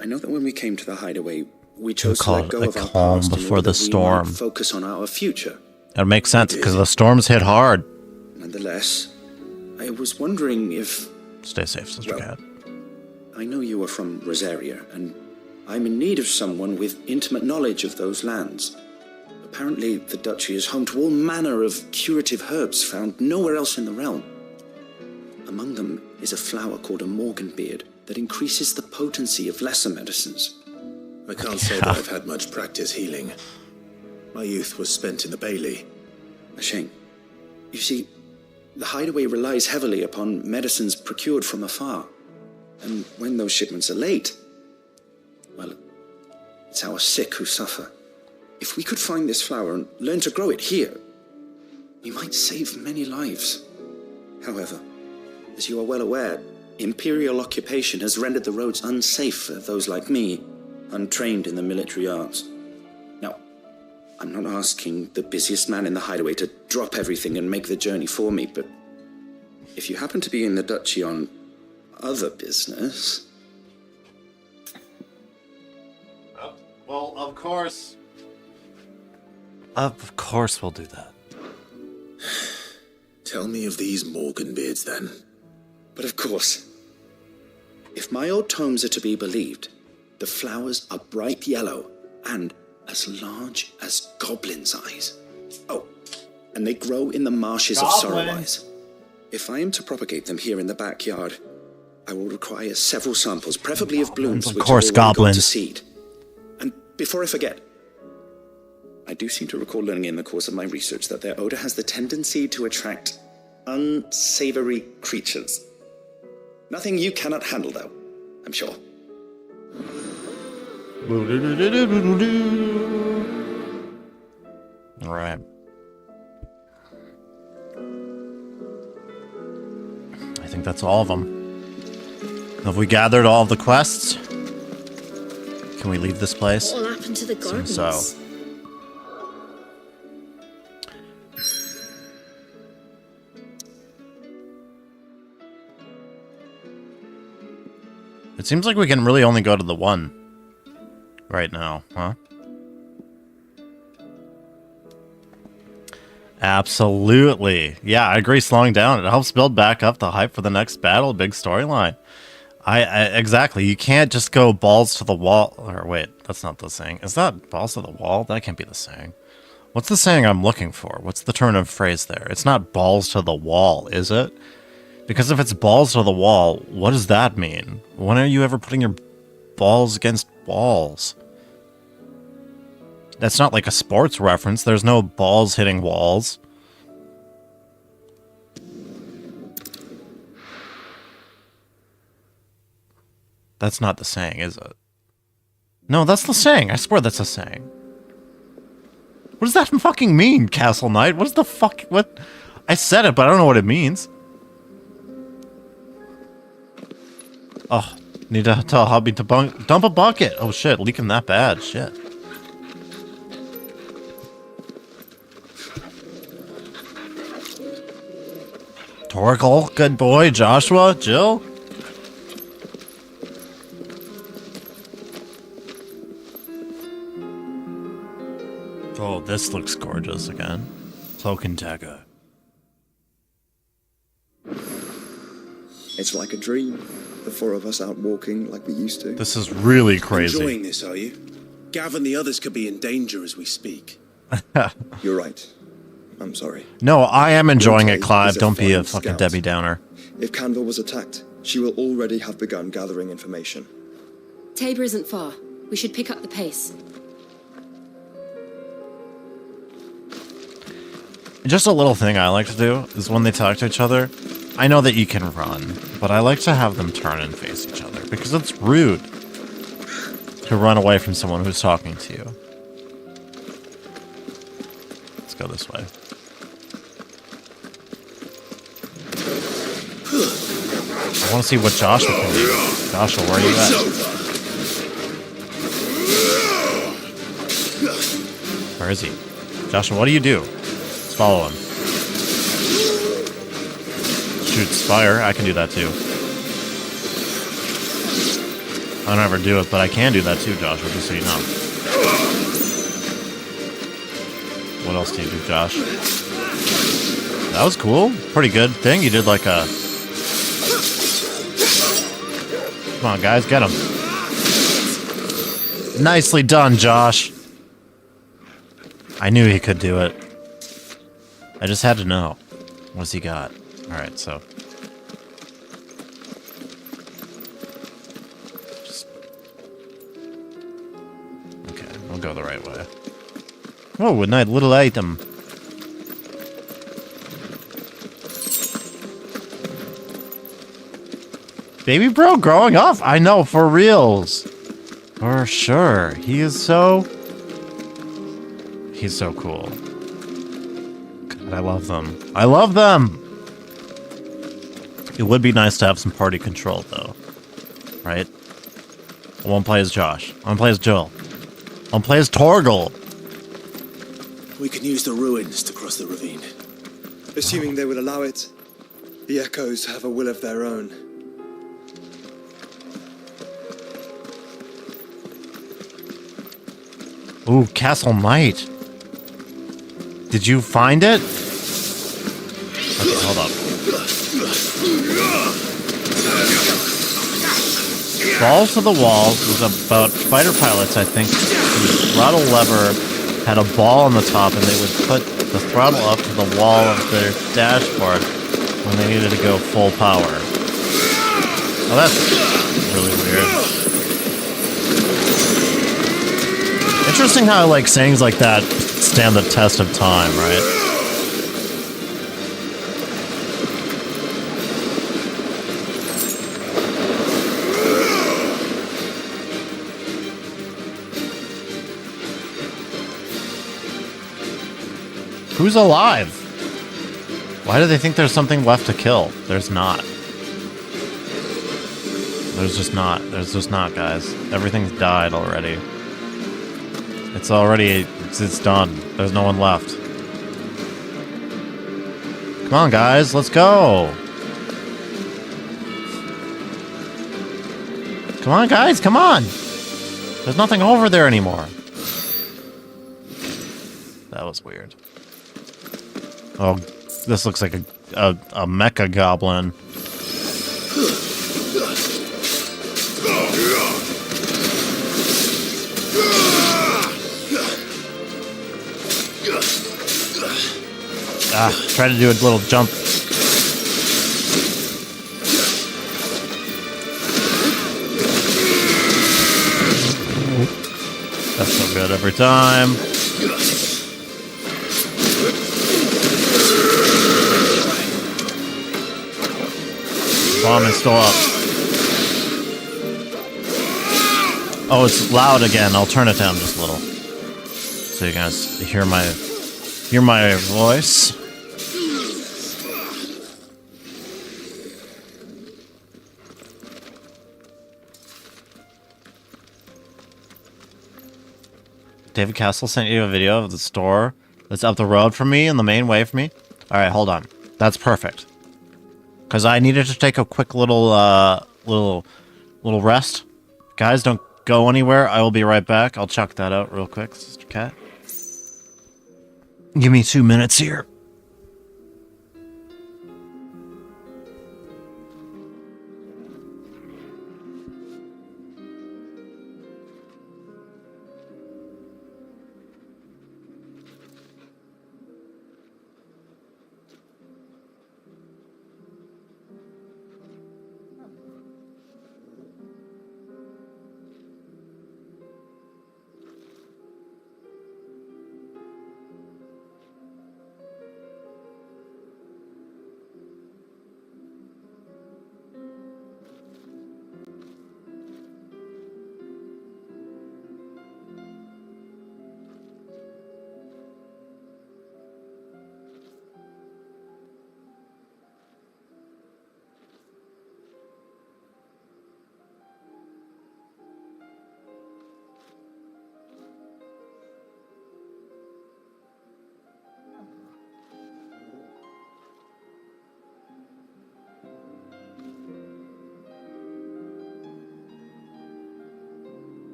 I know that when we came to the hideaway, we chose to call let it go a of our calm past in before order the that we storm. might focus on our future. That makes sense, because the storms hit hard. Nonetheless, I was wondering if... Stay safe, Sister Cat. I know you are from Rosaria, and I'm in need of someone with intimate knowledge of those lands. Apparently, the duchy is home to all manner of curative herbs found nowhere else in the realm. Among them is a flower called a morganbeard that increases the potency of lesser medicines. I can't say that I've had much practice healing. My youth was spent in the Bailey. A shame. You see, the hideaway relies heavily upon medicines procured from afar. And when those shipments are late, well, it's our sick who suffer. If we could find this flower and learn to grow it here, we might save many lives. However, as you are well aware, imperial occupation has rendered the roads unsafe for those like me, untrained in the military arts. Now, I'm not asking the busiest man in the hideaway to drop everything and make the journey for me, but if you happen to be in the duchy on other business... Well, of course. Of course we'll do that. Tell me of these morganbeards, then. But of course, if my old tomes are to be believed, the flowers are bright yellow and as large as goblins' eyes. Oh, and they grow in the marshes of Sorrowwise. If I am to propagate them here in the backyard, I will require several samples, preferably of blooms Of which course, have already gone to goblins. seed. And before I forget, I do seem to recall learning in the course of my research that their odor has the tendency to attract unsavory creatures. Nothing you cannot handle, though, I'm sure. All right. I think that's all of them. Have we gathered all of the quests? Can we leave this place? What will happen to the gardens? Seems so. It seems like we can really only go to the one right now, huh? Absolutely. Yeah, I agree. Slowing down, it helps build back up the hype for the next battle. Big storyline. I exactly. You can't just go balls to the wall. Or wait, that's not the saying. Is that balls to the wall? That can't be the saying. What's the saying I'm looking for? What's the turn of phrase there? It's not balls to the wall, is it? Because if it's balls to the wall, what does that mean? When are you ever putting your balls against walls? That's not like a sports reference. There's no balls hitting walls. That's not the saying, is it? No, that's the saying. I swear that's a saying. What does that fucking mean, Castle Knight? What is the fuck? What? I said it, but I don't know what it means. Oh, need to tell Hubby to dump a bucket. Oh shit, leaking that bad. Shit. Torgal, good boy. Joshua, Jill. Oh, this looks gorgeous again. Cloak and Dagger. It's like a dream. The four of us out walking like we used to. This is really crazy. Enjoying this, are you? Gav and the others could be in danger as we speak. You're right. I'm sorry. No, I am enjoying it, Clive. is a Don't be a fine fucking scout. Debbie Downer. If Canville was attacked, she will already have begun gathering information. Tabor isn't far. We should pick up the pace. Just a little thing I like to do is when they talk to each other, I know that you can run, but I like to have them turn and face each other because it's rude to run away from someone who's talking to you. Let's go this way. I want to see what Joshua can do. Joshua, where are you at? Where is he? Joshua, what do you do? Let's follow him. Shoots fire. I can do that too. I don't ever do it, but I can do that too, Joshua, just so you know. What else do you do, Josh? That was cool. Pretty good thing. You did like a... Come on, guys, get him. Nicely done, Josh. I knew he could do it. I just had to know. What's he got? Alright, so... Oh, a nice little item. Baby bro growing up. I know, for reals. For sure. He's so cool. God, I love them. I love them! It would be nice to have some party control, though. Right? I won't play as Josh. I won't play as Jill. I won't play as Torgal. We can use the ruins to cross the ravine. Assuming they would allow it, the echoes have a will of their own. Ooh, Castle Might. Did you find it? Okay, hold up. Balls to the Walls was about fighter pilots, I think, whose throttle lever had a ball on the top, and they would put the throttle up to the wall of their dashboard when they needed to go full power. Oh, that's really weird. Interesting how, like, sayings like that stand the test of time, right? Who's alive? Why do they think there's something left to kill? There's not. There's just not. There's just not, guys. Everything's died already. It's already... It's done. There's no one left. Come on, guys. Let's go. Come on, guys. Come on. There's nothing over there anymore. That was weird. Oh, this looks like a mecha goblin. Try to do a little jump. That's so good every time. Bomb is still up. Oh, it's loud again. I'll turn it down just a little, so you guys hear my voice. David Castle sent you a video of the store that's up the road from me and the main way for me. All right, hold on. That's perfect. Because I needed to take a quick little rest. Guys, don't go anywhere. I will be right back. I'll check that out real quick, Sister Cat. Give me 2 minutes here.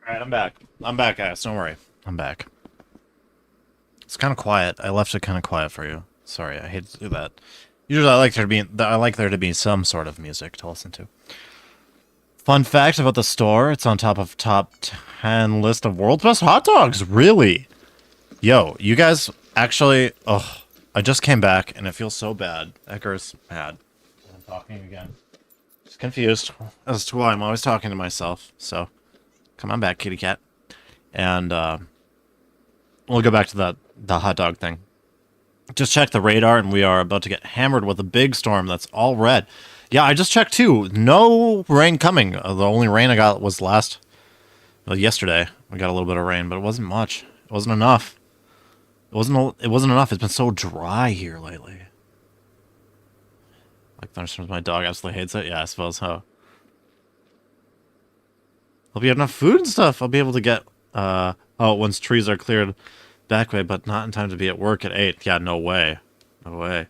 Alright, I'm back. I'm back, guys. Don't worry. I'm back. It's kind of quiet. I left it kind of quiet for you. Sorry, I hate to do that. Usually I like there to be some sort of music to listen to. Fun fact about the store, it's on top of top 10 list of world's best hot dogs. Really? Yo, you guys actually... Ugh. I just came back and it feels so bad. Edgar's mad. I'm talking again. Just confused as to why I'm always talking to myself, so... Come on back, kitty cat. And, we'll go back to the hot dog thing. Just check the radar, and we are about to get hammered with a big storm that's all red. Yeah, I just checked, too. No rain coming. The only rain I got was yesterday. We got a little bit of rain, but it wasn't much. It wasn't enough. It wasn't enough. It's been so dry here lately. Like, thunderstorms, my dog absolutely hates it. Yeah, I suppose so. I'll be have enough food and stuff. I'll be able to get, once trees are cleared back way, but not in time to be at work at 8. Yeah, no way. No way.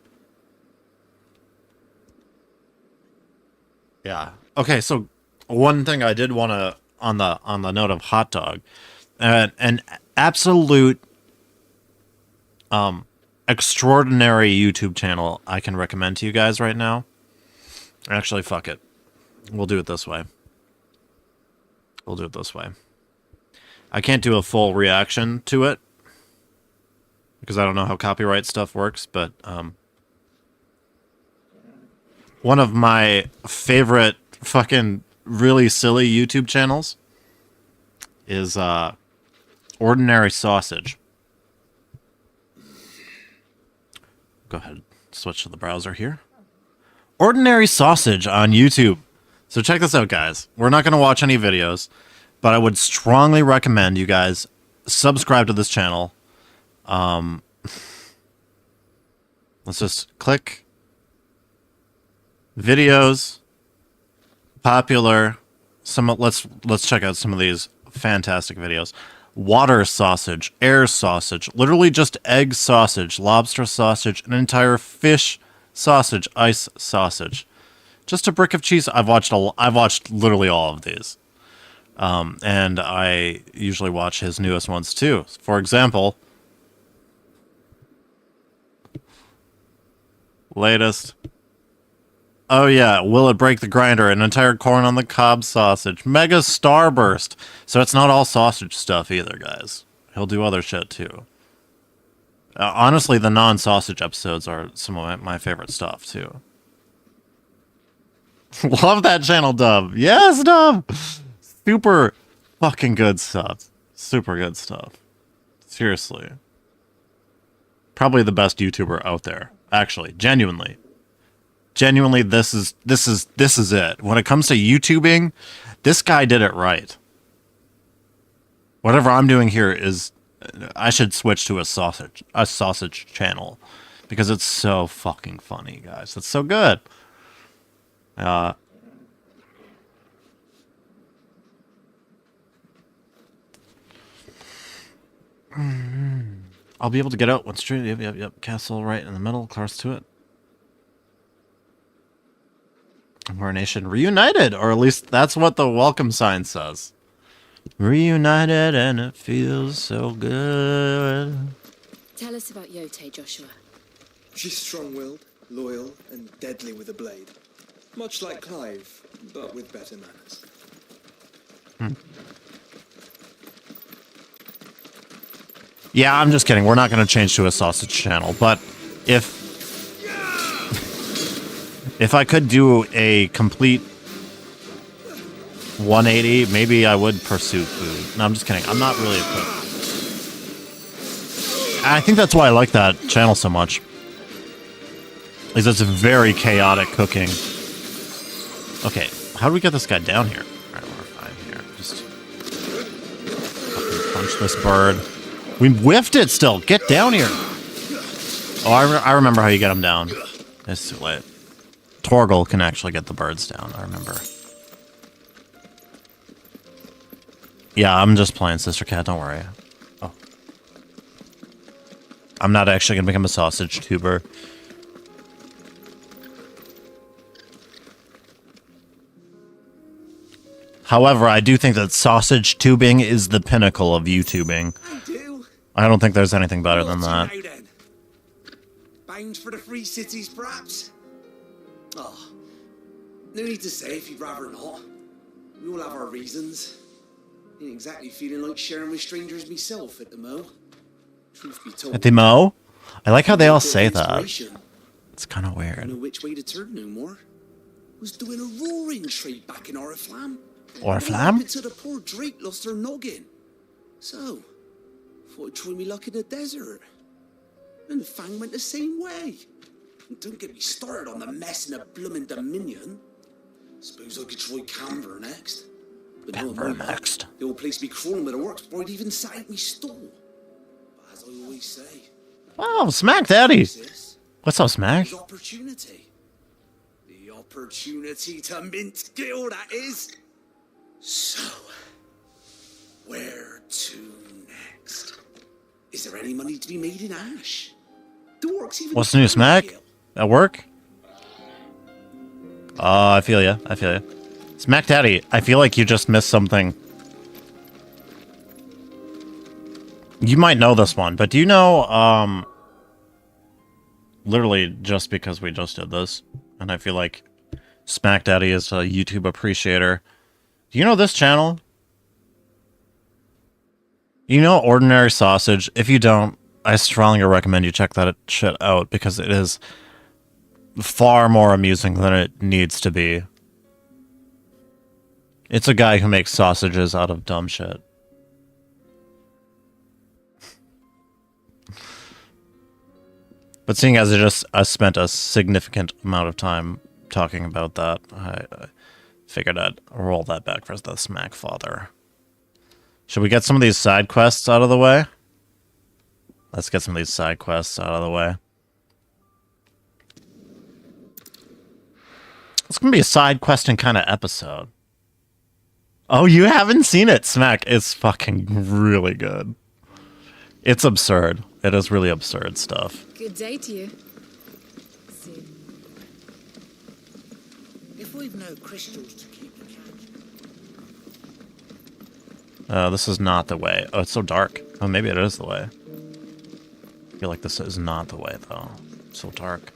Yeah. Okay, so one thing I did want to, on the note of hot dog, an absolute, extraordinary YouTube channel I can recommend to you guys right now. Actually, fuck it. We'll do it this way. We'll do it this way. I can't do a full reaction to it because I don't know how copyright stuff works, but one of my favorite fucking really silly YouTube channels is Ordinary Sausage. Go ahead, switch to the browser here. Ordinary Sausage on YouTube. So check this out, guys. We're not going to watch any videos, but I would strongly recommend you guys subscribe to this channel. Let's just click videos, popular. Let's check out some of these fantastic videos. Water sausage, air sausage, literally just egg sausage, lobster sausage, an entire fish sausage, ice sausage. Just a brick of cheese. I've watched literally all of these. And I usually watch his newest ones too. For example, latest. Oh yeah, will it break the grinder? An entire corn on the cob sausage. Mega Starburst. So it's not all sausage stuff either, guys. He'll do other shit too. Honestly, the non-sausage episodes are some of my favorite stuff too. Love that channel, Dub. Yes, Dub. Super fucking good stuff. Super good stuff. Seriously. Probably the best YouTuber out there. Actually, genuinely. Genuinely, this is it. When it comes to YouTubing, this guy did it right. Whatever I'm doing here is, I should switch to a sausage channel because it's so fucking funny, guys. It's so good. I'll be able to get out once street. Yep. Castle right in the middle, close to it. We're a nation reunited, or at least that's what the welcome sign says. Reunited and it feels so good. Tell us about Yote, Joshua. She's strong-willed, loyal, and deadly with a blade. Much like Clive, but with better manners. Yeah, I'm just kidding. We're not going to change to a sausage channel, but if I could do a complete 180, maybe I would pursue food. No, I'm just kidding. I'm not really a cook. I think that's why I like that channel so much. Is it's very chaotic cooking. Okay, how do we get this guy down here? Alright, we're fine here. Just fucking punch this bird. We whiffed it still. Get down here. Oh, I remember how you get him down. It's too late. Torgal can actually get the birds down, I remember. Yeah, I'm just playing, Sister Cat, don't worry. Oh. I'm not actually going to become a sausage tuber. However, I do think that sausage tubing is the pinnacle of YouTubing. I don't think there's anything better than that. Bound for the free cities, perhaps? Oh, no need to say if you'd rather not. We all have our reasons. Ain't exactly feeling like sharing with strangers myself at the mo. Truth be told. At the mo? I like how they all say that. It's kind of I weird. don't know which way to turn no more. Was doing a roaring trade back in Oriflamme. Oriflamme? Until the poor Drake lost her noggin. So, thought I'd try me luck in the desert. And Fang went the same way. And don't get me started on the mess in the bloomin' Dominion. Suppose I could try Canver next. But Canver no, next. The old place be crawling with the works before I'd even sat at me stall. But as I always say... Wow, Smack Daddy! What's up, Smack? The opportunity. The opportunity to mint skill, that is. So, where to next? Is there any money to be made in Ash? The works even... What's new, Smack? At work? Oh, I feel ya. I feel ya. Smack Daddy, I feel like you just missed something. You might know this one, but do you know, literally just because we just did this, and I feel like Smack Daddy is a YouTube appreciator. Do you know this channel? You know Ordinary Sausage? If you don't, I strongly recommend you check that shit out, because it is far more amusing than it needs to be. It's a guy who makes sausages out of dumb shit. But seeing as I spent a significant amount of time talking about that, I figured I'd roll that back for the Smack Father. Should we get some of these side quests out of the way? Let's get some of these side quests out of the way. It's going to be a side questing kind of episode. Oh, you haven't seen it, Smack. It's fucking really good. It's absurd. It is really absurd stuff. Good day to you. If we've no crystals to keep the cat. This is not the way. Oh, it's so dark. Oh, maybe it is the way. I feel like this is not the way, though. It's so dark.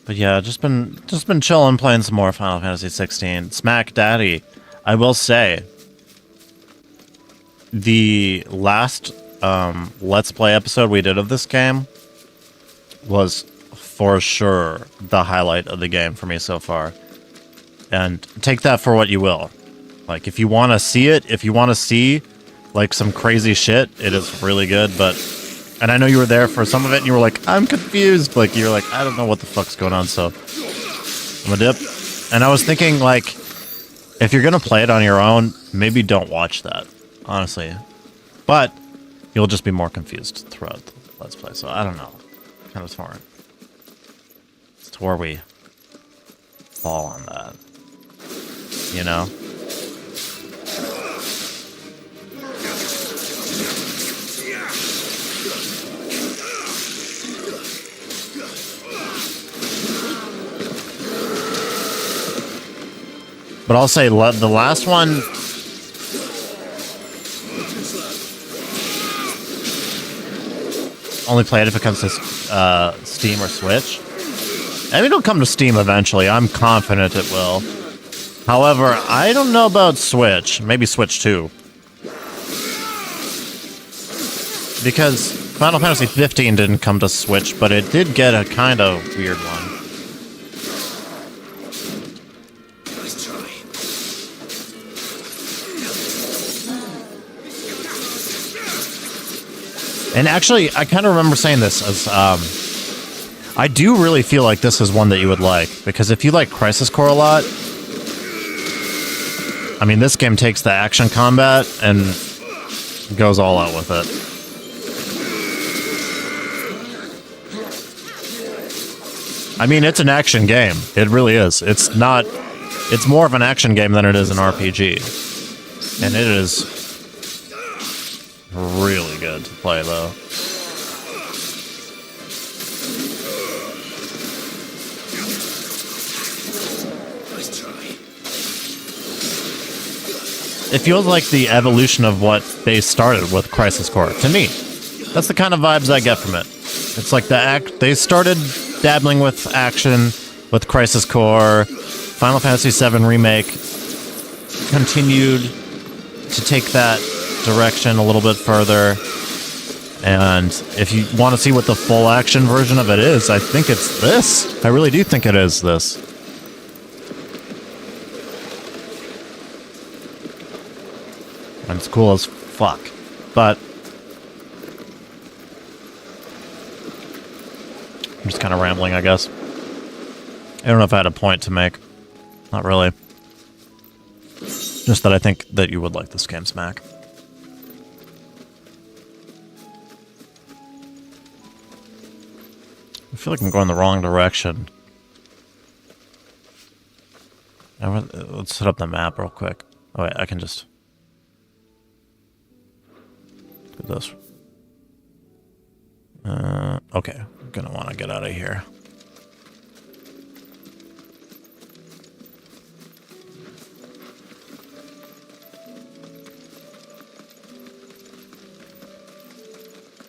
But yeah, just been chilling, playing some more Final Fantasy 16. Smack Daddy, I will say, the last Let's Play episode we did of this game was for sure the highlight of the game for me so far. And take that for what you will. Like, if you want to see it, if you want to see, like, some crazy shit, it is really good, but... And I know you were there for some of it, and you were like, I'm confused. Like, you're like, I don't know what the fuck's going on, so I'm a dip. And I was thinking, like, if you're going to play it on your own, maybe don't watch that, honestly. But you'll just be more confused throughout the Let's Play, so I don't know. Kind of smart. It's to where we fall on that. You know? But I'll say the last one... only play it if it comes to Steam or Switch. I mean, it'll come to Steam eventually. I'm confident it will. However, I don't know about Switch. Maybe Switch 2. Because Final Fantasy 15 didn't come to Switch, but it did get a kind of weird one. Nice try. And actually, I kind of remember saying this as, I do really feel like this is one that you would like, because if you like Crisis Core a lot, I mean, this game takes the action combat and goes all out with it. I mean, it's an action game. It really is. It's more of an action game than it is an RPG. And it is really good to play, though. Nice try. It feels like the evolution of what they started with Crisis Core. To me, that's the kind of vibes I get from it. It's like they started dabbling with action with Crisis Core. Final Fantasy VII Remake continued to take that direction a little bit further. And if you want to see what the full action version of it is, I think it's this. I really do think it is this. And it's cool as fuck. But I'm just kind of rambling, I guess. I don't know if I had a point to make. Not really. Just that I think that you would like this game, Smack. I feel like I'm going the wrong direction. Let's set up the map real quick. Oh wait, I can just do this. Okay, I'm gonna want to get out of here.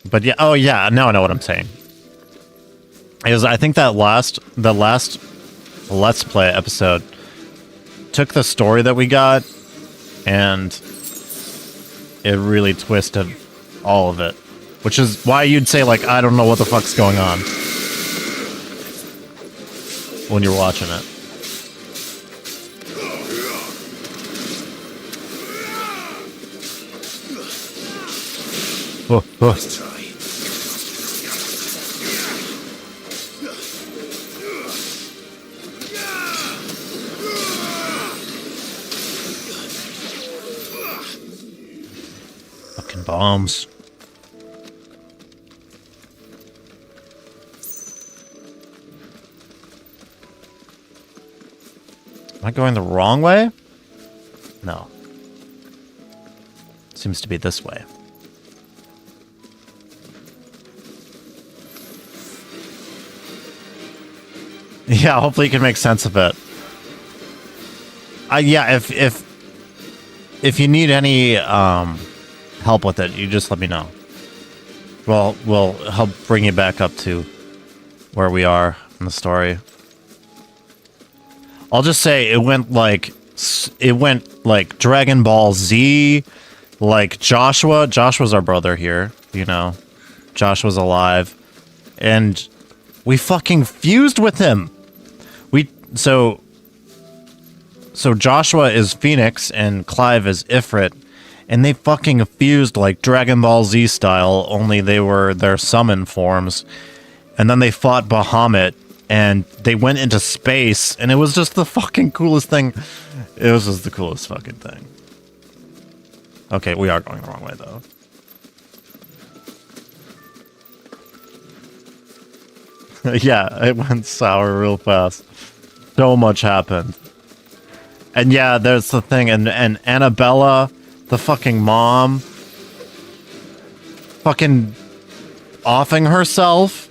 But yeah, oh yeah, now I know what I'm saying. Is I think that the last Let's Play episode took the story that we got and it really twisted all of it. Which is why you'd say, like, I don't know what the fuck's going on when you're watching it. Oh, oh. Fucking bombs. Am I going the wrong way? No. Seems to be this way. Yeah, hopefully you can make sense of it. Yeah, if you need any help with it, you just let me know. Well, we'll help bring you back up to where we are in the story. I'll just say it went like Dragon Ball Z, like Joshua. Joshua's our brother here, you know. Joshua's alive, and we fucking fused with him. So Joshua is Phoenix and Clive is Ifrit, and they fucking fused like Dragon Ball Z style. Only they were their summon forms, and then they fought Bahamut. And they went into space, and it was just the fucking coolest thing. It was just the coolest fucking thing. Okay, we are going the wrong way, though. Yeah, it went sour real fast. So much happened. And yeah, there's the thing, and Annabella, the fucking mom, fucking offing herself.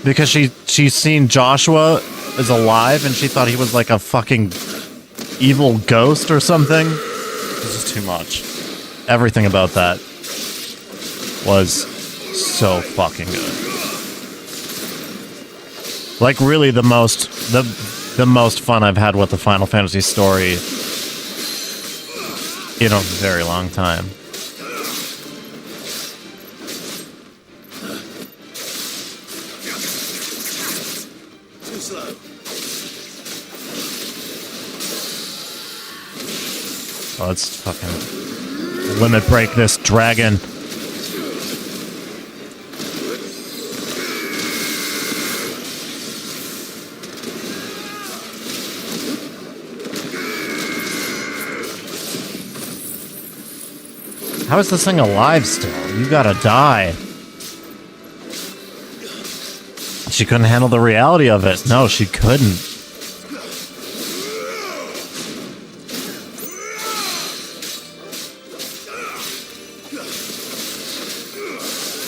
Because she's seen Joshua is alive and she thought he was like a fucking evil ghost or something. This is too much. Everything about that was so fucking good. Like really the most fun I've had with the Final Fantasy story in a very long time. Too slow. Oh, let's fucking limit break this dragon. How is this thing alive still? You gotta die. She couldn't handle the reality of it. No, she couldn't.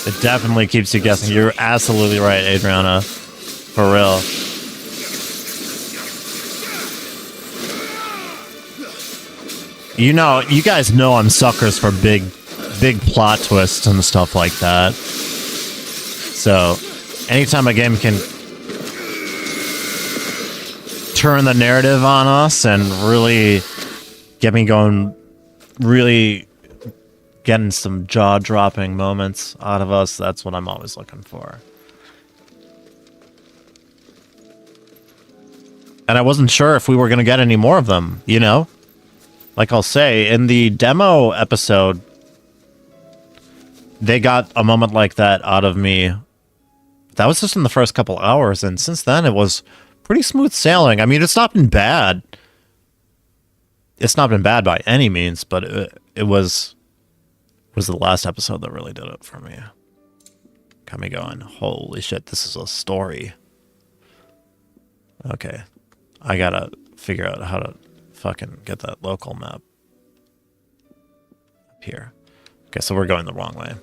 It definitely keeps you guessing. You're absolutely right, Adriana. For real. You know, you guys know I'm suckers for big plot twists and stuff like that. So, anytime a game can turn the narrative on us and really get me going, really getting some jaw-dropping moments out of us, that's what I'm always looking for. And I wasn't sure if we were going to get any more of them, you know? Like I'll say, in the demo episode, they got a moment like that out of me. That was just in the first couple hours, and since then it was pretty smooth sailing. I mean, it's not been bad. It's not been bad by any means, but it was the last episode that really did it for me. Got me going, holy shit, this is a story. Okay, I gotta figure out how to fucking get that local map up here. Okay, so we're going the wrong way.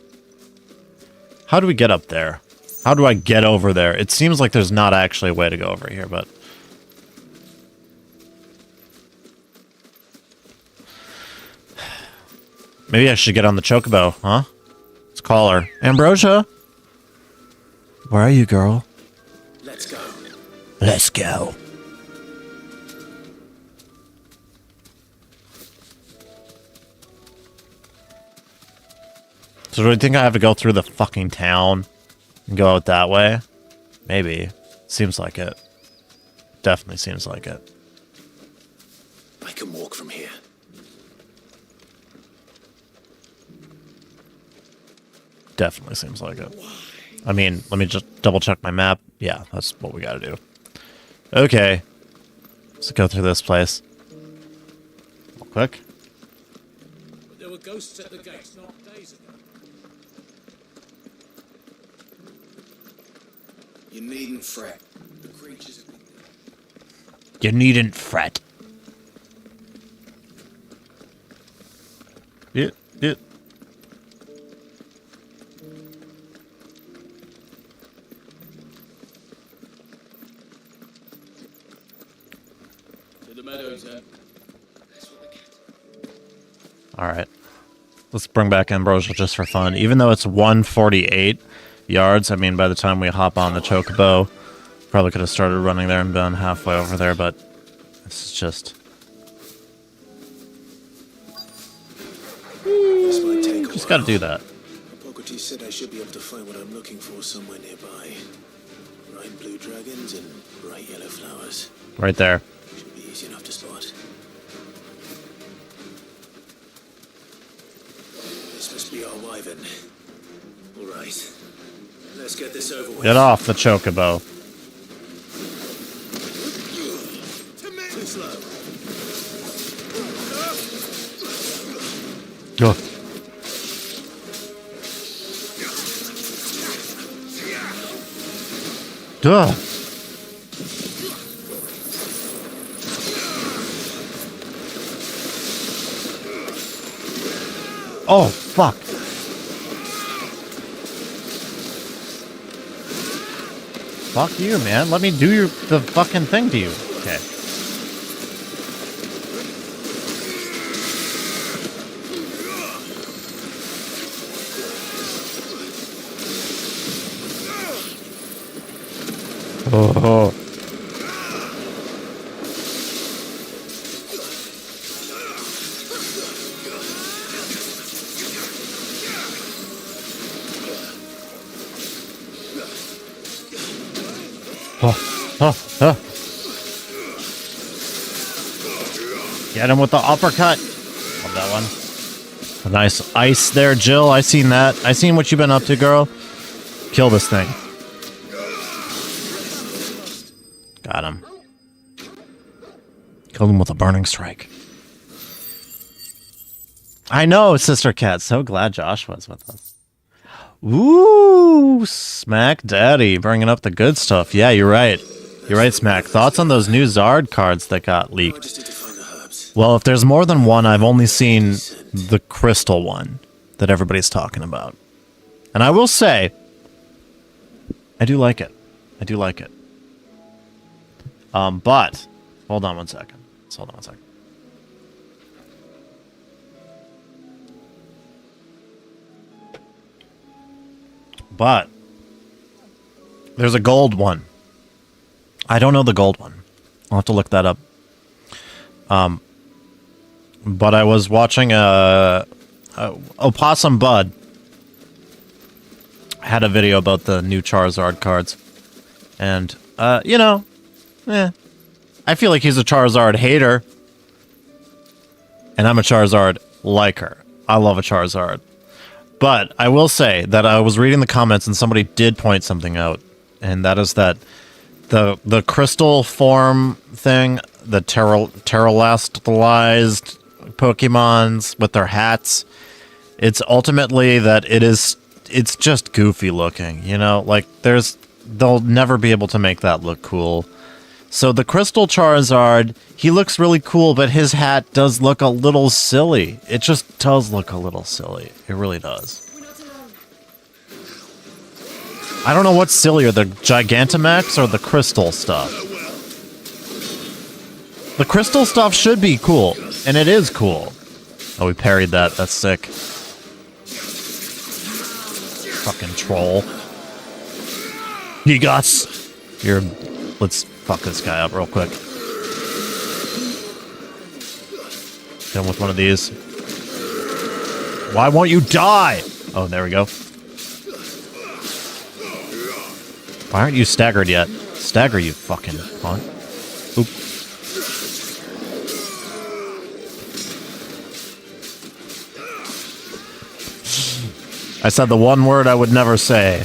How do we get up there? How do I get over there? It seems like there's not actually a way to go over here, but... maybe I should get on the chocobo, huh? Let's call her. Ambrosia? Where are you, girl? Let's go. Let's go. So do you think I have to go through the fucking town and go out that way? Maybe. Seems like it. Definitely seems like it. I can walk from here. Definitely seems like it. I mean, let me just double check my map. Yeah, that's what we gotta do. Okay. Let's go through this place. Real quick. There were ghosts at the gates not days ago. You needn't fret. The creatures have been... You needn't fret. Yeah. To the meadows, then. Alright. Let's bring back Ambrosia just for fun. Even though it's 148 yards, I mean, by the time we hop on the chocobo, probably could have started running there and been halfway over there, but it's just... just gotta do that. Hippocrates said I should be able to find what I'm looking for somewhere nearby. Bright blue dragons and bright yellow flowers. Right there. Should be easy enough to spot. This must be our wyvern. All right. Let's get this over with. Get off the chocobo. Too slow. Go. Duh. Oh, fuck. Fuck you, man. Let me do the fucking thing to you. Okay. Oh. Oh. Get him with the uppercut. Love that one. A nice ice there, Jill. I seen that. I seen what you've been up to, girl. Kill this thing. Got him. Killed him with a burning strike. I know, Sister Cat. So glad Josh was with us. Ooh, Smack Daddy, bringing up the good stuff. Yeah, you're right. You're right, Smack. Thoughts on those new Zard cards that got leaked? Well, if there's more than one, I've only seen the crystal one that everybody's talking about. And I will say, I do like it. I do like it. But, hold on one second. Let's hold on one second. But there's a gold one. I don't know the gold one. I'll have to look that up. But I was watching Opossum Bud had a video about the new Charizard cards. And, you know, I feel like he's a Charizard hater. And I'm a Charizard liker. I love a Charizard. But I will say that I was reading the comments and somebody did point something out, and that is that the crystal form thing, the terrestrialized Pokemons with their hats, it's ultimately that it's just goofy looking, you know? Like they'll never be able to make that look cool. So the Crystal Charizard, he looks really cool, but his hat does look a little silly. It just does look a little silly. It really does. I don't know what's sillier, the Gigantamax or the Crystal stuff. The Crystal stuff should be cool, and it is cool. Oh, we parried that. That's sick. Fucking troll. Gigas! Here, let's fuck this guy up real quick. Hit him with one of these. Why won't you die? Oh, there we go. Why aren't you staggered yet? Stagger, you fucking cunt. Oop. I said the one word I would never say.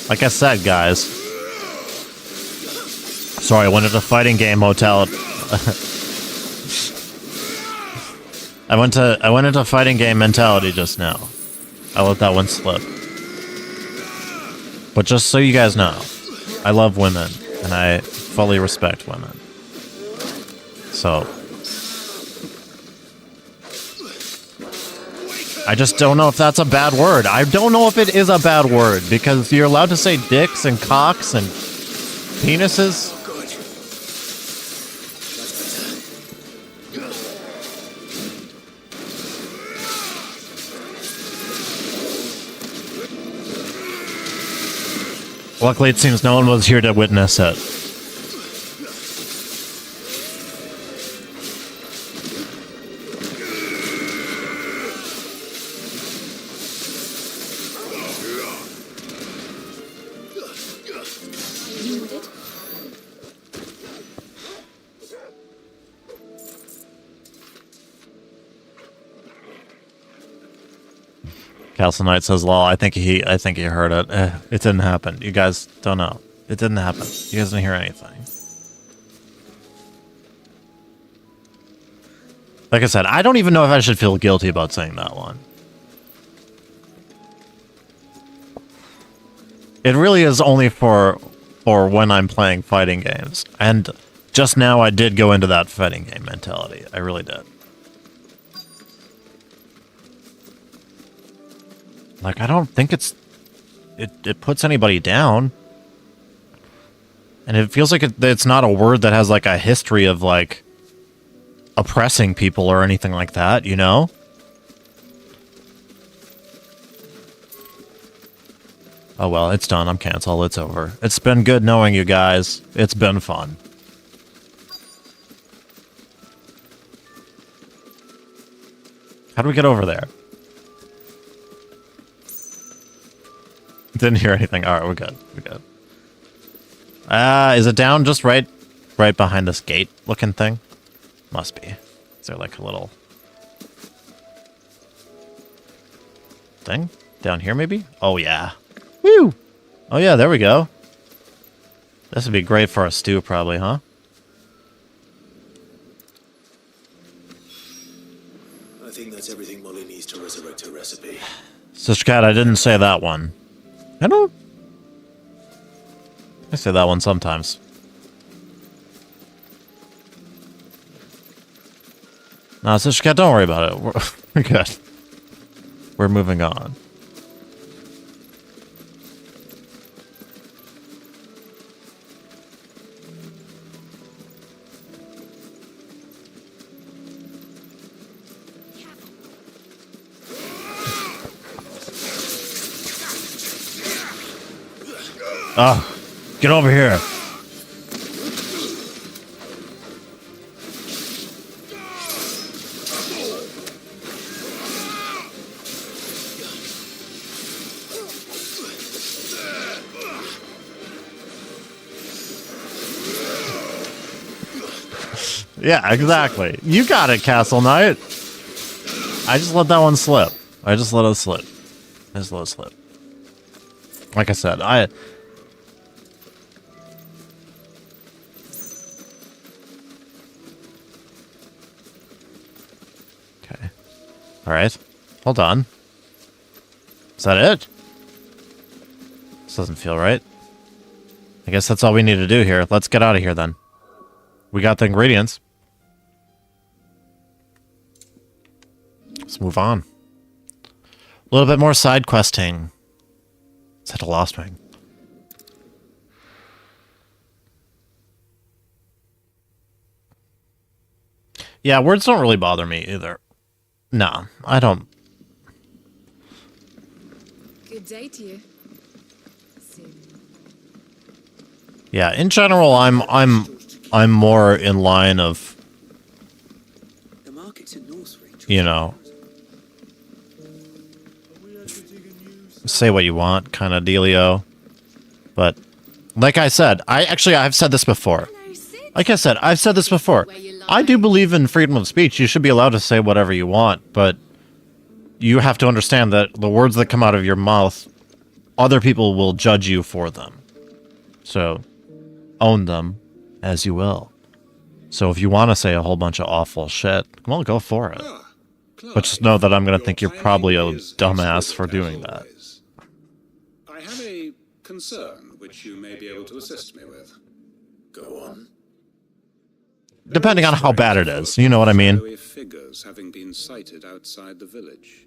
Like I said, guys. Sorry, I went into fighting game hotel. I went into fighting game mentality just now. I let that one slip. But just so you guys know, I love women, and I fully respect women. So, I just don't know if that's a bad word. I don't know if it is a bad word, because you're allowed to say dicks and cocks and penises. Luckily, it seems no one was here to witness it. Castle Knight says, "Lol, I think he heard it. It didn't happen. You guys don't know. It didn't happen. You guys didn't hear anything." Like I said, I don't even know if I should feel guilty about saying that one. It really is only for when I'm playing fighting games. And just now I did go into that fighting game mentality. I really did. Like, I don't think it's it puts anybody down. And it feels like it's not a word that has like a history of like oppressing people or anything like that, you know? Oh well, it's done. I'm canceled. It's over. It's been good knowing you guys. It's been fun. How do we get over there? Didn't hear anything. Alright, we're good. We're good. Is it down just right behind this gate looking thing? Must be. Is there like a little thing? Down here maybe? Oh yeah. Woo! Oh yeah, there we go. This would be great for a stew probably, huh? I think that's everything Molly needs to resurrect her recipe. Sister Cat, I didn't say that one. I say that one sometimes. Nah, Sister Cat, don't worry about it. We're good. We're moving on. Oh, get over here. Yeah, exactly. You got it, Castle Knight. I just let that one slip. I just let it slip. I just let it slip. Like I said, Okay. Alright. Hold on. Is that it? This doesn't feel right. I guess that's all we need to do here. Let's get out of here then. We got the ingredients. Let's move on. A little bit more side questing. Set a Lost Wing. Yeah, words don't really bother me either. No, I don't. Good day to you. Yeah, in general, I'm more in line of, you know, say what you want kind of dealio. But like I said, I've said this before. Like I said, I've said this before. I do believe in freedom of speech. You should be allowed to say whatever you want, but you have to understand that the words that come out of your mouth, other people will judge you for them. So, own them as you will. So if you want to say a whole bunch of awful shit, well, go for it. But just know that I'm going to think you're probably a dumbass for doing that. I have a concern which you may be able to assist me with. Go on. Depending on how bad it is, you know what I mean? Shadowy figures having been sighted outside the village.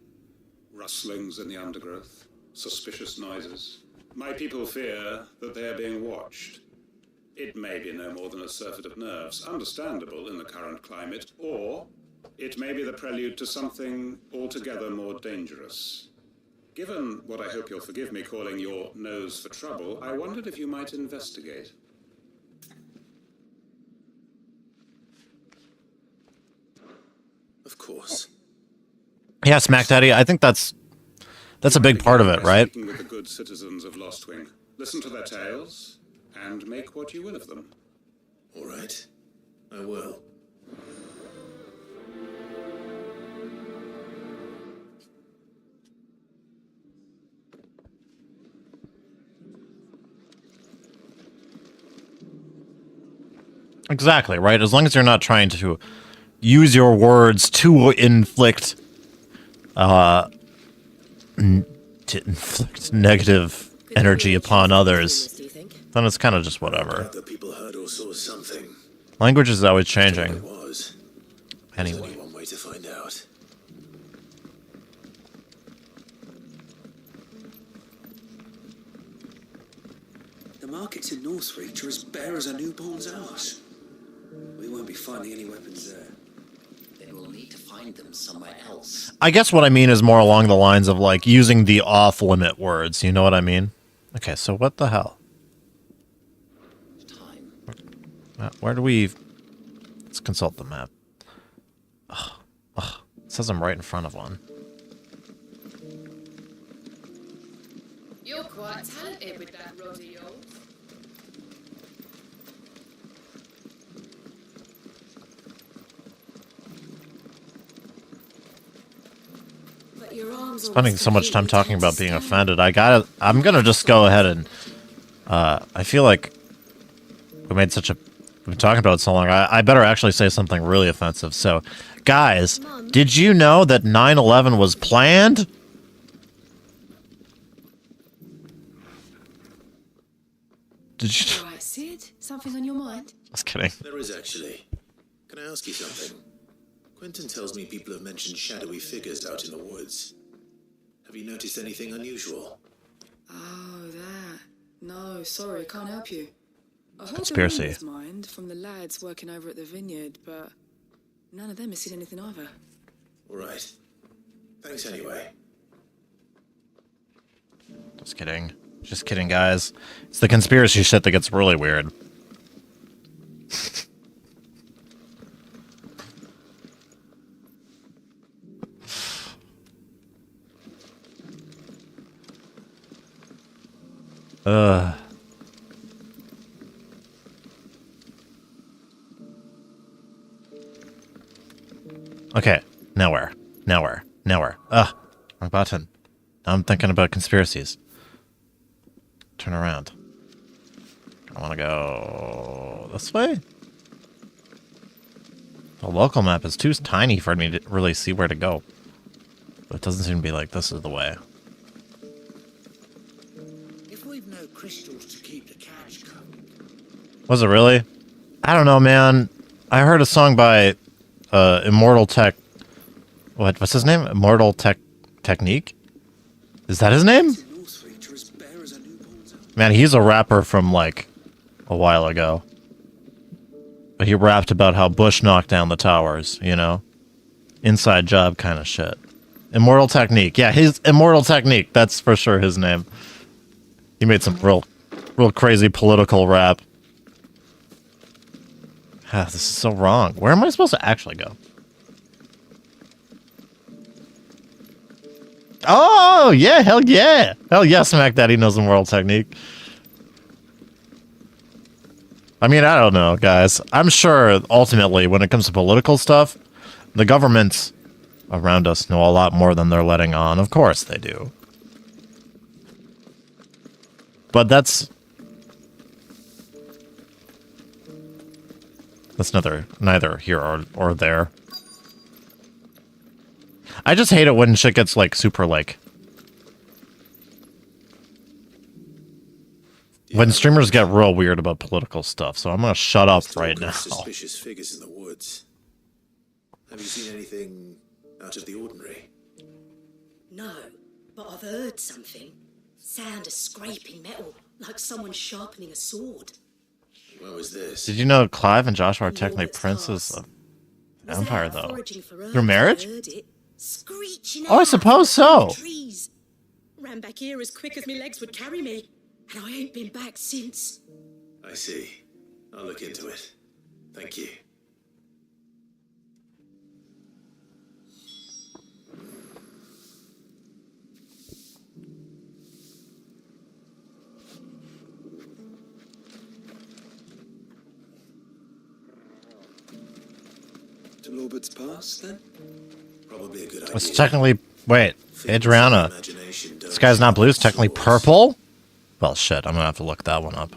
Rustlings in the undergrowth, suspicious noises. My people fear that they are being watched. It may be no more than a surfeit of nerves, understandable in the current climate, or it may be the prelude to something altogether more dangerous. Given what I hope you'll forgive me calling your nose for trouble, I wondered if you might investigate. Of course. Yeah, Smack Daddy, I think that's a big part of it, right? Speaking with the good citizens of Lostwing, listen to their tales and make what you will of them. All right, I will. Exactly, right? As long as you're not trying to use your words to inflict negative energy upon others, then it's kind of just whatever. The people heard or saw something. Language is always changing. It was. Anyway. There's only one way to find out. markets in Northreach are as bare as a newborn's arse. We won't be finding any weapons there. Then we'll need to find them somewhere else. I guess what I mean is more along the lines of, like, using the off-limit words. You know what I mean? Okay, so what the hell? Where do we... Let's consult the map. Ugh. It says I'm right in front of one. You're quite talented with that rod of yours. But your arms Spending so much time talking about being offended, I'm gonna just go ahead and, I feel like we've been talking about it so long, I better actually say something really offensive. So, guys, did you know that 9/11 was planned? Did you? Right, Sid? Something on your mind? Just kidding. There is actually. Can I ask you something? Quentin tells me people have mentioned shadowy figures out in the woods. Have you noticed anything unusual? Oh, that. No, sorry, can't help you. I heard Conspiracy. the rumors, mind, from the lads working over at the vineyard, but none of them has seen anything either. All right. Thanks anyway. Just kidding. Just kidding, guys. It's the conspiracy shit that gets really weird. Okay, now where? Ugh, wrong button. Now I'm thinking about conspiracies. Turn around. I want to go this way? The local map is too tiny for me to really see where to go. But it doesn't seem to be like this is the way. If we've no crystals to keep the catch coming. Was it really? I don't know, man. I heard a song by Immortal Tech... What's his name? Immortal Technique? Is that his name? Man, he's a rapper from, like, a while ago. But he rapped about how Bush knocked down the towers, you know? Inside job kind of shit. Immortal Technique. Yeah, his Immortal Technique. That's for sure his name. He made some real crazy political rap. This is so wrong. Where am I supposed to actually go? Oh, yeah, hell yeah. Hell yeah, Smack Daddy knows the Immortal Technique. I mean, I don't know, guys. I'm sure, ultimately, when it comes to political stuff, the governments around us know a lot more than they're letting on. Of course they do. But that's neither here or there. I just hate it when shit gets, like, super, like... When streamers get real weird about political stuff, so I'm gonna shut up right now. Suspicious figures in the woods. Have you seen anything out of the ordinary? No, but I've heard something. Sound of scraping metal, like someone sharpening a sword. What was this? Did you know Clive and Joshua are technically princes of the Empire, though? Through marriage? Oh, I suppose so. Trees. Ran back here as quick as my legs would carry me, and I ain't been back since. I see. I'll look into it. Thank you. To Lorbert's Pass, then? Probably a good idea. It's technically... Wait, Adriana. This guy's not blue, it's technically purple? Well, shit, I'm gonna have to look that one up.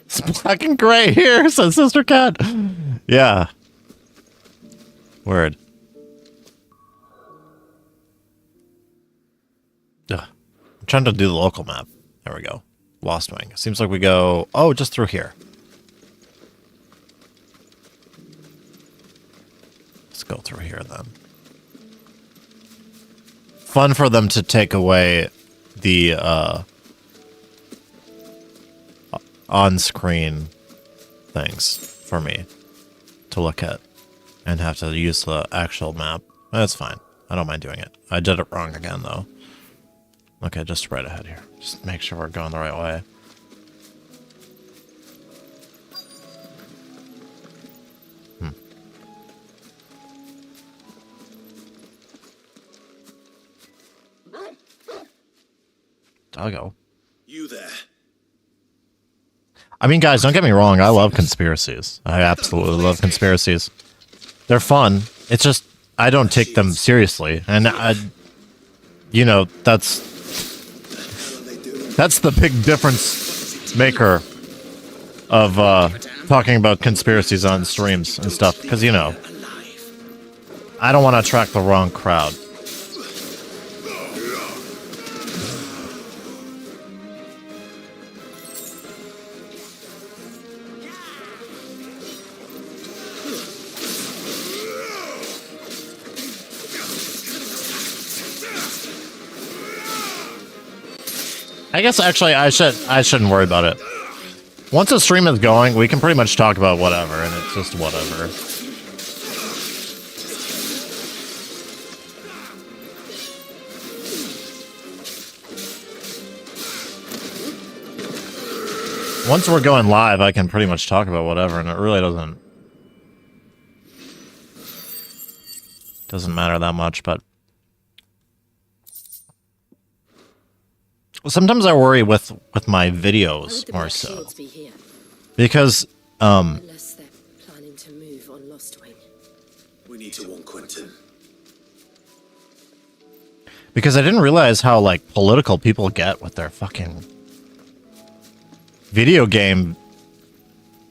It's black and gray here, says Sister Cat. Yeah. Word. Ugh. I'm trying to do the local map. There we go. Lost Wing. Seems like we go... Oh, just through here. Let's go through here, then. fun for them to take away the on-screen things for me to look at and have to use the actual map. That's fine. I don't mind doing it. I did it wrong again, though. Okay, just right ahead here. Just make sure we're going the right way. Doggo. You there? I mean, guys, don't get me wrong. I love conspiracies. I absolutely love conspiracies. They're fun. It's just I don't take them seriously, and you know, that's the big difference maker of talking about conspiracies on streams and stuff. Because you know, I don't want to attract the wrong crowd. I guess actually I shouldn't worry about it. Once the stream is going, we can pretty much talk about whatever, and it's just whatever. Once we're going live, I can pretty much talk about whatever, and it really doesn't matter that much, but sometimes I worry with my videos more so, because Unless they're planning to move on Lostwing. We need to warn Quentin. because I didn't realize how like political people get with their fucking video game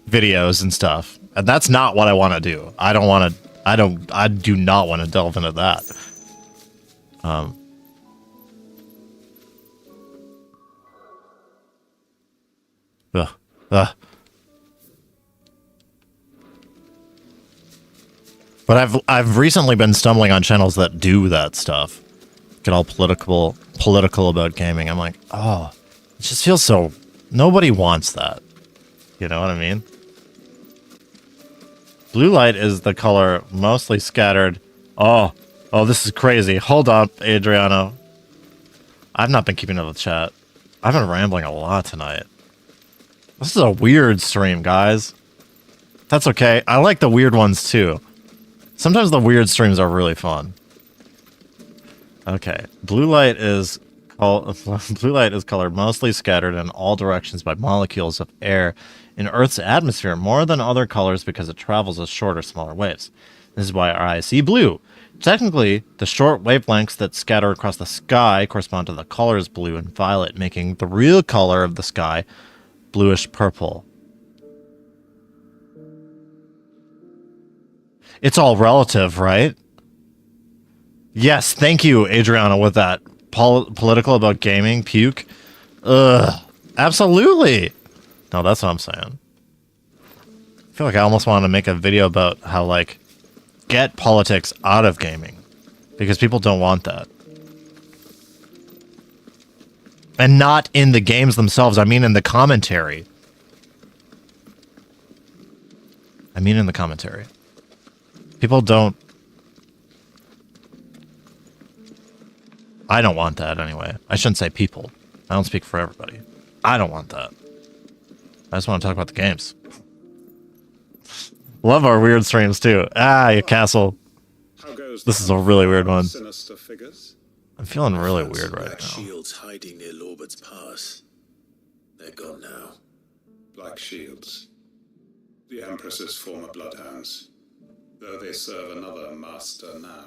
videos and stuff, and that's not what I want to do. I do not want to delve into that. But I've recently been stumbling on channels that do that stuff. Get all political about gaming. I'm like, oh, it just feels so. Nobody wants that. You know what I mean? Blue light is the color mostly scattered. Oh, this is crazy. Hold on, Adriano. I've not been keeping up with chat. I've been rambling a lot tonight. This is a weird stream, guys. That's okay. I like the weird ones too. Sometimes the weird streams are really fun. Okay, blue light is colored mostly scattered in all directions by molecules of air in Earth's atmosphere more than other colors because it travels as shorter, smaller waves. This is why our eyes see blue. Technically, the short wavelengths that scatter across the sky correspond to the colors blue and violet, making the real color of the sky bluish purple. It's all relative, right? Yes, thank you, Adriana, with that political about gaming puke. Ugh, absolutely. No, that's what I'm saying. I feel like I almost want to make a video about how, like, get politics out of gaming. Because people don't want that. And not in the games themselves, I mean in the commentary. People don't... I don't want that anyway. I shouldn't say people. I don't speak for everybody. I don't want that. I just want to talk about the games. Love our weird streams too. You castle. This is a really weird one. I'm feeling really weird right now. Shields hiding near Lorbert's Pass. They're gone now. Black Shields. The Empress's former bloodhounds. Though they serve another master now.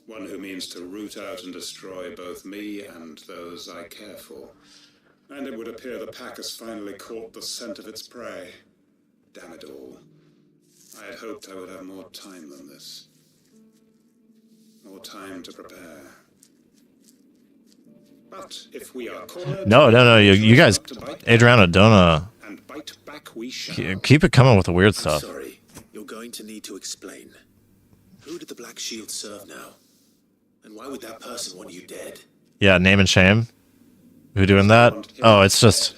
One who means to root out and destroy both me and those I care for. And it would appear the pack has finally caught the scent of its prey. Damn it all. I had hoped I would have more time than this. More time to prepare. But if we are cornered... No, you guys... Adriana, don't, and bite back we shall. keep it coming with the weird stuff. Sorry, you're going to need to explain. Who did the Black Shield serve now? And why would that person want you dead? Yeah, name and shame. Who doing that? Oh, it's just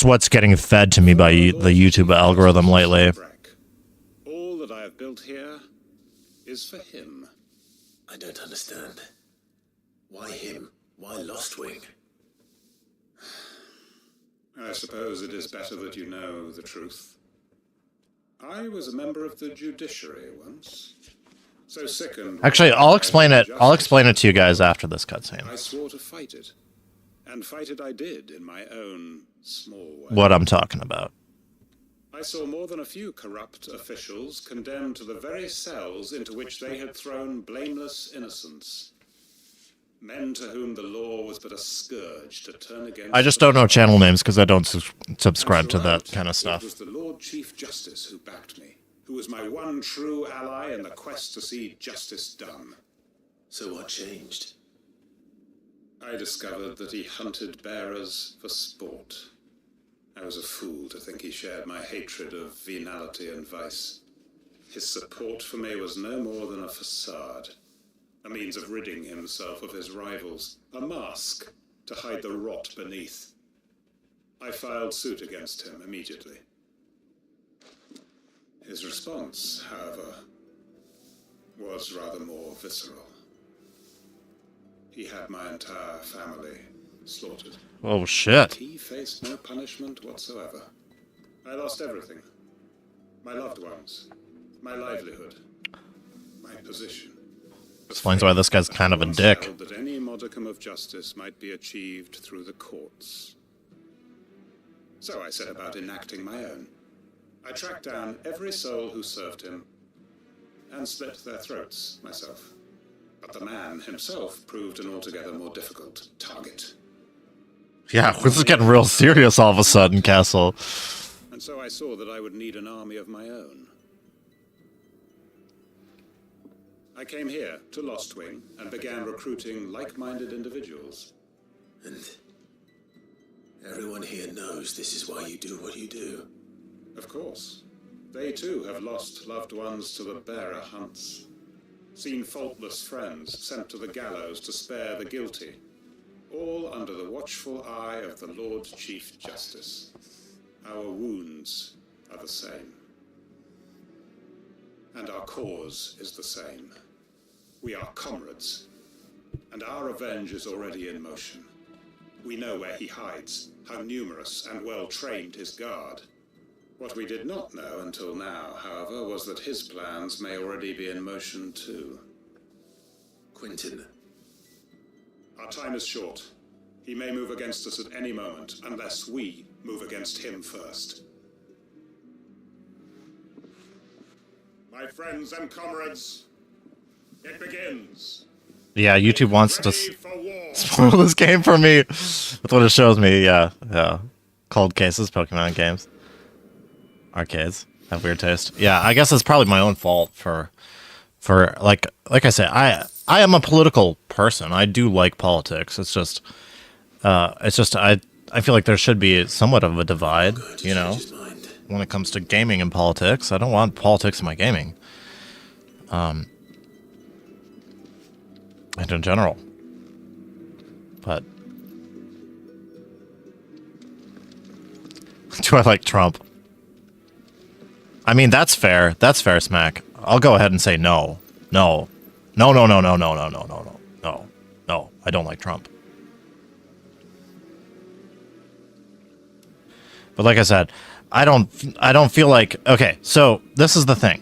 what's getting fed to me by the YouTube algorithm lately. All that I have built here is for him. I don't understand. Why him? Why Lostwing? I suppose it is better that you know the truth. I was a member of the judiciary once. So sickened. Actually, I'll explain it. I'll explain it to you guys after this cutscene. I swore to fight it. And fight it I did in my own small way. What I'm talking about. I saw more than a few corrupt officials condemned to the very cells into which they had thrown blameless innocents. Men to whom the law was but a scourge to turn against. I just don't know channel names because I don't subscribe to that kind of stuff. It was the Lord Chief Justice who backed me, who was my one true ally in the quest to see justice done. So what changed? I discovered that he hunted bearers for sport. I was a fool to think he shared my hatred of venality and vice. His support for me was no more than a facade. A means of ridding himself of his rivals, a mask to hide the rot beneath. I filed suit against him immediately. His response, however, was rather more visceral. He had my entire family slaughtered. Oh, shit. He faced no punishment whatsoever. I lost everything. My loved ones, my livelihood, my position. Explains why this guy's kind of a dick. Held that any modicum of justice might be achieved through the courts. So I set about enacting my own. I tracked down every soul who served him and slit their throats myself. But the man himself proved an altogether more difficult target. Yeah, this is getting real serious all of a sudden, Castle. And so I saw that I would need an army of my own. I came here to Lostwing and began recruiting like-minded individuals. And everyone here knows this is why you do what you do. Of course. They too have lost loved ones to the bearer hunts. Seen faultless friends sent to the gallows to spare the guilty. All under the watchful eye of the Lord Chief Justice. Our wounds are the same. And our cause is the same. We are comrades, and our revenge is already in motion. We know where he hides, how numerous and well-trained his guard. What we did not know until now, however, was that his plans may already be in motion too. Quentin. Our time is short. He may move against us at any moment, unless we move against him first. My friends and comrades, it begins. Yeah, YouTube wants to spoil this game for me. That's what it shows me. Yeah. Cold cases, Pokemon games, arcades have weird taste. Yeah, I guess it's probably my own fault for like I said, I am a political person. I do like politics. It's just I feel like there should be somewhat of a divide, you know, when it comes to gaming and politics. I don't want politics in my gaming. And in general. But do I like Trump? I mean, that's fair. That's fair, Smack. I'll go ahead and say no. No. No. I don't like Trump. But like I said, I don't feel like... Okay, so this is the thing.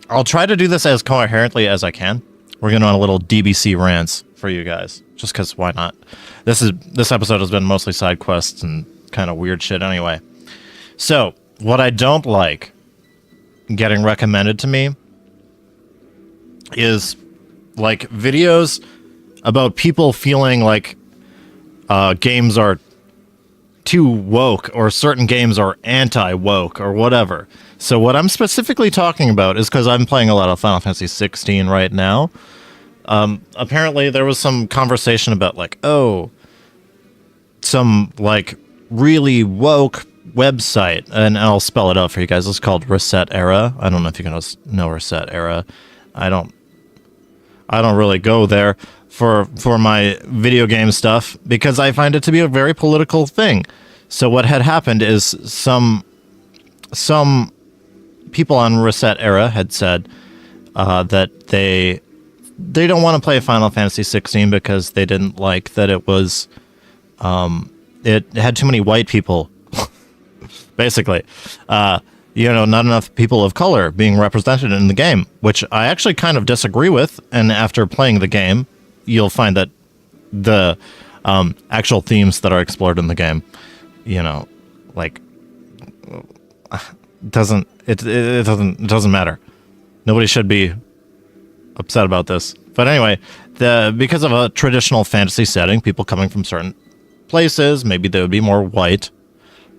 I'll try to do this as coherently as I can. We're going on a little DBC rants for you guys. Just because, why not? This episode has been mostly side quests and kind of weird shit anyway. So, what I don't like getting recommended to me is like videos about people feeling like games are too woke or certain games are anti-woke or whatever. So what I'm specifically talking about is because I'm playing a lot of Final Fantasy 16 right now. Apparently there was some conversation about like, oh, some like really woke website, and I'll spell it out for you guys. It's called Reset Era. I don't know if you guys know Reset Era. I don't I don't really go there for my video game stuff because I find it to be a very political thing. So what had happened is some people on Reset Era had said that they don't want to play Final Fantasy 16 because they didn't like that it was it had too many white people. Basically, not enough people of color being represented in the game, which I actually kind of disagree with. And after playing the game, you'll find that the actual themes that are explored in the game, it doesn't matter. Nobody should be upset about this. But anyway, because of a traditional fantasy setting, people coming from certain places, maybe they would be more white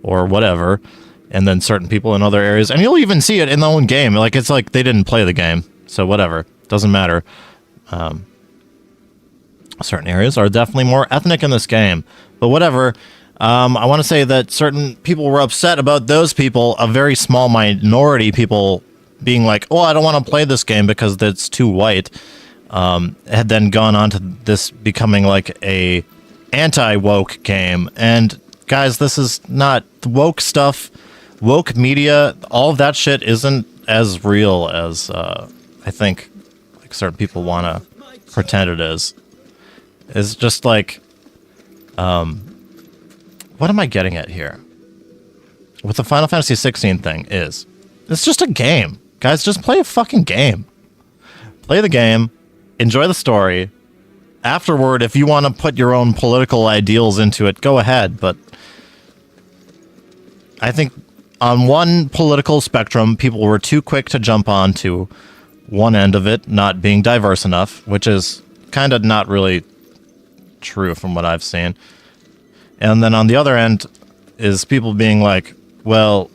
or whatever, and then certain people in other areas, and you'll even see it in the own game. Like, it's like they didn't play the game, so whatever, doesn't matter. Certain areas are definitely more ethnic in this game, but whatever. I want to say that certain people were upset about those people, a very small minority people being like, oh, I don't want to play this game because it's too white, had then gone on to this becoming like a anti-woke game. And guys, this is not woke stuff. Woke media, all of that shit isn't as real as I think like certain people want to pretend it is. It's just like, what am I getting at here? With the Final Fantasy 16 thing is, it's just a game. Guys, just play a fucking game. Play the game, enjoy the story. Afterward, if you want to put your own political ideals into it, go ahead. But I think on one political spectrum, people were too quick to jump on to one end of it, not being diverse enough, which is kind of not really true from what I've seen. And then on the other end is people being like, well,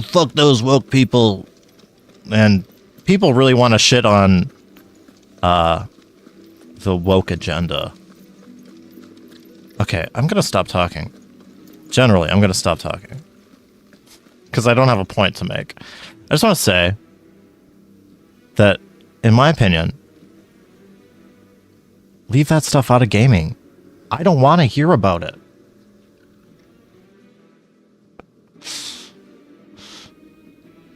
fuck those woke people. And people really want to shit on the woke agenda. Okay, I'm going to stop talking. Generally, I'm going to stop talking. Because I don't have a point to make. I just want to say that, in my opinion, leave that stuff out of gaming. I don't want to hear about it.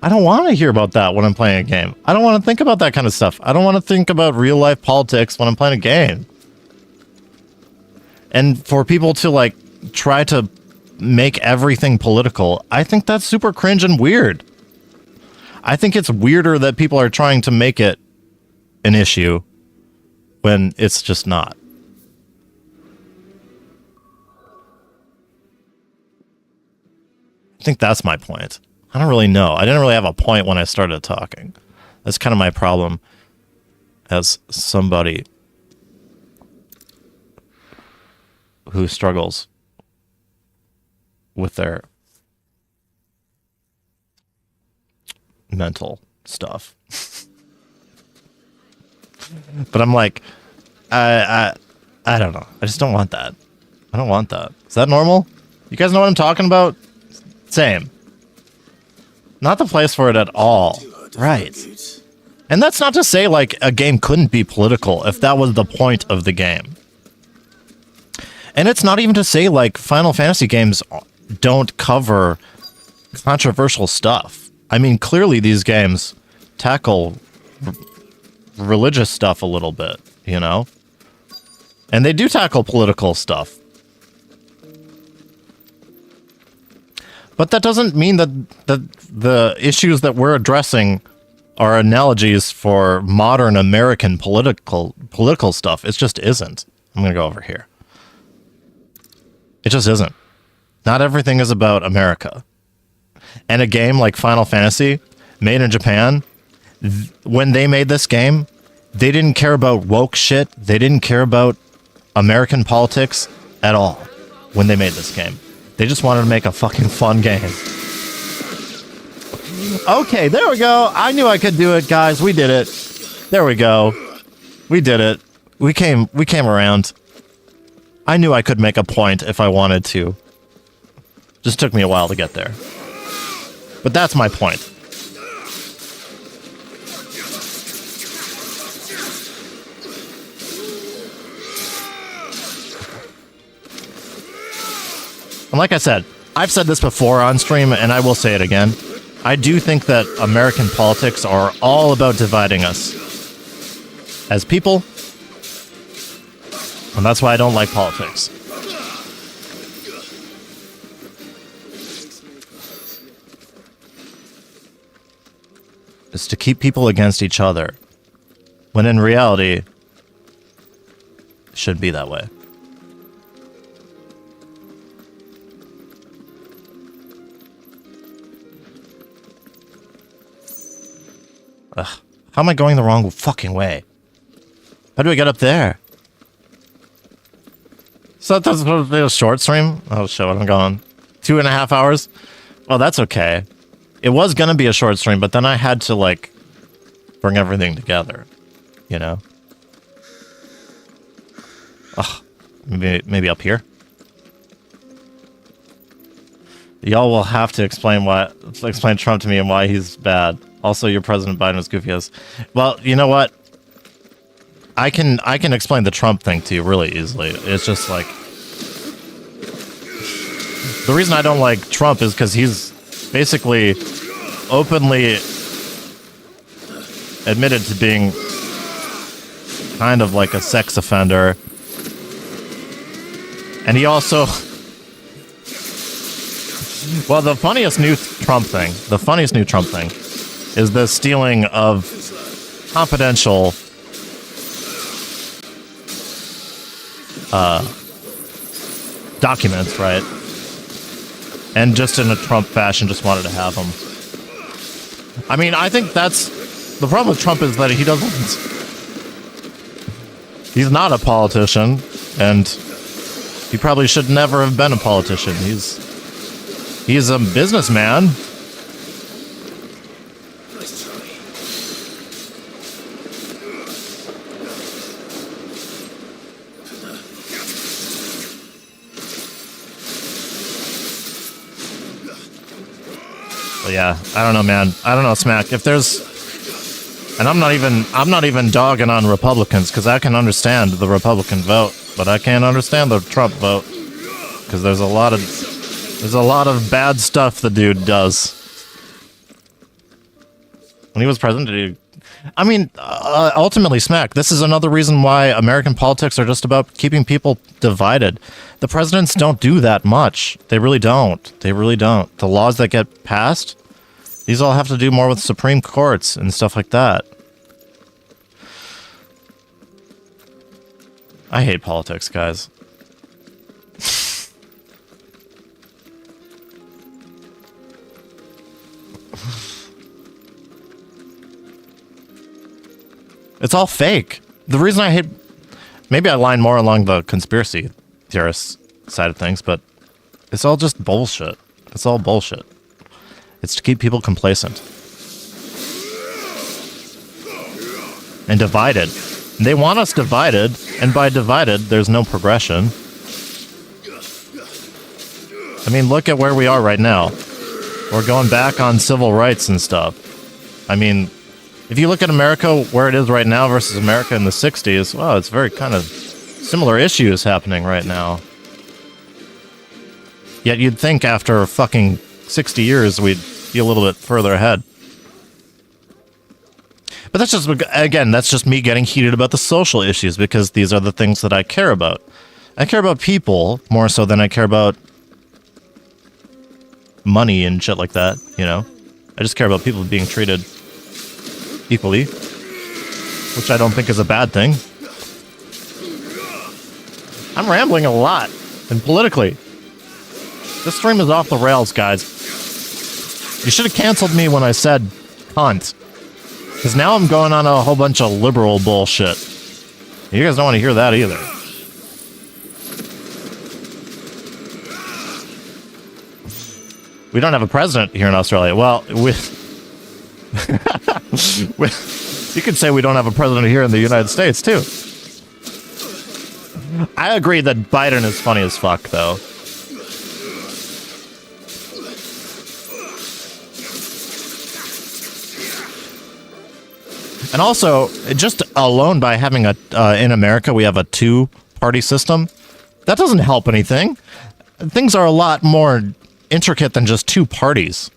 I don't want to hear about that when I'm playing a game. I don't want to think about that kind of stuff. I don't want to think about real life politics when I'm playing a game. And for people to like try to make everything political, I think that's super cringe and weird. I think it's weirder that people are trying to make it an issue when it's just not. I think that's my point. I don't really know. I didn't really have a point when I started talking. That's kind of my problem as somebody who struggles with their mental stuff. But I'm like, I don't know. I just don't want that. I don't want that. Is that normal? You guys know what I'm talking about? Same. Not the place for it at all. Right. And that's not to say like a game couldn't be political if that was the point of the game. And it's not even to say like Final Fantasy games don't cover controversial stuff. I mean, clearly these games tackle religious stuff a little bit, you know? And they do tackle political stuff. But that doesn't mean that the issues that we're addressing are analogies for modern American political stuff. It just isn't. I'm going to go over here. It just isn't. Not everything is about America. And a game like Final Fantasy, made in Japan, when they made this game, they didn't care about woke shit. They didn't care about American politics at all when they made this game. They just wanted to make a fucking fun game. Okay, there we go. I knew I could do it, guys. We did it. There we go. We did it. We came around. I knew I could make a point if I wanted to. Just took me a while to get there. But that's my point. And like I said, I've said this before on stream, and I will say it again. I do think that American politics are all about dividing us as people, and that's why I don't like politics. It's to keep people against each other, when in reality, it shouldn't be that way. Ugh. How am I going the wrong fucking way? How do I get up there? So that's going to be a short stream? Oh shit, I'm going 2.5 hours? Oh, that's okay. It was going to be a short stream, but then I had to, like, bring everything together. You know? Ugh. Maybe up here? Y'all will have to explain Trump to me and why he's bad. Also, your President Biden was goofy as... Well, you know what? I can explain the Trump thing to you really easily. It's just like... The reason I don't like Trump is because he's basically openly admitted to being kind of like a sex offender. And he also... Well, the funniest new Trump thing is the stealing of confidential documents, right? And just in a Trump fashion, just wanted to have them. I mean, I think that's... The problem with Trump is that he doesn't... He's not a politician, and he probably should never have been a politician. He's a businessman. But yeah, I don't know, man. I don't know, Smack. If there's... And I'm not even dogging on Republicans, because I can understand the Republican vote, but I can't understand the Trump vote. Because there's a lot of bad stuff the dude does. When he was president, I mean, ultimately, Smack, this is another reason why American politics are just about keeping people divided. The presidents don't do that much. They really don't. They really don't. The laws that get passed, these all have to do more with Supreme Courts and stuff like that. I hate politics, guys. It's all fake. The reason I hate... Maybe I line more along the conspiracy theorist side of things, but it's all just bullshit. It's all bullshit. It's to keep people complacent. And divided. They want us divided, and by divided, there's no progression. I mean, look at where we are right now. We're going back on civil rights and stuff. I mean... If you look at America, where it is right now versus America in the 60s, well, it's very kind of similar issues happening right now. Yet you'd think after fucking 60 years, we'd be a little bit further ahead. But that's just, again, that's just me getting heated about the social issues, because these are the things that I care about. I care about people more so than I care about money and shit like that, you know? I just care about people being treated equally, which I don't think is a bad thing. I'm rambling a lot, and politically. This stream is off the rails, guys. You should have canceled me when I said cunt. Because now I'm going on a whole bunch of liberal bullshit. You guys don't want to hear that either. We don't have a president here in Australia. Well, you could say we don't have a president here in the United States, too. I agree that Biden is funny as fuck, though. And also, just alone by having in America, we have a two-party system. That doesn't help anything. things are a lot more intricate than just two parties.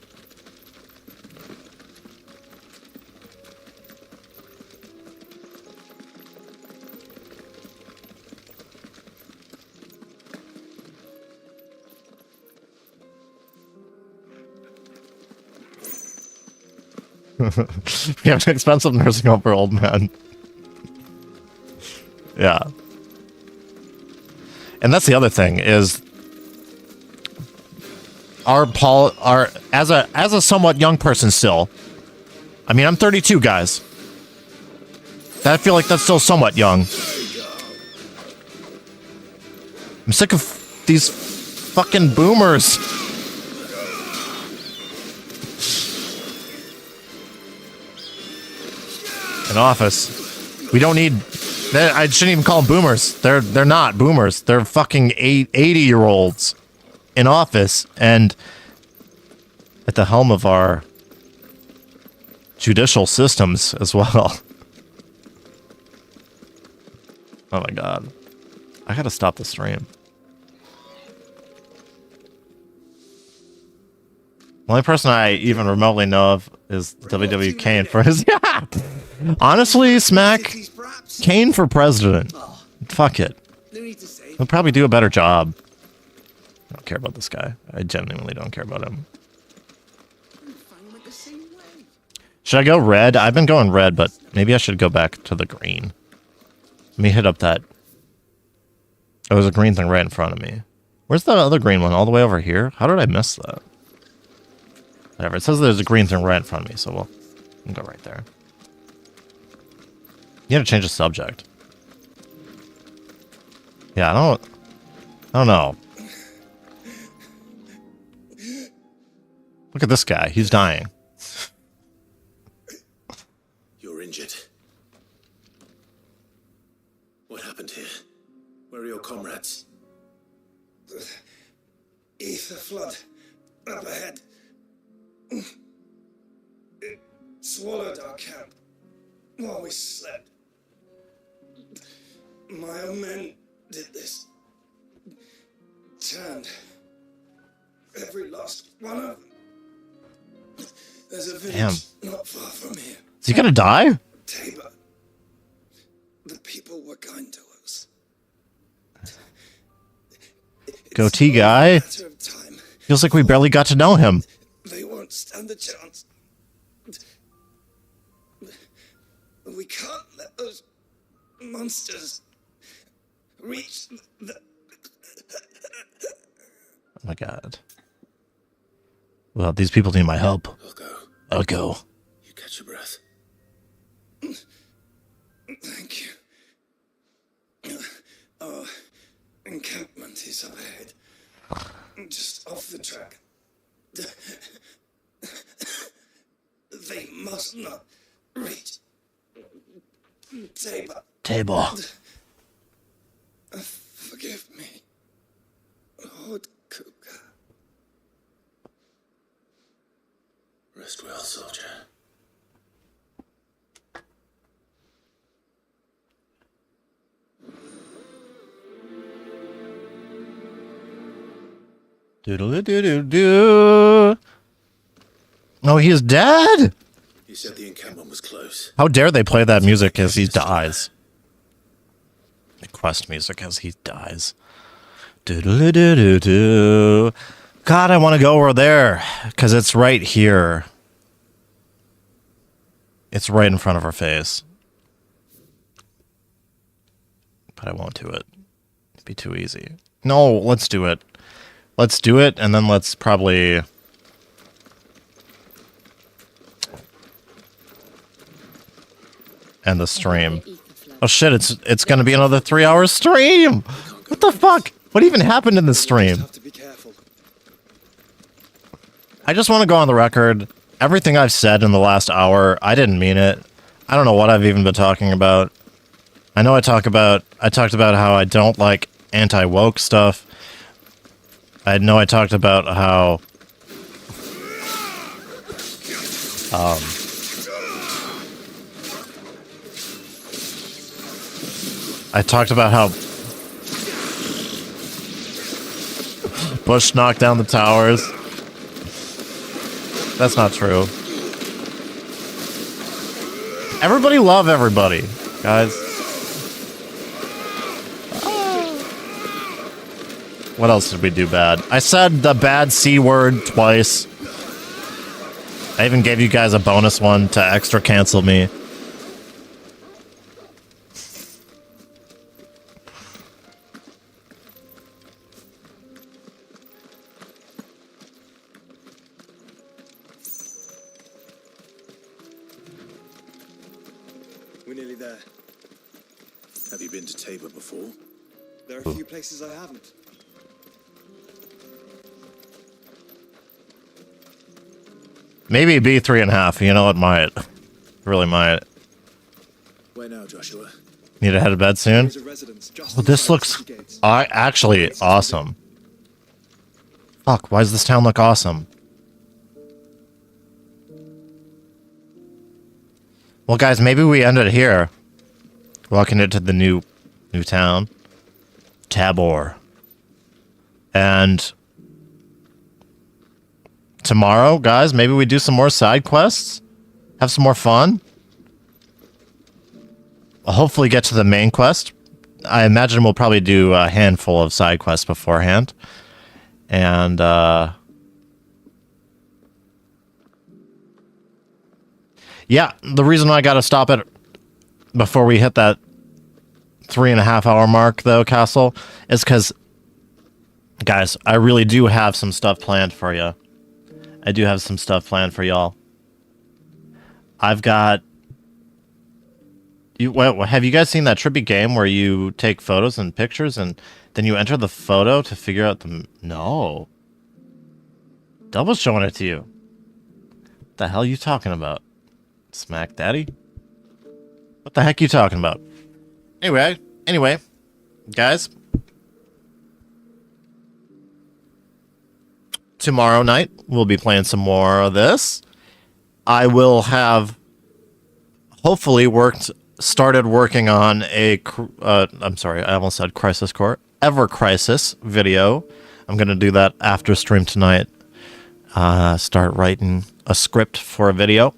We have an expensive nursing home for old men. Yeah. And that's the other thing is as a somewhat young person still. I mean, I'm 32, guys. I feel like that's still somewhat young. I'm sick of these fucking boomers. An office. We don't need. I shouldn't even call them boomers. They're not boomers. They're fucking 80-year-olds in office and at the helm of our judicial systems as well. Oh my god. I gotta stop the stream. The only person I even remotely know of is WWE Kane for his... Yeah! Honestly, Smack, Kane for president. Fuck it. He'll probably do a better job. I don't care about this guy. I genuinely don't care about him. Should I go red? I've been going red, but maybe I should go back to the green. Let me hit up that... Oh, there's a green thing right in front of me. Where's the other green one? All the way over here? How did I miss that? Whatever. It says there's a green thing right in front of me, so we'll go right there. You gotta change the subject. Yeah, I don't know. Look at this guy. He's dying. You're injured. What happened here? Where are your comrades? The ether flood up ahead. It swallowed our camp while we slept. My own men did this. Turned every last one of them. There's a village not far from here. Is he gonna die? Tabor. The people were kind to us. Goatee guy? Feels like we barely got to know him. They won't stand a chance. We can't let those monsters reach the... Oh my god. Well, these people need my help. I'll go. You catch your breath. Thank you. Our encampment is up ahead. Just off the track. They must not reach Tabor. Tabor. Forgive me, Lord Kuka. Rest well, soldier. Doodle-doo-doo-doo. Oh, he is dead? You said the encampment was close. How dare they play that music as he dies? The quest music as he dies. Doodle-doo-doo-doo. God, I want to go over there because it's right here. It's right in front of our face. But I won't do it. It'd be too easy. No, let's do it. Let's do it, and then let's probably... end the stream. Oh shit, it's gonna be another 3-hour stream! What the fuck? What even happened in the stream? I just want to go on the record. Everything I've said in the last hour, I didn't mean it. I don't know what I've even been talking about. I know I talked about how I don't like anti-woke stuff. I know I talked about how I talked about how Bush knocked down the towers. That's not true. Everybody love everybody, guys. What else did we do bad? I said the bad C word twice. I even gave you guys a bonus one to extra cancel me. We're nearly there. Have you been to Tabor before? There are a few places I haven't. Maybe be 3.5. You know, it might. Really might. Where now, Joshua? Need to head to bed soon? Oh, this looks actually awesome. Fuck, why does this town look awesome? Well, guys, maybe we end it here. Walking into the new town. Tabor. And tomorrow, guys, maybe we do some more side quests. Have some more fun. I'll hopefully get to the main quest. I imagine we'll probably do a handful of side quests beforehand. And, yeah, the reason I gotta stop it before we hit that 3.5 hour mark, though, Castle, is because, guys, I really do have some stuff planned for you. I do have some stuff planned for y'all. I've got... have you guys seen that trippy game where you take photos and pictures and then you enter the photo to figure out the... No. Double's showing it to you. What the hell are you talking about? Smack Daddy? What the heck are you talking about? Anyway, guys. Tomorrow night, we'll be playing some more of this. I will have hopefully started working on a, I'm sorry, I almost said Crisis Core, Ever Crisis video. I'm going to do that after stream tonight. Start writing a script for a video.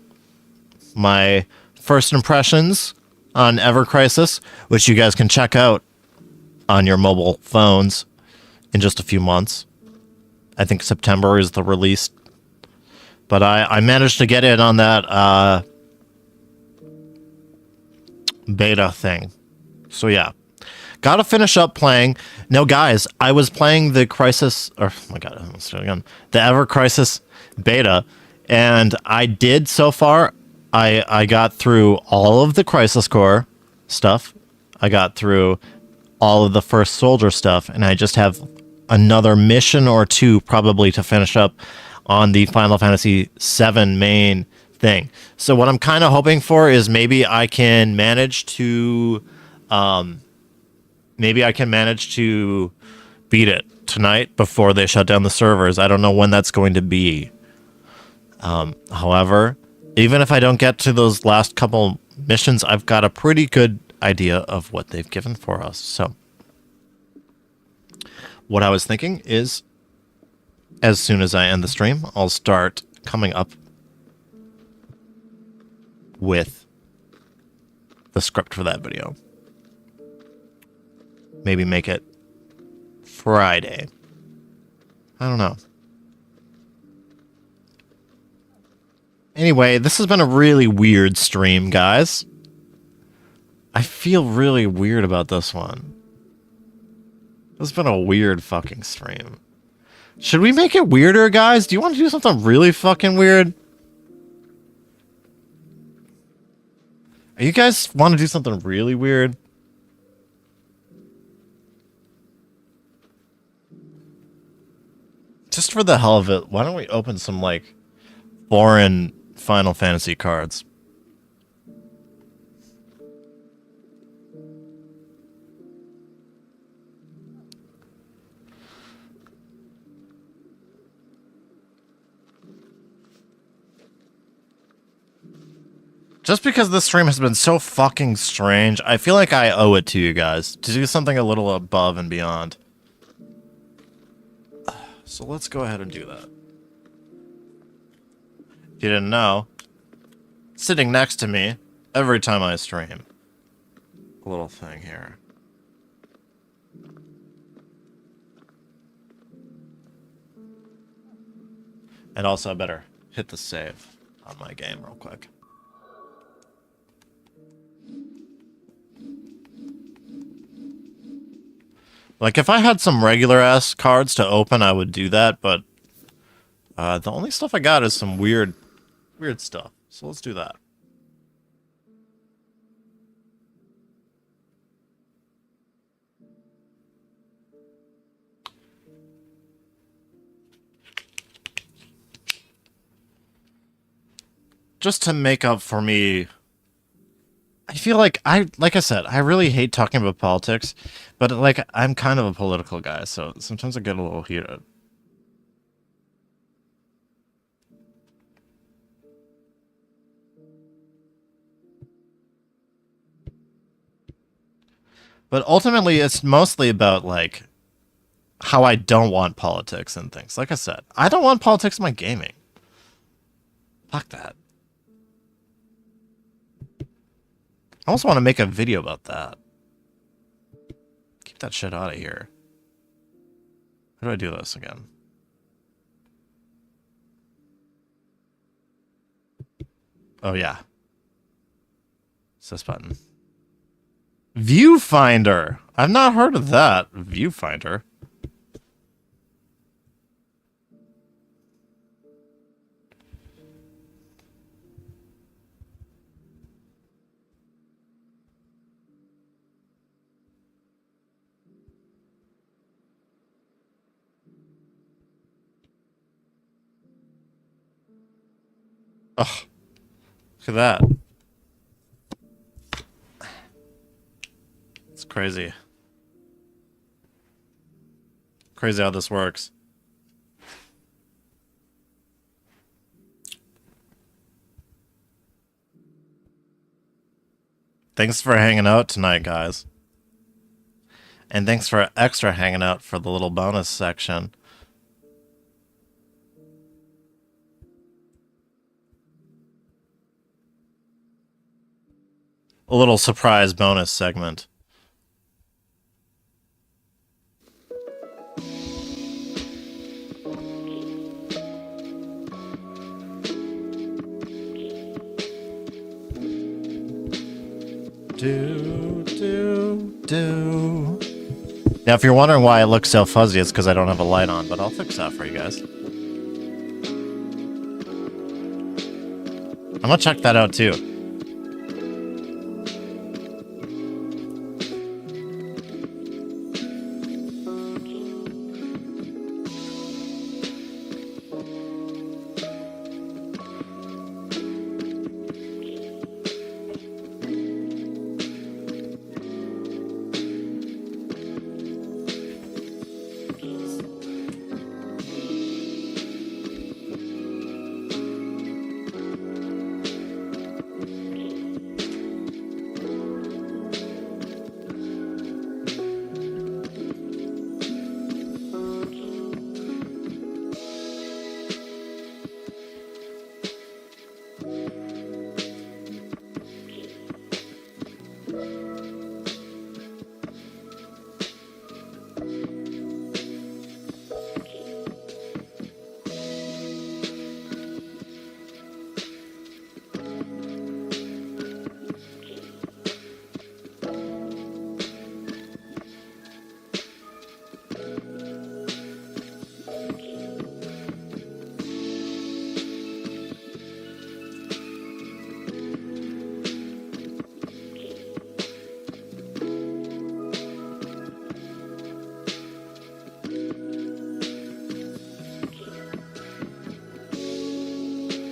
My first impressions on Ever Crisis, which you guys can check out on your mobile phones in just a few months. I think September is the release. But I managed to get in on that beta thing. So yeah. Gotta finish up playing. No, guys, I was playing the Crisis... oh my god, let's do it again. The Ever Crisis beta. And I did so far... I got through all of the Crisis Core stuff. I got through all of the First Soldier stuff. And I just have another mission or two probably to finish up on the Final Fantasy VII main thing. So what I'm kind of hoping for is maybe I can manage to... maybe I can manage to beat it tonight before they shut down the servers. I don't know when that's going to be. However, even if I don't get to those last couple missions, I've got a pretty good idea of what they've given for us. So what I was thinking is, as soon as I end the stream, I'll start coming up with the script for that video. Maybe make it Friday. I don't know. Anyway, this has been a really weird stream, guys. I feel really weird about this one. This has been a weird fucking stream. Should we make it weirder, guys? Do you want to do something really fucking weird? You guys want to do something really weird? Just for the hell of it, why don't we open some, like, foreign Final Fantasy cards? Just because this stream has been so fucking strange, I feel like I owe it to you guys to do something a little above and beyond. So let's go ahead and do that. If you didn't know, sitting next to me every time I stream. A little thing here. And also I better hit the save on my game real quick. Like, if I had some regular-ass cards to open, I would do that, but the only stuff I got is some weird stuff. So let's do that. Just to make up for me, I feel like like I said, I really hate talking about politics, but like I'm kind of a political guy, so sometimes I get a little heated. But ultimately, it's mostly about like how I don't want politics and things. Like I said, I don't want politics in my gaming. Fuck that. I also want to make a video about that. Keep that shit out of here. How do I do this again? Oh, yeah. It's this button. Viewfinder! I've not heard of that. Viewfinder. Oh, look at that. It's crazy. Crazy how this works. Thanks for hanging out tonight, guys. And thanks for extra hanging out for the little bonus section. A little surprise bonus segment. Do. Now, if you're wondering why it looks so fuzzy, it's because I don't have a light on, but I'll fix that for you guys. I'm gonna check that out too.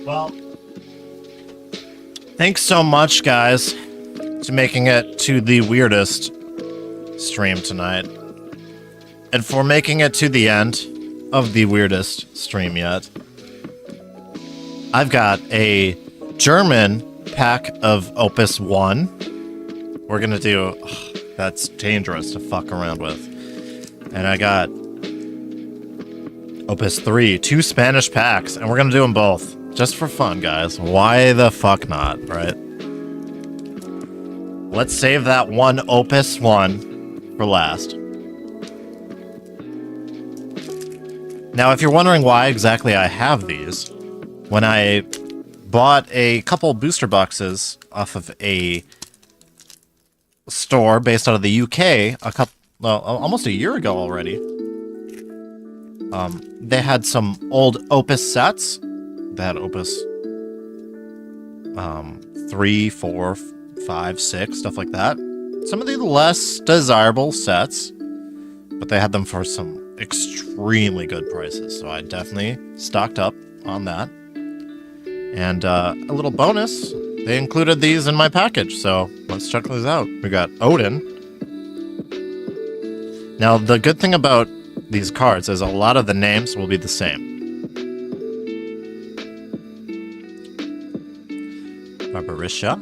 Well, thanks so much, guys, to making it to the weirdest stream tonight. And for making it to the end of the weirdest stream yet. I've got a German pack of Opus 1. We're gonna do... that's dangerous to fuck around with. And I got Opus 3, 2 Spanish packs, and we're gonna do them both. Just for fun, guys. Why the fuck not, right? Let's save that one Opus 1 for last. Now, if you're wondering why exactly I have these, when I bought a couple booster boxes off of a store based out of the UK almost a year ago already, they had some old Opus sets. They had Opus 3, 4, 5, 6, stuff like that. Some of the less desirable sets, but they had them for some extremely good prices, so I definitely stocked up on that. And a little bonus, they included these in my package, so let's check these out. We got Odin. Now, the good thing about these cards is a lot of the names will be the same. Barbarisha.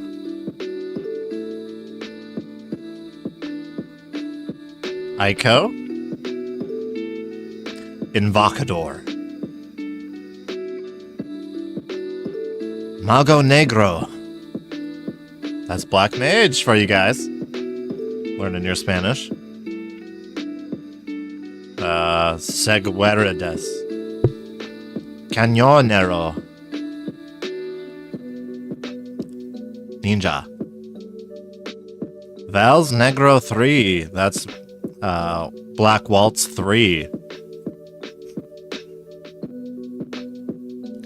Aiko. Invocador. Mago Negro. That's Black Mage for you guys. Learning your Spanish. Seguerides. Cañonero. Ninja. Vals Negro 3. That's Black Waltz 3.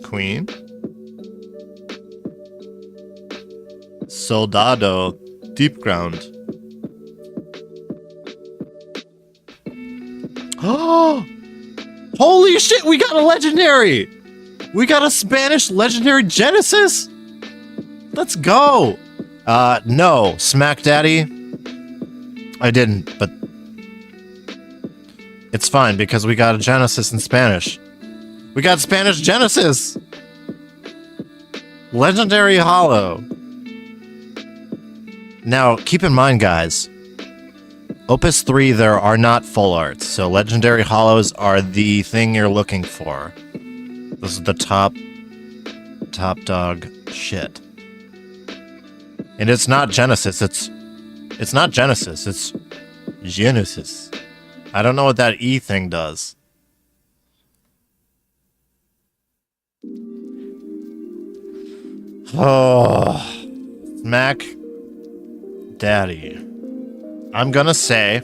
Queen. Soldado Deep Ground. Oh! Holy shit, we got a legendary! We got a Spanish legendary Genesis! Let's go! No, Smack Daddy. I didn't, but it's fine because we got a Genesis in Spanish. We got Spanish Genesis! Legendary Hollow. Now, keep in mind, guys, Opus 3, there are not full arts, so Legendary Hollows are the thing you're looking for. This is the top dog shit. And it's not Genesis, it's not Genesis, it's Genesis. I don't know what that E thing does. Oh, Smack Daddy. I'm gonna say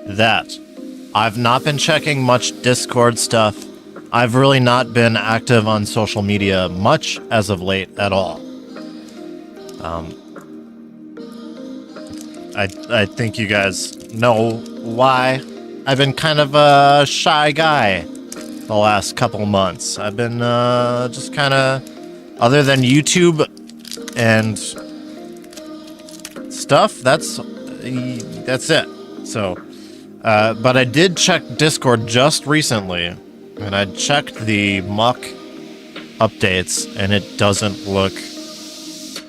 that I've not been checking much Discord stuff. I've really not been active on social media much as of late at all. I think you guys know why. I've been kind of a shy guy the last couple months. I've been just kind of, other than YouTube and stuff, that's it. So, but I did check Discord just recently, and I checked the muck updates, and it doesn't look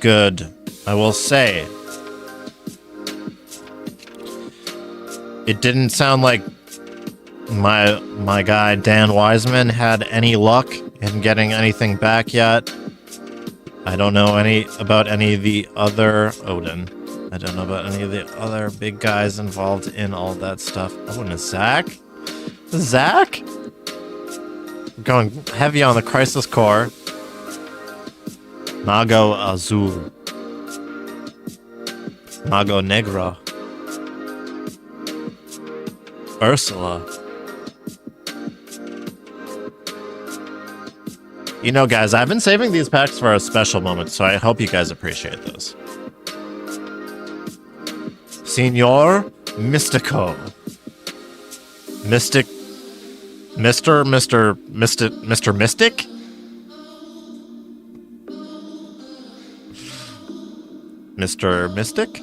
good. I will say, it didn't sound like my guy Dan Wiseman had any luck in getting anything back yet. I don't know about any of the other Odin. I don't know about any of the other big guys involved in all that stuff. Oh, and Zach? Zach? Going heavy on the Crisis Core. Mago Azul. Mago Negro. Ursula. You know, guys, I've been saving these packs for a special moment, so I hope you guys appreciate those. Senor Mystico. Mystic. Mr. Mystic? Mr. Mystic?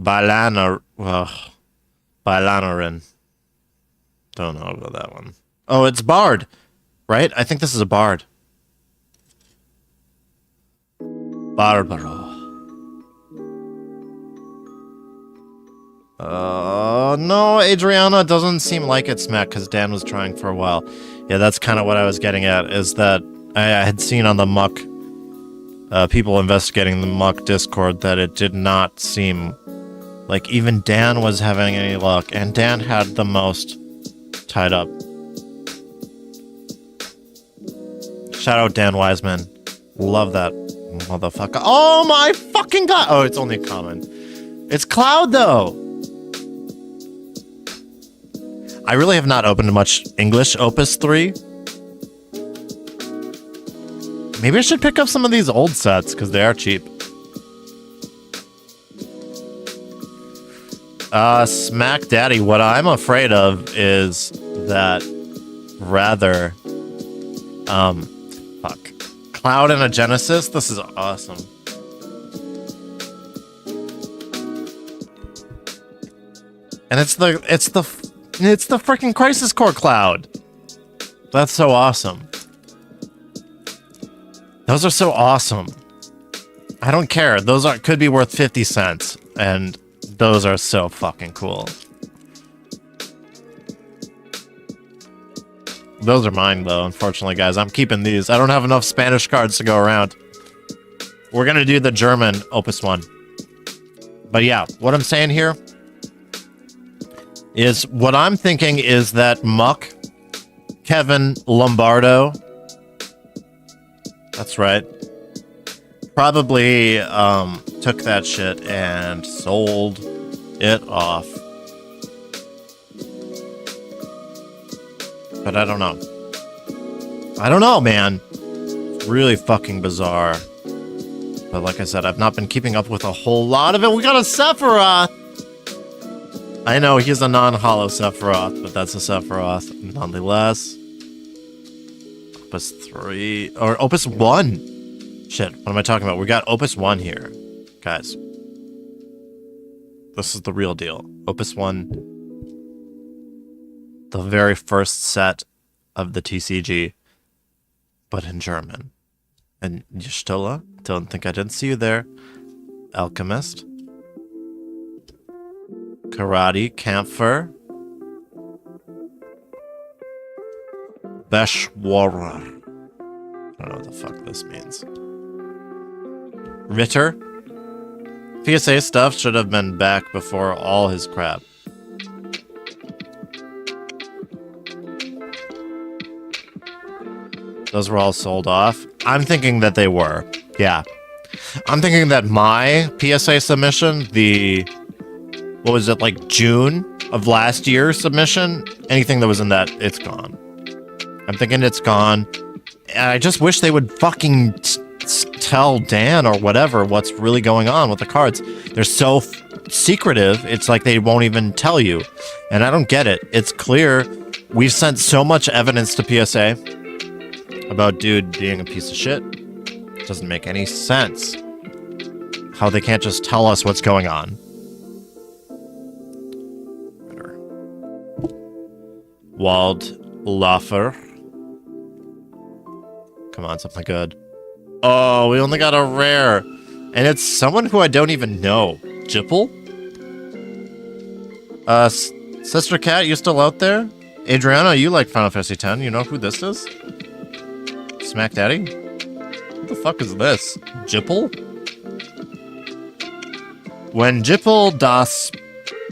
Bailanarin. Don't know about that one. Oh, it's Bard, right? I think this is a Bard. Barbaro. No, Adriana, doesn't seem like it's Smack because Dan was trying for a while. Yeah, that's kind of what I was getting at, is that I had seen on the Muck, people investigating the Muck Discord, that it did not seem like even Dan was having any luck, and Dan had the most tied up. Shout out Dan Wiseman. Love that motherfucker. Oh my fucking god! Oh, it's only common. It's Cloud, though! I really have not opened much English Opus 3. Maybe I should pick up some of these old sets, because they are cheap. Smack Daddy, what I'm afraid of is that rather, fuck. Cloud and a Genesis? This is awesome. And it's the freaking Crisis Core Cloud. That's so awesome. Those are so awesome. I don't care. Those could be worth 50 cents, and those are so fucking cool. Those are mine, though, unfortunately, guys. I'm keeping these. I don't have enough Spanish cards to go around. We're gonna do the German Opus 1. But yeah, what I'm saying here is, what I'm thinking is that Muck, Kevin Lombardo, that's right, probably took that shit and sold it off. But I don't know. I don't know, man. It's really fucking bizarre. But like I said, I've not been keeping up with a whole lot of it. We got a Sephiroth! I know he's a non-hollow Sephiroth, but that's a Sephiroth nonetheless. Opus 3, or Opus 1. Shit, what am I talking about? We got Opus 1 here. Guys. This is the real deal. Opus 1. The very first set of the TCG, but in German. And Ystola, don't think I didn't see you there. Alchemist. Karate, Camphor. Beshwarer. I don't know what the fuck this means. Ritter. PSA stuff should have been back before all his crap. Those were all sold off. I'm thinking that they were. Yeah. I'm thinking that my PSA submission, what was it, like June of last year submission? Anything that was in that, it's gone. I'm thinking it's gone. And I just wish they would fucking tell Dan or whatever what's really going on with the cards. They're so secretive, it's like they won't even tell you. And I don't get it. It's clear we've sent so much evidence to PSA about dude being a piece of shit. It doesn't make any sense how they can't just tell us what's going on. Waldlaufer. Come on, something good. Oh, we only got a rare. And it's someone who I don't even know. Jipple? Sister Cat, you still out there? Adriana, you like Final Fantasy X. You know who this is? Smack Daddy? What the fuck is this? Jipple? When Jipple das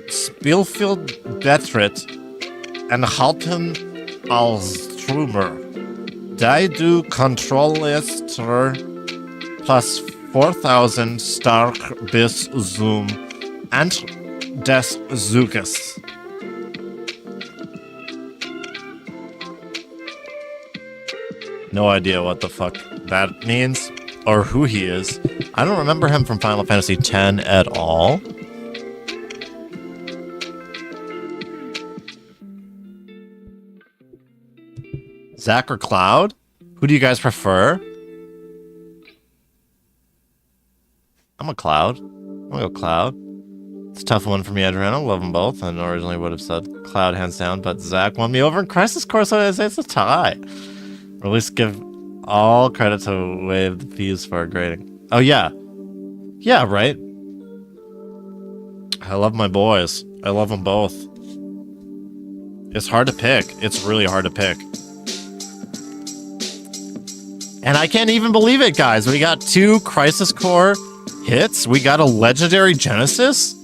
Spielfeld betritt and halten als Trümmer, die du kontrollierst plus 4000 stark bis zum End des Zuges. No idea what the fuck that means, or who he is. I don't remember him from Final Fantasy X at all. Zach or Cloud? Who do you guys prefer? I'm a Cloud. I'm gonna go Cloud. It's a tough one for me, Adriana. Love them both, and originally would have said Cloud hands down, but Zach won me over in Crisis Core, so I say it's a tie. Or at least give all credit to waive the fees for grading. Oh, yeah. Yeah, right. I love my boys. I love them both. It's hard to pick. It's really hard to pick. And I can't even believe it, guys. We got 2 Crisis Core hits. We got a Legendary Genesis.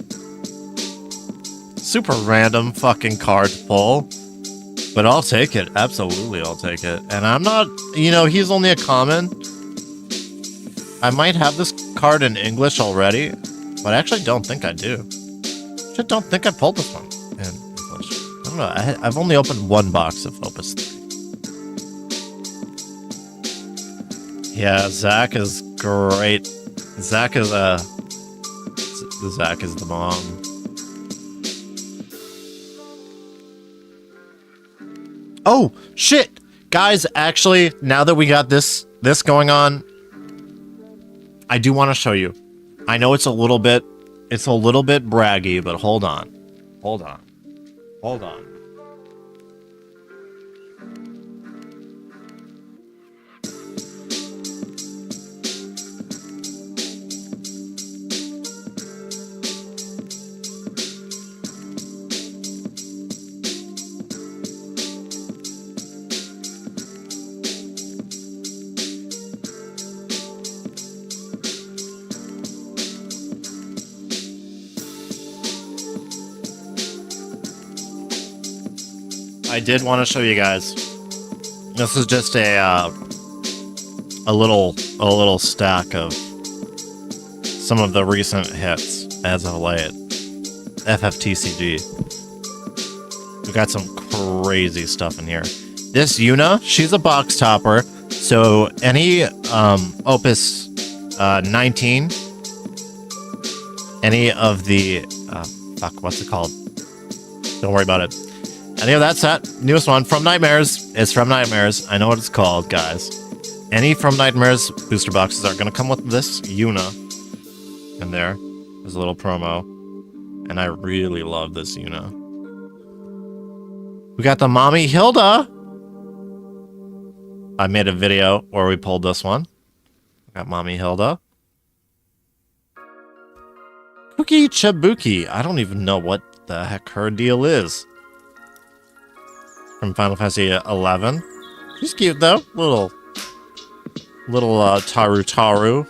Super random fucking card pull. But I'll take it. Absolutely, I'll take it. And I'm not... You know, he's only a common. I might have this card in English already. But I actually don't think I do. I don't think I pulled this one in English. I don't know. I've only opened 1 box of Opus 3. Yeah, Zach is great. Zach is the bomb. Oh, shit! Guys, actually, now that we got this going on, I do want to show you. I know it's a little bit braggy, but hold on. Hold on. Hold on. I did want to show you guys. This is just a little stack of some of the recent hits as of late. FFTCG. We got some crazy stuff in here. This Yuna, she's a box topper. So any Opus 19, any of the what's it called? Don't worry about it. Any of that set, newest one, From Nightmares. It's From Nightmares. I know what it's called, guys. Any From Nightmares booster boxes are going to come with this Yuna in there. There's a little promo. And I really love this Yuna. We got the Mommy Hilda. I made a video where we pulled this one. We got Mommy Hilda. Cookie Chabuki. I don't even know what the heck her deal is. From Final Fantasy 11. She's cute though. Little Taru.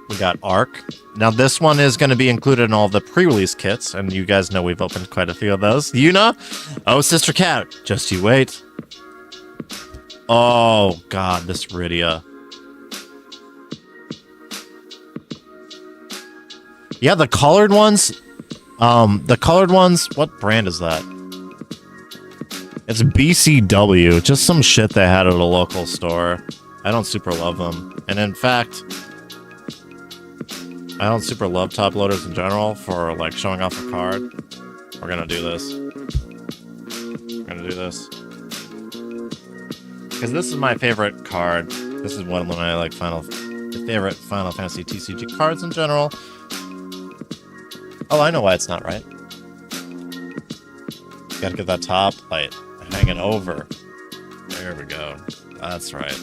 We got Arc. Now this one is going to be included in all of the pre-release kits, and you guys know we've opened quite a few of those. Yuna. Oh, Sister Cat. Just you wait. Oh god, this Rydia. Yeah, the colored ones. What brand is that? It's BCW, just some shit they had at a local store. I don't super love them. And in fact, I don't super love top loaders in general for like showing off a card. We're gonna do this. Because this is my favorite card. This is one of my like favorite Final Fantasy TCG cards in general. Oh, I know why it's not right. Gotta get that top plate hanging over. There we go. That's right.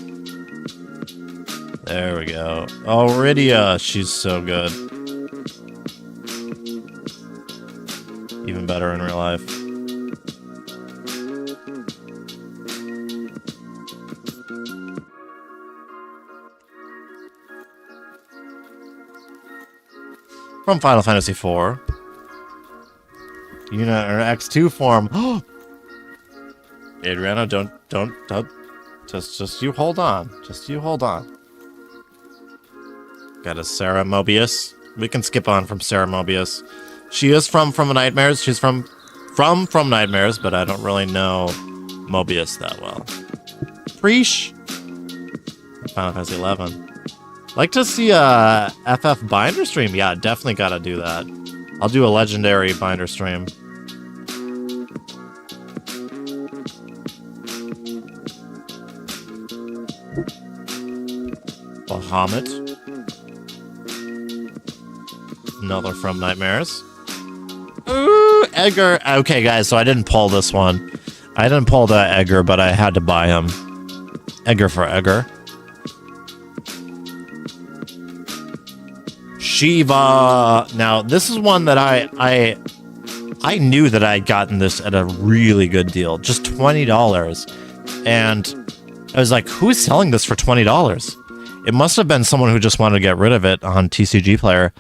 There we go. Oh, Rydia. She's so good. Even better in real life. From Final Fantasy IV. Yuna or X2 form. Adriana, don't. Just you hold on. Just you hold on. Got a Sarah Mobius. We can skip on from Sarah Mobius. She is from Nightmares. She's from Nightmares, but I don't really know Mobius that well. Preesh. Final Fantasy 11. Like to see a FF binder stream. Yeah, definitely gotta do that. I'll do a legendary binder stream. Bahamut. Another From Nightmares. Ooh, Edgar. Okay, guys, so I didn't pull this one. I didn't pull the Edgar, but I had to buy him. Edgar for Edgar. Shiva. Now, this is one that I knew that I'd gotten this at a really good deal, just $20. And I was like, who's selling this for $20? It must have been someone who just wanted to get rid of it on TCG Player,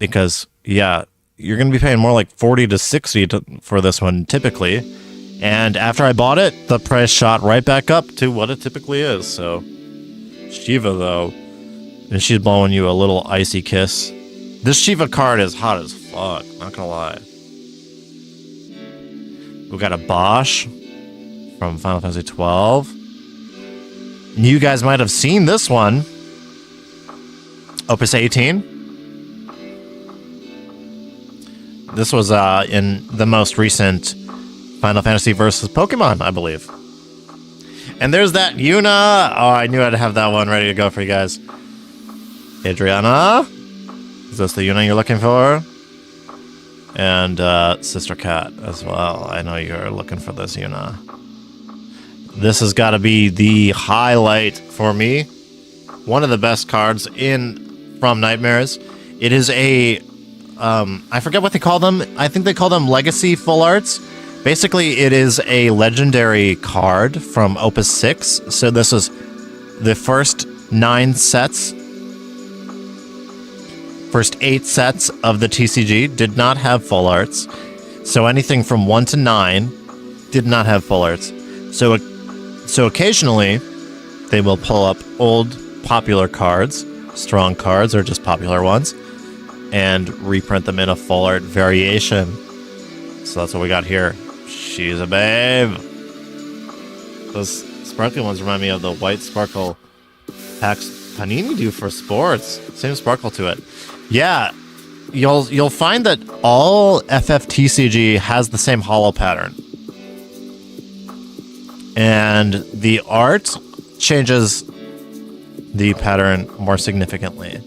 because, yeah, you're going to be paying more like 40 to 60 for this one typically. And after I bought it, the price shot right back up to what it typically is. So, Shiva, though, and she's blowing you a little icy kiss. This Shiva card is hot as fuck, not gonna lie. We got a Bosch from Final Fantasy 12. You guys might have seen this one. Opus 18. This was in the most recent Final Fantasy versus Pokemon, I believe. And there's that Yuna. Oh, I knew I'd have that one ready to go for you guys. Adriana. Is this the Yuna you're looking for? And Sister Cat as well. I know you're looking for this Yuna. This has got to be the highlight for me. One of the best cards from Nightmares. It is a... I forget what they call them. I think they call them Legacy Full Arts. Basically, it is a legendary card from Opus 6. So this is the first 9 sets. First 8 sets of the TCG did not have full arts. So anything from 1 to 9 did not have full arts. So occasionally, they will pull up old popular cards, strong cards, or just popular ones, and reprint them in a full art variation. So that's what we got here. She's a babe. Those sparkly ones remind me of the white sparkle packs Panini do for sports. Same sparkle to it. Yeah, you'll find that all FFTCG has the same holo pattern. And the art changes the pattern more significantly.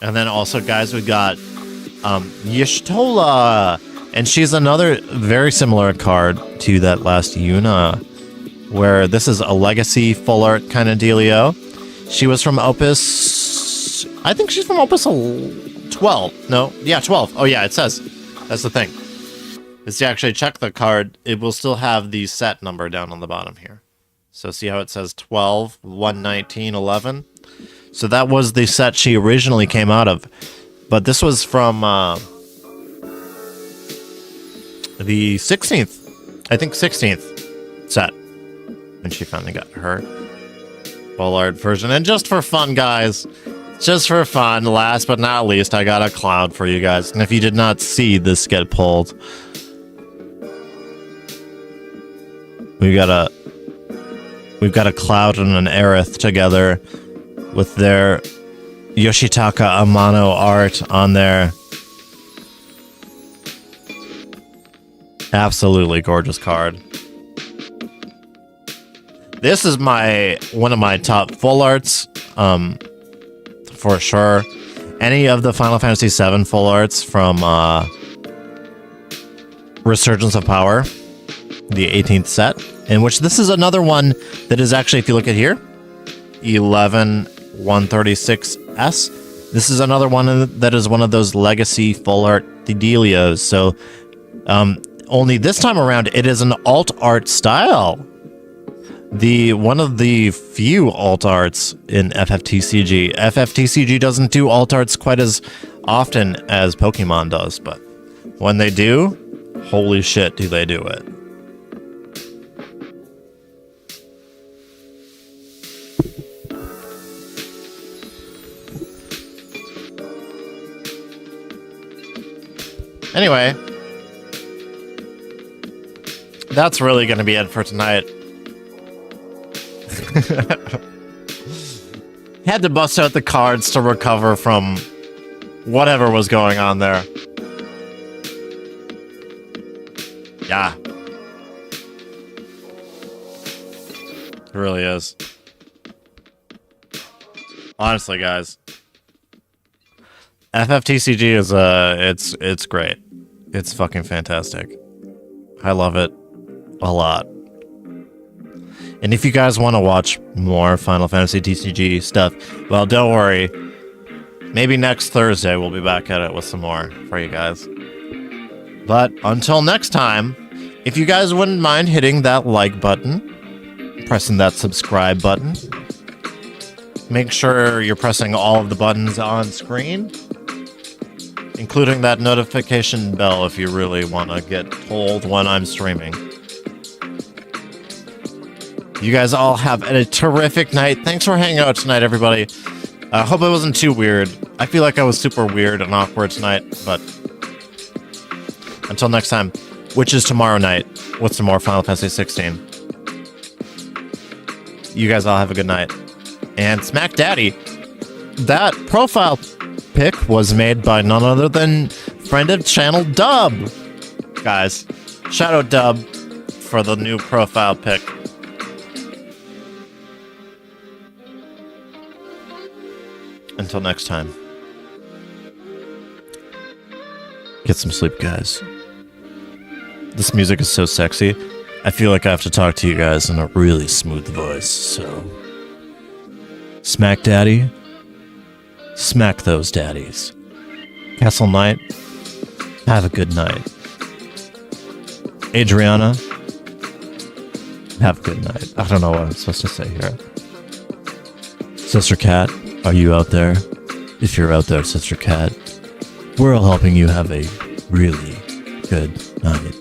And then also, guys, we got Y'shtola. And she's another very similar card to that last Yuna, where this is a legacy full art kind of dealio. She was from Opus... I think she's from Opus 12. No, yeah, 12. Oh, yeah, it says. That's the thing. Is to actually check the card, it will still have the set number down on the bottom here. So see how it says 12, 119, 11? So that was the set she originally came out of. But this was from the 16th, I think 16th set. And she finally got her full art version. And just for fun, guys, just for fun, last but not least, I got a cloud for you guys. And if you did not see this get pulled, we've got a Cloud and an Aerith together with their Yoshitaka Amano art on there. Absolutely gorgeous card. This is one of my top full arts, for sure. Any of the Final Fantasy VII full arts from Resurgence of Power, the 18th set, in which this is another one that is actually, if you look at here, 11136S. This is another one that is one of those legacy full art Delios. So, only this time around, it is an alt art style. One of the few alt arts in FFTCG. FFTCG doesn't do alt arts quite as often as Pokemon does, but when they do, holy shit, do they do it. Anyway, that's really going to be it for tonight. Had to bust out the cards to recover from whatever was going on there. Yeah. It really is. Honestly, guys. FFTCG is it's great. It's fucking fantastic. I love it a lot. And if you guys want to watch more Final Fantasy TCG stuff, well, don't worry. Maybe next Thursday we'll be back at it with some more for you guys. But until next time, if you guys wouldn't mind hitting that like button, pressing that subscribe button, make sure you're pressing all of the buttons on screen, including that notification bell if you really want to get told when I'm streaming. You guys all have a terrific night. Thanks for hanging out tonight, everybody. I hope it wasn't too weird. I feel like I was super weird and awkward tonight, but until next time, which is tomorrow night, with some more Final Fantasy 16. You guys all have a good night. And Smack Daddy, that profile pic was made by none other than friend of channel Dub. Guys, shout out Dub for the new profile pic. Until next time. Get some sleep, guys. This music is so sexy. I feel like I have to talk to you guys in a really smooth voice, so... Smack Daddy. Smack those daddies. Castle Knight. Have a good night. Adriana. Have a good night. I don't know what I'm supposed to say here. Sister Cat, are you out there? If you're out there, Sister Cat, we're all helping you have a really good night.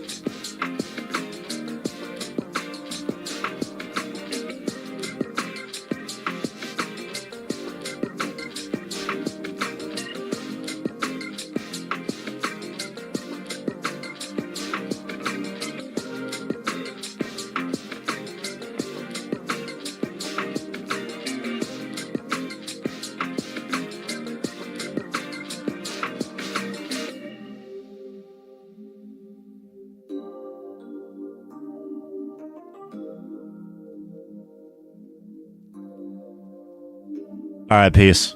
All right, peace.